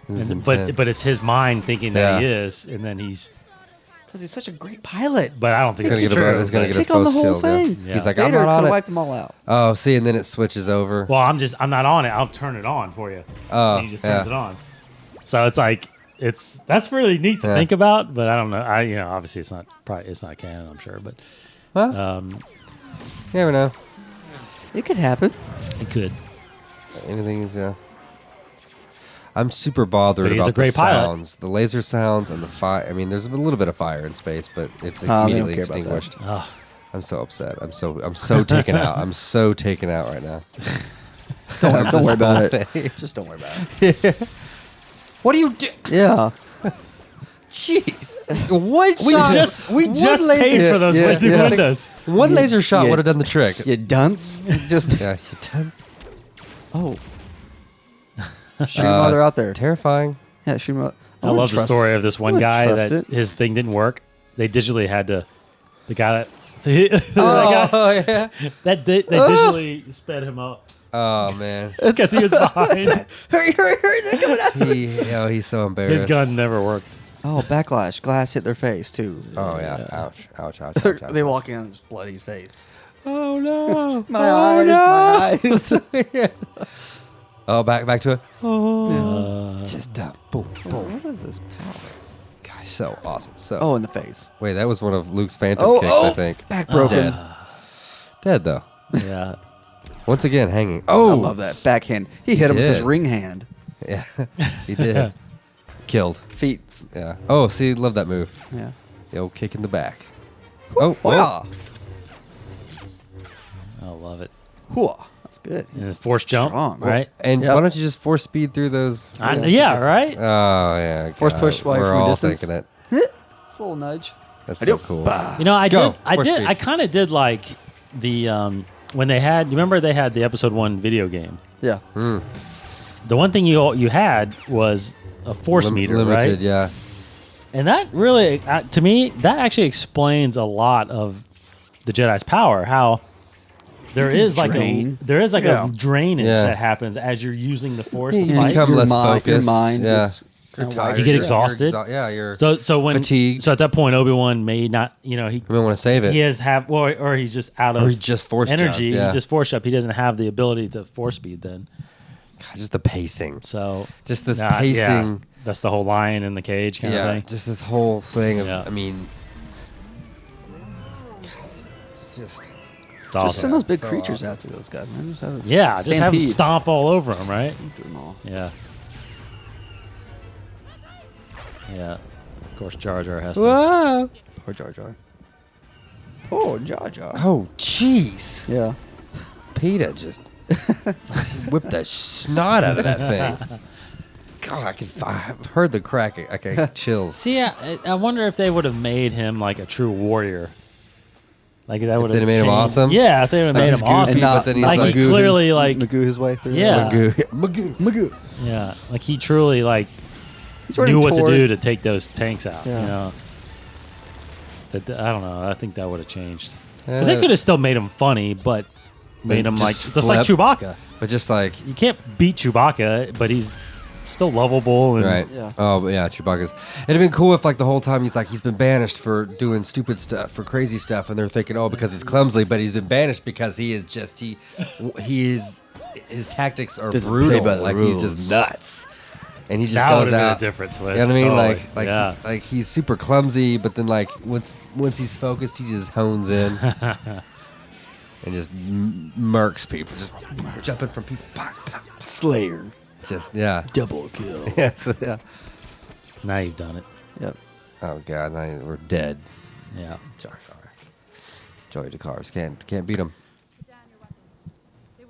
This is But intense. it's his mind thinking that he Yeah. is, and then he's. because he's such a great pilot. But I don't think He's it's gonna get true. a, he's gonna but- get Take his on the post whole killed. Yeah. thing. Yeah. He's like, Vader I'm not could on have it. wiped them all out. Oh, see, and then it switches over. Well, I'm not on it. I'll turn it on for you. Oh, And he just turns yeah. it on. So it's like that's really neat to Yeah. think about, but I don't know. Obviously it's not canon, I'm sure, but Huh? You never know. It could happen. it could. Anything is, yeah. I'm super bothered But he's about a great the pilot. sounds, the laser sounds, and the fire. I mean, there's a little bit of fire in space, but it's They don't immediately care about that. extinguished. Oh, I'm so upset. I'm so taken out. I'm so taken out right now. Don't worry about whole it. Just don't worry about it. What do you do? Yeah. Jeez. One we shot. just one paid laser- for those yeah, new yeah. windows. One laser shot Yeah. would have done the trick. You dunce. Just Yeah, he does. oh. Shoot them while they're out there. Terrifying. Yeah, shoot them. I love the story of this one wouldn't guy trust that it. his thing didn't work. They digitally had to. The guy that that yeah. they digitally sped him up Oh man. because he was behind. Hurry, hurry, hurry! They're coming out. He's so embarrassed. His gun never worked. Oh, backlash! Glass hit their face too. Oh yeah. Ouch. Ouch. Ouch. Ouch. ouch. They walk in and just bloody face. Oh no. My eyes, my eyes. Oh, back to it. Yeah. Just boom, boom. What is this power? Gosh, so awesome. So. Oh, in the face. Wait, that was one of Luke's Phantom Oh, kicks, oh, I think. back broken. Dead though. Yeah. Once again, hanging. I Oh, love that backhand. He hit him with his did. ring hand. Yeah, he did. Killed. Feet. Yeah. Oh, see, love that move. Yeah. The old kick in the back. Oh, Wow. I love it. Whoa. That's good. And a force jump, strong. right? And Yep. why don't you just force speed through those? Yeah, right. Oh yeah. Force God, push while We're from a all distance. thinking it. It's a little nudge. That's so cool. You know, I Go. Force did. speed. I kind of did like the when they had. You remember they had the episode 1 video game. Yeah. The one thing you had was a force meter, limited, right? yeah. And that really, to me, that actually explains a lot of the Jedi's power. How there is like drain. a drainage Yeah. that happens as you're using the force to You fight. become less Your focused. mind yeah. gets kinda tired. wired. You get exhausted. You're. So when fatigued. So at that point, Obi-Wan may not. He you may want to save it. he has or he's just out of Or he just force energy. jumps, yeah. He just force up. He doesn't have the ability to force speed then. God, just the pacing. So Just this yeah, pacing. that's the whole lion in the cage kind of Yeah. thing. Just this whole thing of. Yeah. I mean. It's just. It's Just awesome. send those big So creatures awesome. after those guys, man. Just have a Yeah, just have them stampede. stomp all over them, right? Do them all. Yeah. Yeah. Of course, Jar Jar has to. Whoa. Poor Jar Jar. Oh, Jar Jar. Oh, jeez. Yeah. PETA just whipped the snot out of that thing. God, I've heard the crack. Okay, chills. See, I wonder if they would have made him like a true warrior. Like that would they'd have made him changed- awesome? Yeah, if they would have Like made he's him goofy, awesome. but then he's like like he clearly his, like Magoo his way through. Yeah. Magoo. yeah, like he truly like He's running knew what to do towards- to take those tanks out. Yeah. You know, that I don't know. I think that would have changed because they Uh, could have still made him funny, but made him like just just like flip. Chewbacca. But just like, You can't beat Chewbacca, but he's still lovable. And Right. Yeah. Oh, but yeah, Chewbacca's. It'd have been cool if, like, the whole time he's been banished for doing stupid stuff, for crazy stuff, and they're thinking, oh, because he's clumsy, but he's been banished because he is just his tactics are Doesn't brutal. play by the Like he's rules. just nuts, and he just that would goes have been out. a different twist. You know what I mean? Totally. Like yeah. he's super clumsy, but then like once he's focused, he just hones in and just murks people, just jumping from people. Pop, pop. Slayer. Just yeah. Double kill. Yes, yeah. Now you've done it. Yep. Oh god, now we're dead. Yeah. Joey DeCars can't beat him.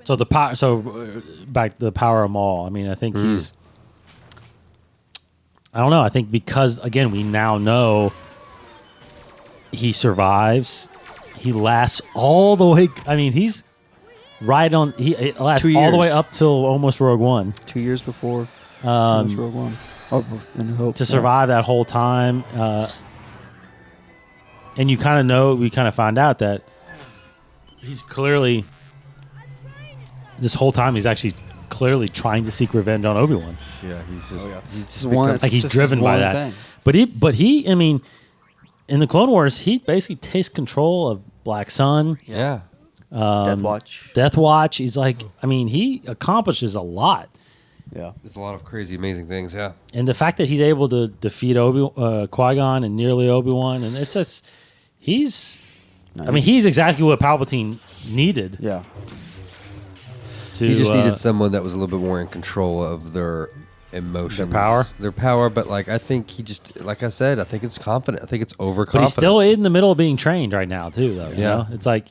So the power. So back the power of Maul. I mean, I think he's. I don't know. I think because again we now know he survives. He lasts all the way. I mean, he's right on. He lasts 2 all the way years. up till almost Rogue One 2 years before Rogue One. Oh, and Hope. to survive that whole time. And you kind of know. We kind of find out that he's clearly. This whole time, he's actually clearly trying to seek revenge on Obi-Wan. Yeah, he's just This is one. Like he's driven by that. But he, I mean, in the Clone Wars, he basically takes control of Black Sun, yeah. Death Watch. Death Watch. He's like, I mean, he accomplishes a lot. Yeah. There's a lot of crazy, amazing things. Yeah. And the fact that he's able to defeat Qui-Gon and nearly Obi-Wan, and it's just, he's, I mean, he's exactly what Palpatine needed. Yeah. He just needed someone that was a little bit more in control of their emotions, their power. But like, I think he just, like I said, I think it's confident. I think it's overconfidence. But he's still in the middle of being trained right now, too. Though, you Yeah. know? It's like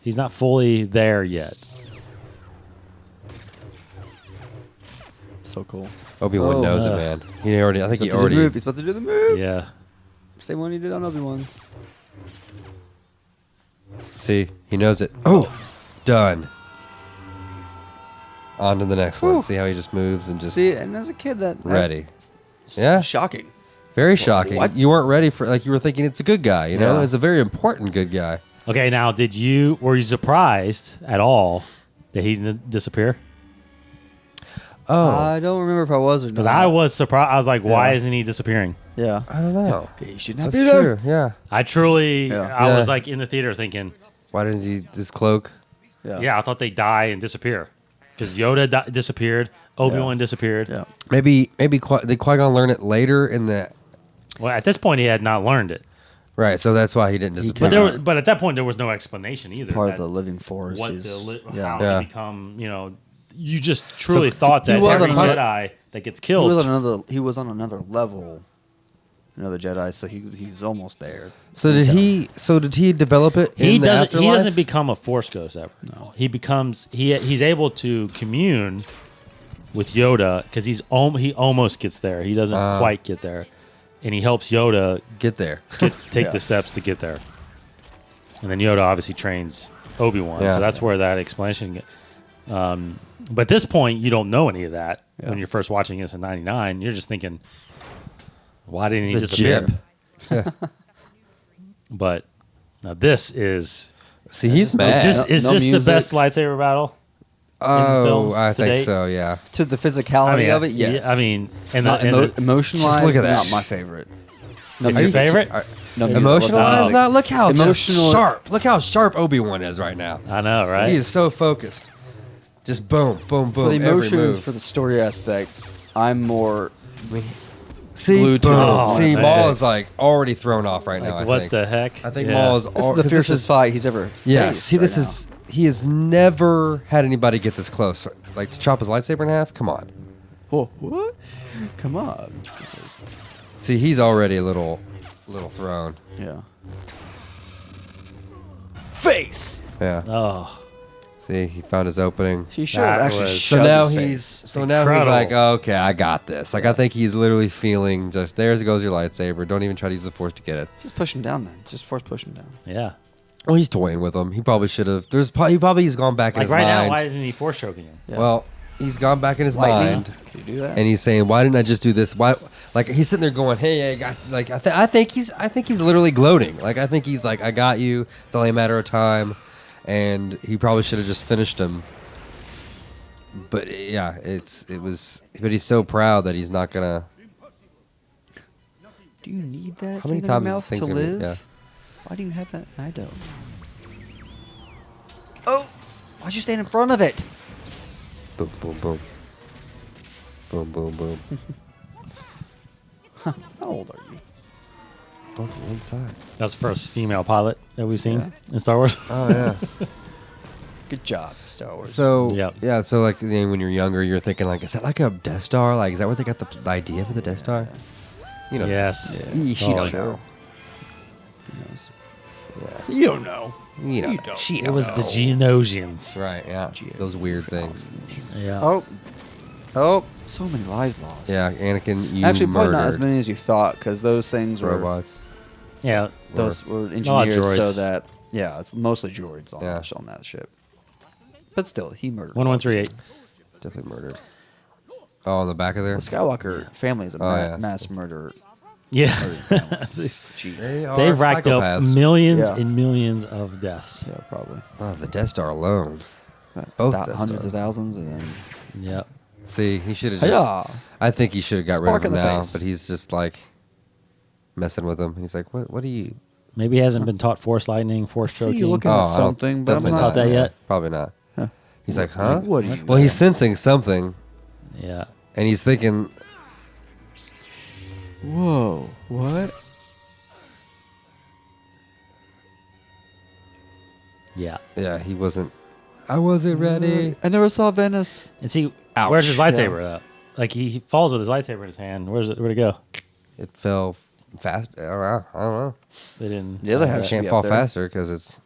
he's not fully there yet. So cool. Obi-Wan knows it, man. He already. I think he already. He's about to do the move. Yeah. Same one he did on Obi-Wan. See, he knows it. Oh, done. On to the next one. Whew. See how he just moves and just See, and as a kid, that ready. that's Yeah. shocking. Very shocking. What? You weren't ready for, like, you were thinking it's a good guy. You know, Yeah. it's a very important good guy. Okay, now were you surprised at all that he didn't disappear? Oh, I don't remember if I was or not. Because I was surprised. I was like, why Yeah. isn't he disappearing? Yeah. I don't know. He should not That's be there. true. Yeah. I truly, Yeah. I was Yeah. like in the theater thinking, Why didn't he this cloak? yeah, I thought they die and disappear. Because Yoda disappeared, Obi-Wan disappeared. Yeah. Maybe did Qui-Gon learn it later in the Well, at this point, he had not learned it. right? So that's why he didn't disappear. But at that point, there was no explanation either. Part of that the living force what is how Yeah. he become, you just truly thought that he was every on another- Jedi that gets he killed. was on another level, another Jedi, so he's almost there. So did he develop it? He in the doesn't. He afterlife? doesn't become a Force ghost ever. No, he becomes. He's able to commune with Yoda because he almost gets there. He doesn't quite get there, and he helps Yoda get there. take Yeah. the steps to get there. And then Yoda obviously trains Obi-Wan, Yeah. so that's where that explanation. But at this point, you don't know any of that when you're first watching this in '99. You're just thinking, why didn't he It's a disappear? jib. But now this is. See, he's mad. Is No this the music. best lightsaber battle? Oh, films I to think date? so. Yeah. To the physicality of it, yes. yeah, I mean, and Not emotion-wise, Just look at that. not my favorite. it's your favorite? No music. Emotional What the eyes? heck? Not look how Emotional- sharp. Look how sharp Obi-Wan is right now. I know, right? He is so focused. Just boom, boom, boom. For the every emotions, move. for the story aspect, I'm more. See, glued to boom. it. See, Oh, Maul that's- is like already thrown off right now. Like, I what think. the heck? I think Yeah. Maul is. This is the fiercest fight he's ever. Yes, faced see, this right is. He has never had anybody get this close. Like to chop his lightsaber in half. Come on. now. Oh, what? Come on. See, he's already a little thrown. Yeah. Face. Yeah. Oh, See, he found his opening. She should That actually was- So shove now his he's face. so now he's Incredible. like, okay, I got this. Like I think he's literally feeling just there goes your lightsaber. Don't even try to use the force to get it. Just push him down then. Just force push him down. yeah. Well, he's toying with him. He probably should have. He probably has gone back in Like his right mind. now, why isn't he force choking him? Yeah. Well, he's gone back in his Lightning. mind, Can you do that? and he's saying, "Why didn't I just do this? Why?" Like he's sitting there going, "Hey, I got." Like I think he's literally gloating. Like I think he's like, "I got you. It's only a matter of time," and he probably should have just finished him. But yeah, but he's so proud that he's not gonna. Do you need that? How many thing in your times mouth things to gonna be- live? yeah. Why do you have that? I don't. Oh! Why'd you stand in front of it? Boom, boom, boom. Boom, boom, boom. How old are you? Boom, inside. That was the first female pilot that we've seen Yeah. in Star Wars. Oh yeah. Good job, Star Wars. So Yep. yeah, so like when you're younger, you're thinking like, is that like a Death Star? Like, is that where they got the idea for the Death Star? You know. Yes. She Totally. don't know. You don't know. You know. You don't. She It don't was know. the Geonosians. Right. Yeah. Those weird things. Yeah. Oh, so many lives lost. Yeah. Anakin, you Actually, probably murdered not as many as you thought, because those things were robots. Yeah. those were lot of engineered so droids. that it's mostly droids on, Yeah. on that ship. But still, he murdered. 1138. Definitely murdered. Oh, on the back of there. The Skywalker family is a yeah. mass murderer. Yeah. Gee. They've racked up psychopaths. millions Yeah. and millions of deaths. Yeah, probably. Oh, the Death Star alone. Both Death hundreds Stars. of thousands, and then Yep. See, he should have just. yeah. I think he should have got Spark rid of in him the now, face. but he's just like messing with him. He's like, "What? What are you?" Maybe he hasn't been taught force lightning, force See choking. you looking Oh, at I don't- something, but I'm definitely not taught that yet. Probably not. Huh. He's like, "Huh? What are you? Well, he's sensing something, Yeah. and he's thinking, Whoa! What? Yeah. yeah, he wasn't. I wasn't ready." I never saw Venice. And see, Ouch. where's his lightsaber though? Like he falls with his lightsaber in his hand. Where'd it go? It fell fast. I don't know. They didn't. The other It half can't should be fall up there. faster because it's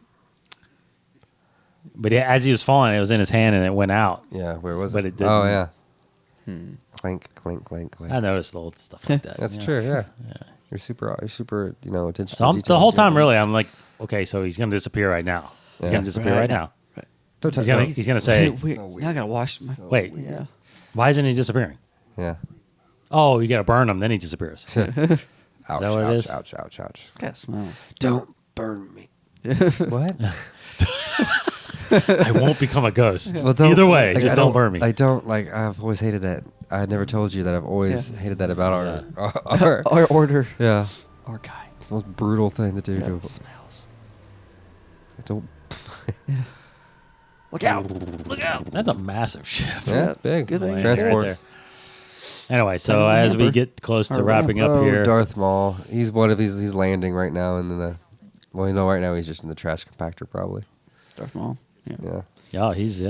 But yeah, as he was falling, it was in his hand and it went out. yeah. Where was it? But it didn't. Oh yeah. Clink, clink, clink, clink. I noticed little stuff like that. That's yeah. true. Yeah. You're super. Attention. So to the details. whole time, really, I'm like, okay, so he's gonna disappear right now. He's Yeah. gonna disappear right now. Don't touch He's gonna say, Now I gotta wash my. wait, Yeah. why isn't he disappearing? Yeah. Oh, you gotta burn him, then he disappears. Ouch, that what it ouch, is? ouch, ouch, ouch. It's got smell. Don't burn me. What? I won't become a ghost. Well, don't- Either way, like, just I don't burn me. I don't like. I've always hated that. I never told you that. I've always hated that about Yeah. our. Our order. Yeah. Our kind. It's the most brutal thing to do. Yeah, to- it smells. Don't. Look out! Look out! That's a massive ship. Yeah, it's big. Good thing you Transport. guys- Anyway, so Turn as the we hamper. get close to Or wrapping up Oh, here, Darth Maul. He's one of these. He's landing right now, and then well, you know, right now he's just in the trash compactor, probably. Darth Maul. Yeah. Yeah, he's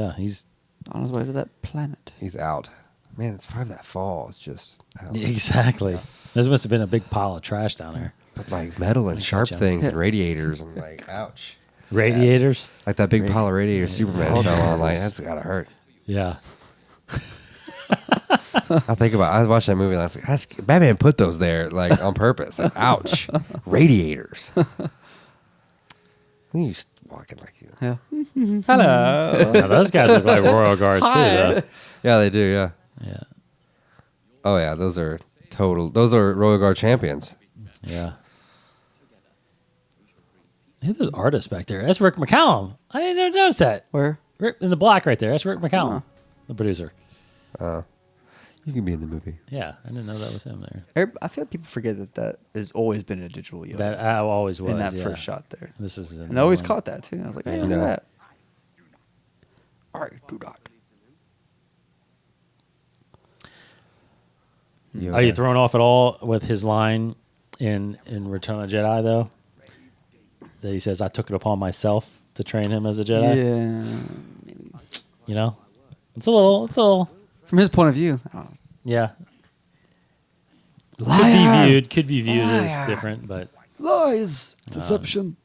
On his way to that planet. he's out. Man, it's from that fall. It's just out. exactly. This must have been a big pile of trash down there. But like metal and sharp gotcha. things and radiators and like, ouch. Radiators. Like that big pile of radiators Superman fell on. Like that's gotta hurt. Yeah. I watched that movie and I was like, that's, Batman put those there like on purpose. Like, ouch. Radiators. We used to walking like you. Yeah. Now, those guys look like Royal Guards too, though. Yeah, they do. Yeah. Yeah. Oh yeah, those are Royal Guard champions. Yeah. Hey, there's artists back there. That's Rick McCallum. I didn't even notice that. Where? Rick in the black right there. That's Rick McCallum, the producer. You can be in the movie. Yeah, I didn't know that was him there. I feel like people forget that has always been a digital Yoda. That I always was in that yeah. first shot there. This is And I always caught that too. I was like, hey, look Yeah. at that. All right, do not. Are you thrown off at all with his line in Return of the Jedi though? That he says, "I took it upon myself to train him as a Jedi." Yeah. You know, it's a little. From his point of view. Yeah. Liar! Could be viewed as different, but Lies. Deception.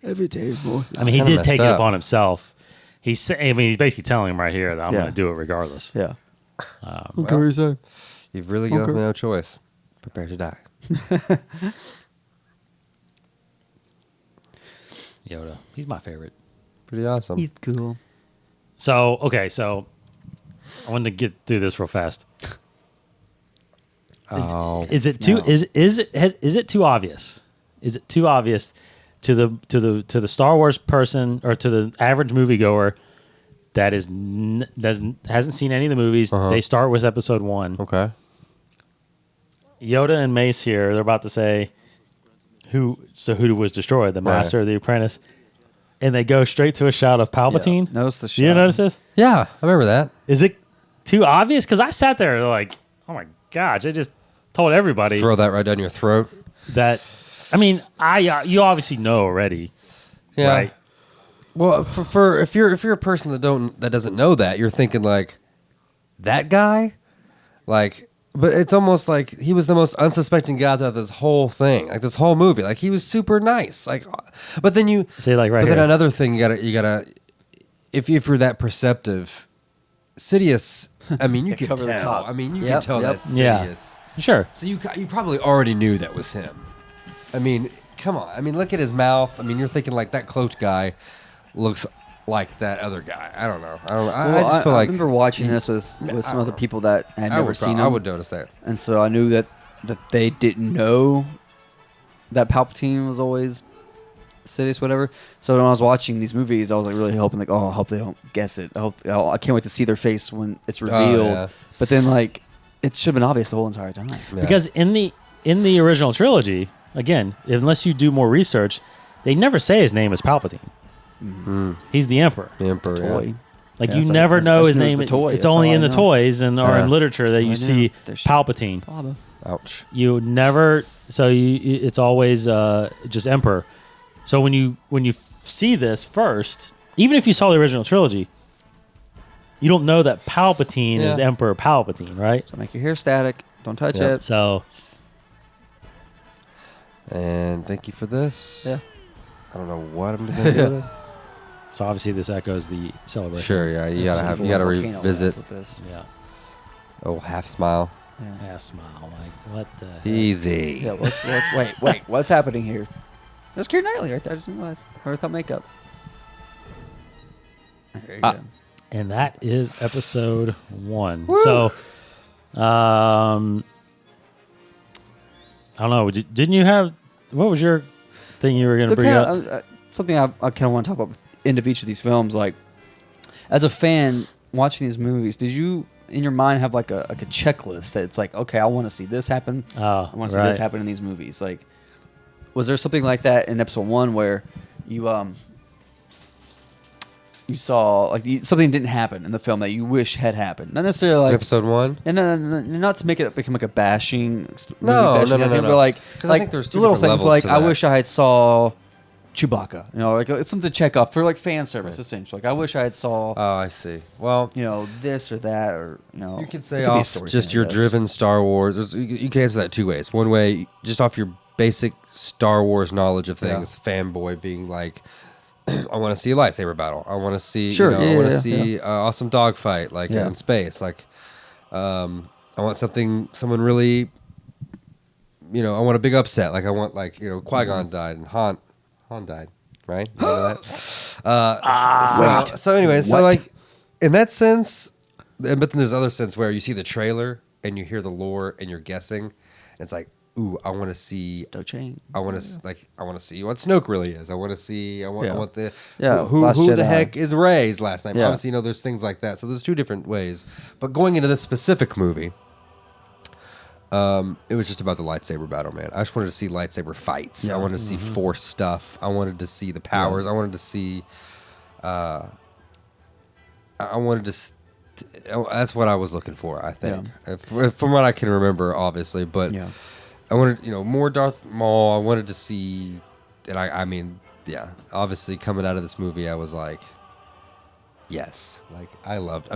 Every day more. I mean, he Kinda did take it messed up. upon himself. He's basically telling him right here that I'm Yeah. going to do it regardless. Yeah. Well, you've really given Okay. me no choice. Prepare to die. Yoda, he's my favorite. Pretty awesome. He's cool. So I wanted to get through this real fast. Oh, Is it too No. is it too obvious? Is it too obvious to the Star Wars person or to the average moviegoer that hasn't seen any of the movies. They start with episode 1. Okay. Yoda and Mace here, they're about to say who was destroyed, the master or the apprentice. And they go straight to a shot of Palpatine. Yeah. Notice the shot. You notice this? Yeah, I remember that. Is it too obvious? Because I sat there like, oh my gosh, I just told everybody Throw that right down your throat. that. I mean, you obviously know already, Yeah. right? Well, for if you're a person that doesn't know that, you're thinking like that guy, like. But it's almost like he was the most unsuspecting guy throughout this whole thing, like this whole movie. Like he was super nice. Like, but then you say like right But here. then another thing you gotta, if you're that perceptive, Sidious. I mean, you could cover tell. the top. I mean, you Yep, could tell yep. that's Yeah. Sidious. Sure. So you probably already knew that was him. I mean, come on. I mean, look at his mouth. I mean, you're thinking like that cloaked guy looks like that other guy. I don't know. I just feel I like remember watching this with some other people that had never seen him. I would notice that. And so I knew that they didn't know that Palpatine was always Sidious, whatever. So when I was watching these movies, I was like really hoping, like, I hope they don't guess it. I can't wait to see their face when it's revealed. yeah. But then, like, it should have been obvious the whole entire time. Yeah. Because in the original trilogy, again, unless you do more research, they never say his name is Palpatine. He's the Emperor. The Emperor. Toy. Yeah. Like Yeah, you it's like- never I know just his knew it was name. the toy. It's That's only all in I the know. toys and or in literature that all you I see know. There's Palpatine. Baba. Ouch. You never. So it's always just Emperor. So when you see this first, even if you saw the original trilogy, you don't know that Palpatine is Yeah. Emperor Palpatine, right? So make your hair static. Don't touch Yep. it. So And thank you for this. Yeah. I don't know what I'm gonna do. with it. so obviously this echoes the celebration. Sure. Yeah. You gotta Volcano revisit. with this. Yeah. Oh, half smile. Yeah. Smile like what the heck? Easy. Yeah, wait, what's happening here? There's Keira Knightley right there. I just realized. Her without makeup. There you go. And that is episode 1. So, I don't know. Didn't you have? What was your thing you were going to bring up? Something I kind of want to talk about at the end of each of these films. Like, as a fan watching these movies, did you in your mind have like a checklist that it's like, okay, I want to see this happen. Oh, I want to see this happen in these movies. Like, was there something like that in episode 1 where you saw like something didn't happen in the film that you wish had happened? Not necessarily like Episode 1. and not to make it become like a bashing. No. But like, 'Cause I think there's two little different things levels like to I that. wish I had saw Chewbacca. You know, like it's something to check off for like fan service essentially. Like I wish I had saw Oh, I see. Well, this or that or you could it say could be a off story just thing, I your guess. driven Star Wars. You can answer that two ways. One way, just off your basic Star Wars knowledge of things, fanboy being like, I want to see a lightsaber battle. I want to see, Sure, I want to see awesome dogfight like Yeah. in space. Like, I want someone really, I want a big upset. Like I want Qui-Gon died and Han died, right? You know that? So anyway, so What? like in that sense, but then there's other sense where you see the trailer and you hear the lore and you're guessing. And it's like, ooh, I want to see. Do-Chang. I want to see what Snoke really is. I want to see. I want the who Last the Jedi. heck is Rey's last name. Yeah. Obviously, there's things like that. So there's two different ways. But going into this specific movie, it was just about the lightsaber battle, man. I just wanted to see lightsaber fights. Yeah. I wanted to see Force stuff. I wanted to see the powers. I wanted to see. I wanted to. That's what I was looking for. I think, from what I can remember, obviously, but. Yeah. I wanted, more Darth Maul. I wanted to see, and I mean, obviously coming out of this movie, I was like, yes, like I loved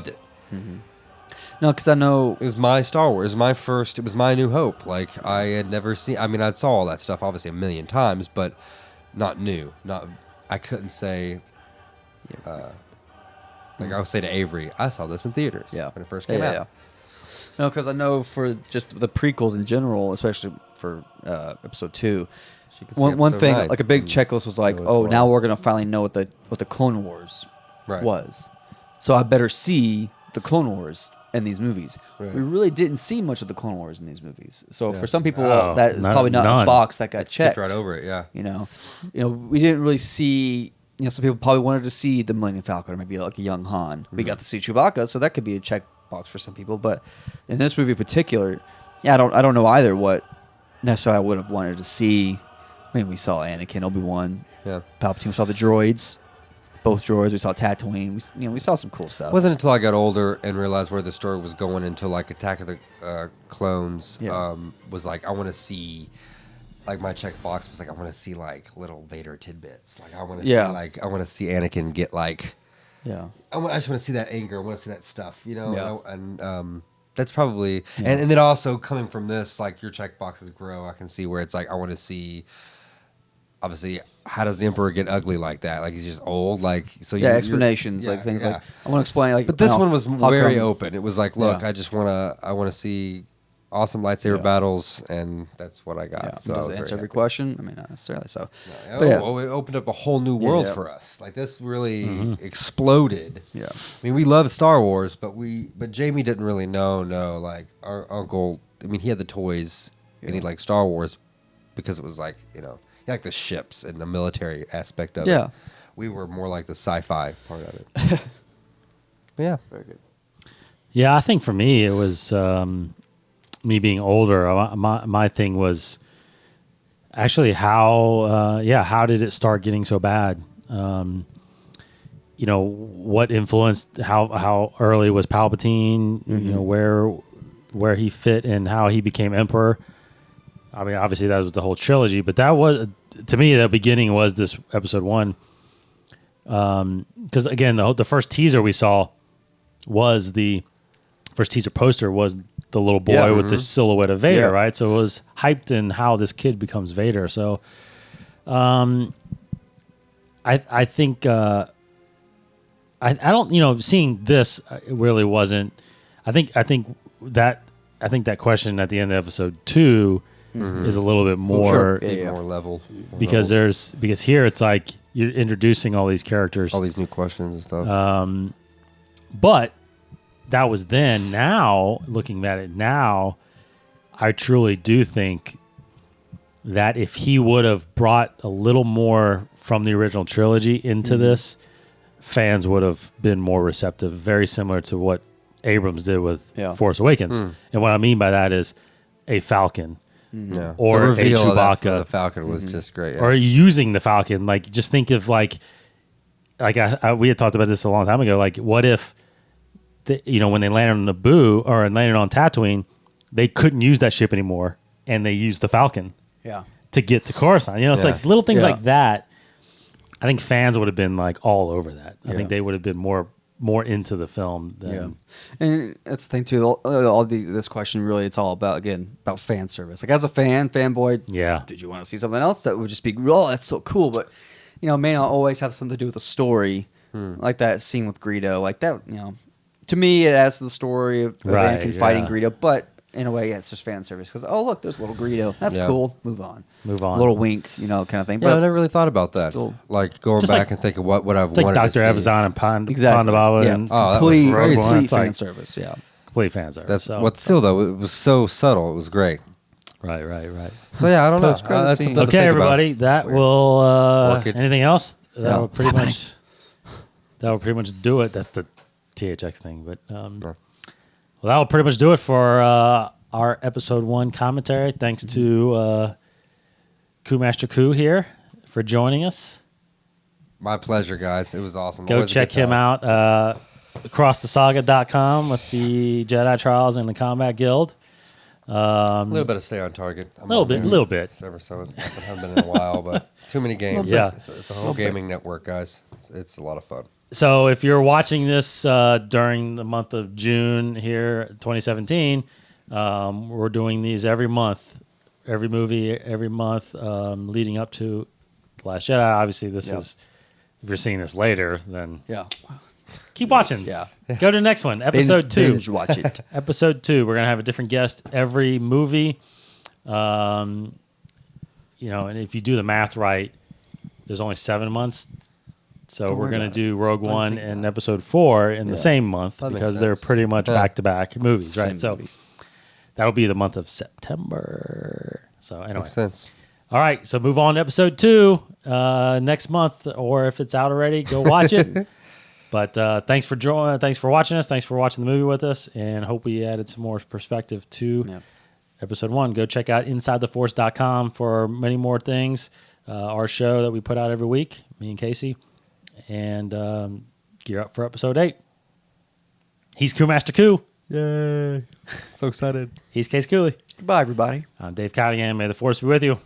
it. No, because I know It was my Star Wars. It was my New Hope. Like I had never seen. I mean, I'd saw all that stuff obviously a million times, but not new. I couldn't say. Like I would say to Avery, I saw this in theaters when it first came out. Yeah. No, because I know for just the prequels in general, especially for episode 2, She could see one episode thing 9. like a big checklist was like, It was oh, wild. now we're gonna finally know what the Clone Wars Right. was. So I better see the Clone Wars in these movies. Right. We really didn't see much of the Clone Wars in these movies. So Yeah. for some people, Oh, that is none- probably not none. a box that got Skipped checked. right over it. Yeah. We didn't really see some people probably wanted to see the Millennium Falcon or maybe like a young Han. We got to see Chewbacca, so that could be a checkbox for some people. But in this movie in particular, I don't know either what necessarily I would have wanted to see. I mean, we saw Anakin, Obi-Wan, Palpatine. We saw the droids, both droids. We saw Tatooine. We saw some cool stuff. It wasn't until I got older and realized where the story was going until like Attack of the Clones was like, I want to see, like my checkbox was like, I want to see like little Vader tidbits. Like I want to see I want to see Anakin get like, I just want to see that anger. I want to see that stuff, and that's probably, and then also coming from this, like your checkboxes grow. I can see where it's like, I want to see, obviously, how does the Emperor get ugly like that? Like he's just old, like so. Explanations, like things like I want to explain. Like, but this one was very open. It was like, look, I want to see awesome lightsaber battles, and that's what I got. Yeah. So does it answer every question? I mean, not necessarily. So, but it opened up a whole new world for us. Like this really exploded. Yeah, I mean, we love Star Wars, but Jamie didn't really know. Like our uncle, I mean, he had the toys, and he liked Star Wars because it was like he liked the ships and the military aspect of it. Yeah, we were more like the sci-fi part of it. But yeah, very good. Yeah, I think for me it was. Me being older, my thing was actually how did it start getting so bad? What influenced how early was Palpatine? Where he fit and how he became Emperor. I mean, obviously that was the whole trilogy, but that was to me the beginning was this Episode 1. Because again, the first teaser we saw was the first teaser poster was the little boy with the silhouette of Vader, right? So it was hyped in how this kid becomes Vader. So, I think I don't seeing this really wasn't. I think that question at the end of Episode 2 is a little bit more more level because here it's like you're introducing all these characters, all these new questions and stuff. But that was then. Now, looking at it now, I truly do think that if he would have brought a little more from the original trilogy into this, fans would have been more receptive, very similar to what Abrams did with Force Awakens. And what I mean by that is a Falcon or a Chewbacca. The Falcon was just great. Or using the Falcon. Like, just think of like we had talked about this a long time ago. Like, what if when they landed on Naboo or landed on Tatooine, they couldn't use that ship anymore, and they used the Falcon to get to Coruscant. It's like little things like that. I think fans would have been like all over that. I think they would have been more into the film than. And that's the thing too. This question really, it's all about fan service. Like as a fanboy, did you want to see something else that would just be, oh, that's so cool, but may not always have something to do with the story, like that scene with Greedo, like that. To me, it adds to the story of Anakin fighting Greedo, but in a way, it's just fan service because look, there's a little Greedo. That's cool. Move on. A little wink, kind of thing. But I never really thought about that. Like going back and thinking what I've wanted like Dr. to see. Evazan and Ponda Baba and complete fan service. Yeah, complete fan service. That's still though. It was so subtle. It was great. Right. So yeah, I don't know. Okay, everybody. That will. Anything else? That will pretty much. That will pretty much do it. That's the THX thing, but well, that will pretty much do it for our Episode 1 commentary. Thanks to Master Coup here for joining us. My pleasure, guys. It was awesome. Go check him out. Acrossthesaga.com with the Jedi Trials and the Combat Guild. A little bit of stay on target. A little bit. Ever so. I haven't been in a while, but too many games. Yeah. It's a whole gaming network, guys. It's a lot of fun. So if you're watching this during the month of June here, 2017, we're doing these every month, every movie, every month leading up to The Last Jedi. Obviously, this is, if you're seeing this later, then keep watching. Yeah. Go to the next one, Episode 2. Binge watch it. Episode 2. We're going to have a different guest every movie. And if you do the math right, there's only 7 months. So we're going to do Rogue One and Episode 4 in the same month because they're pretty much back-to-back movies, right? So that'll be the month of September. So anyway. Makes sense. All right, so move on to Episode 2. next month, or if it's out already, go watch it. But thanks for watching us. Thanks for watching the movie with us, and hope we added some more perspective to episode 1. Go check out InsideTheForce.com for many more things. Our show that we put out every week, me and Casey, and gear up for episode 8. He's Crewmaster Koo. Yay! So excited. He's Case Cooley. Goodbye, everybody. I'm Dave Cottingham. May the Force be with you.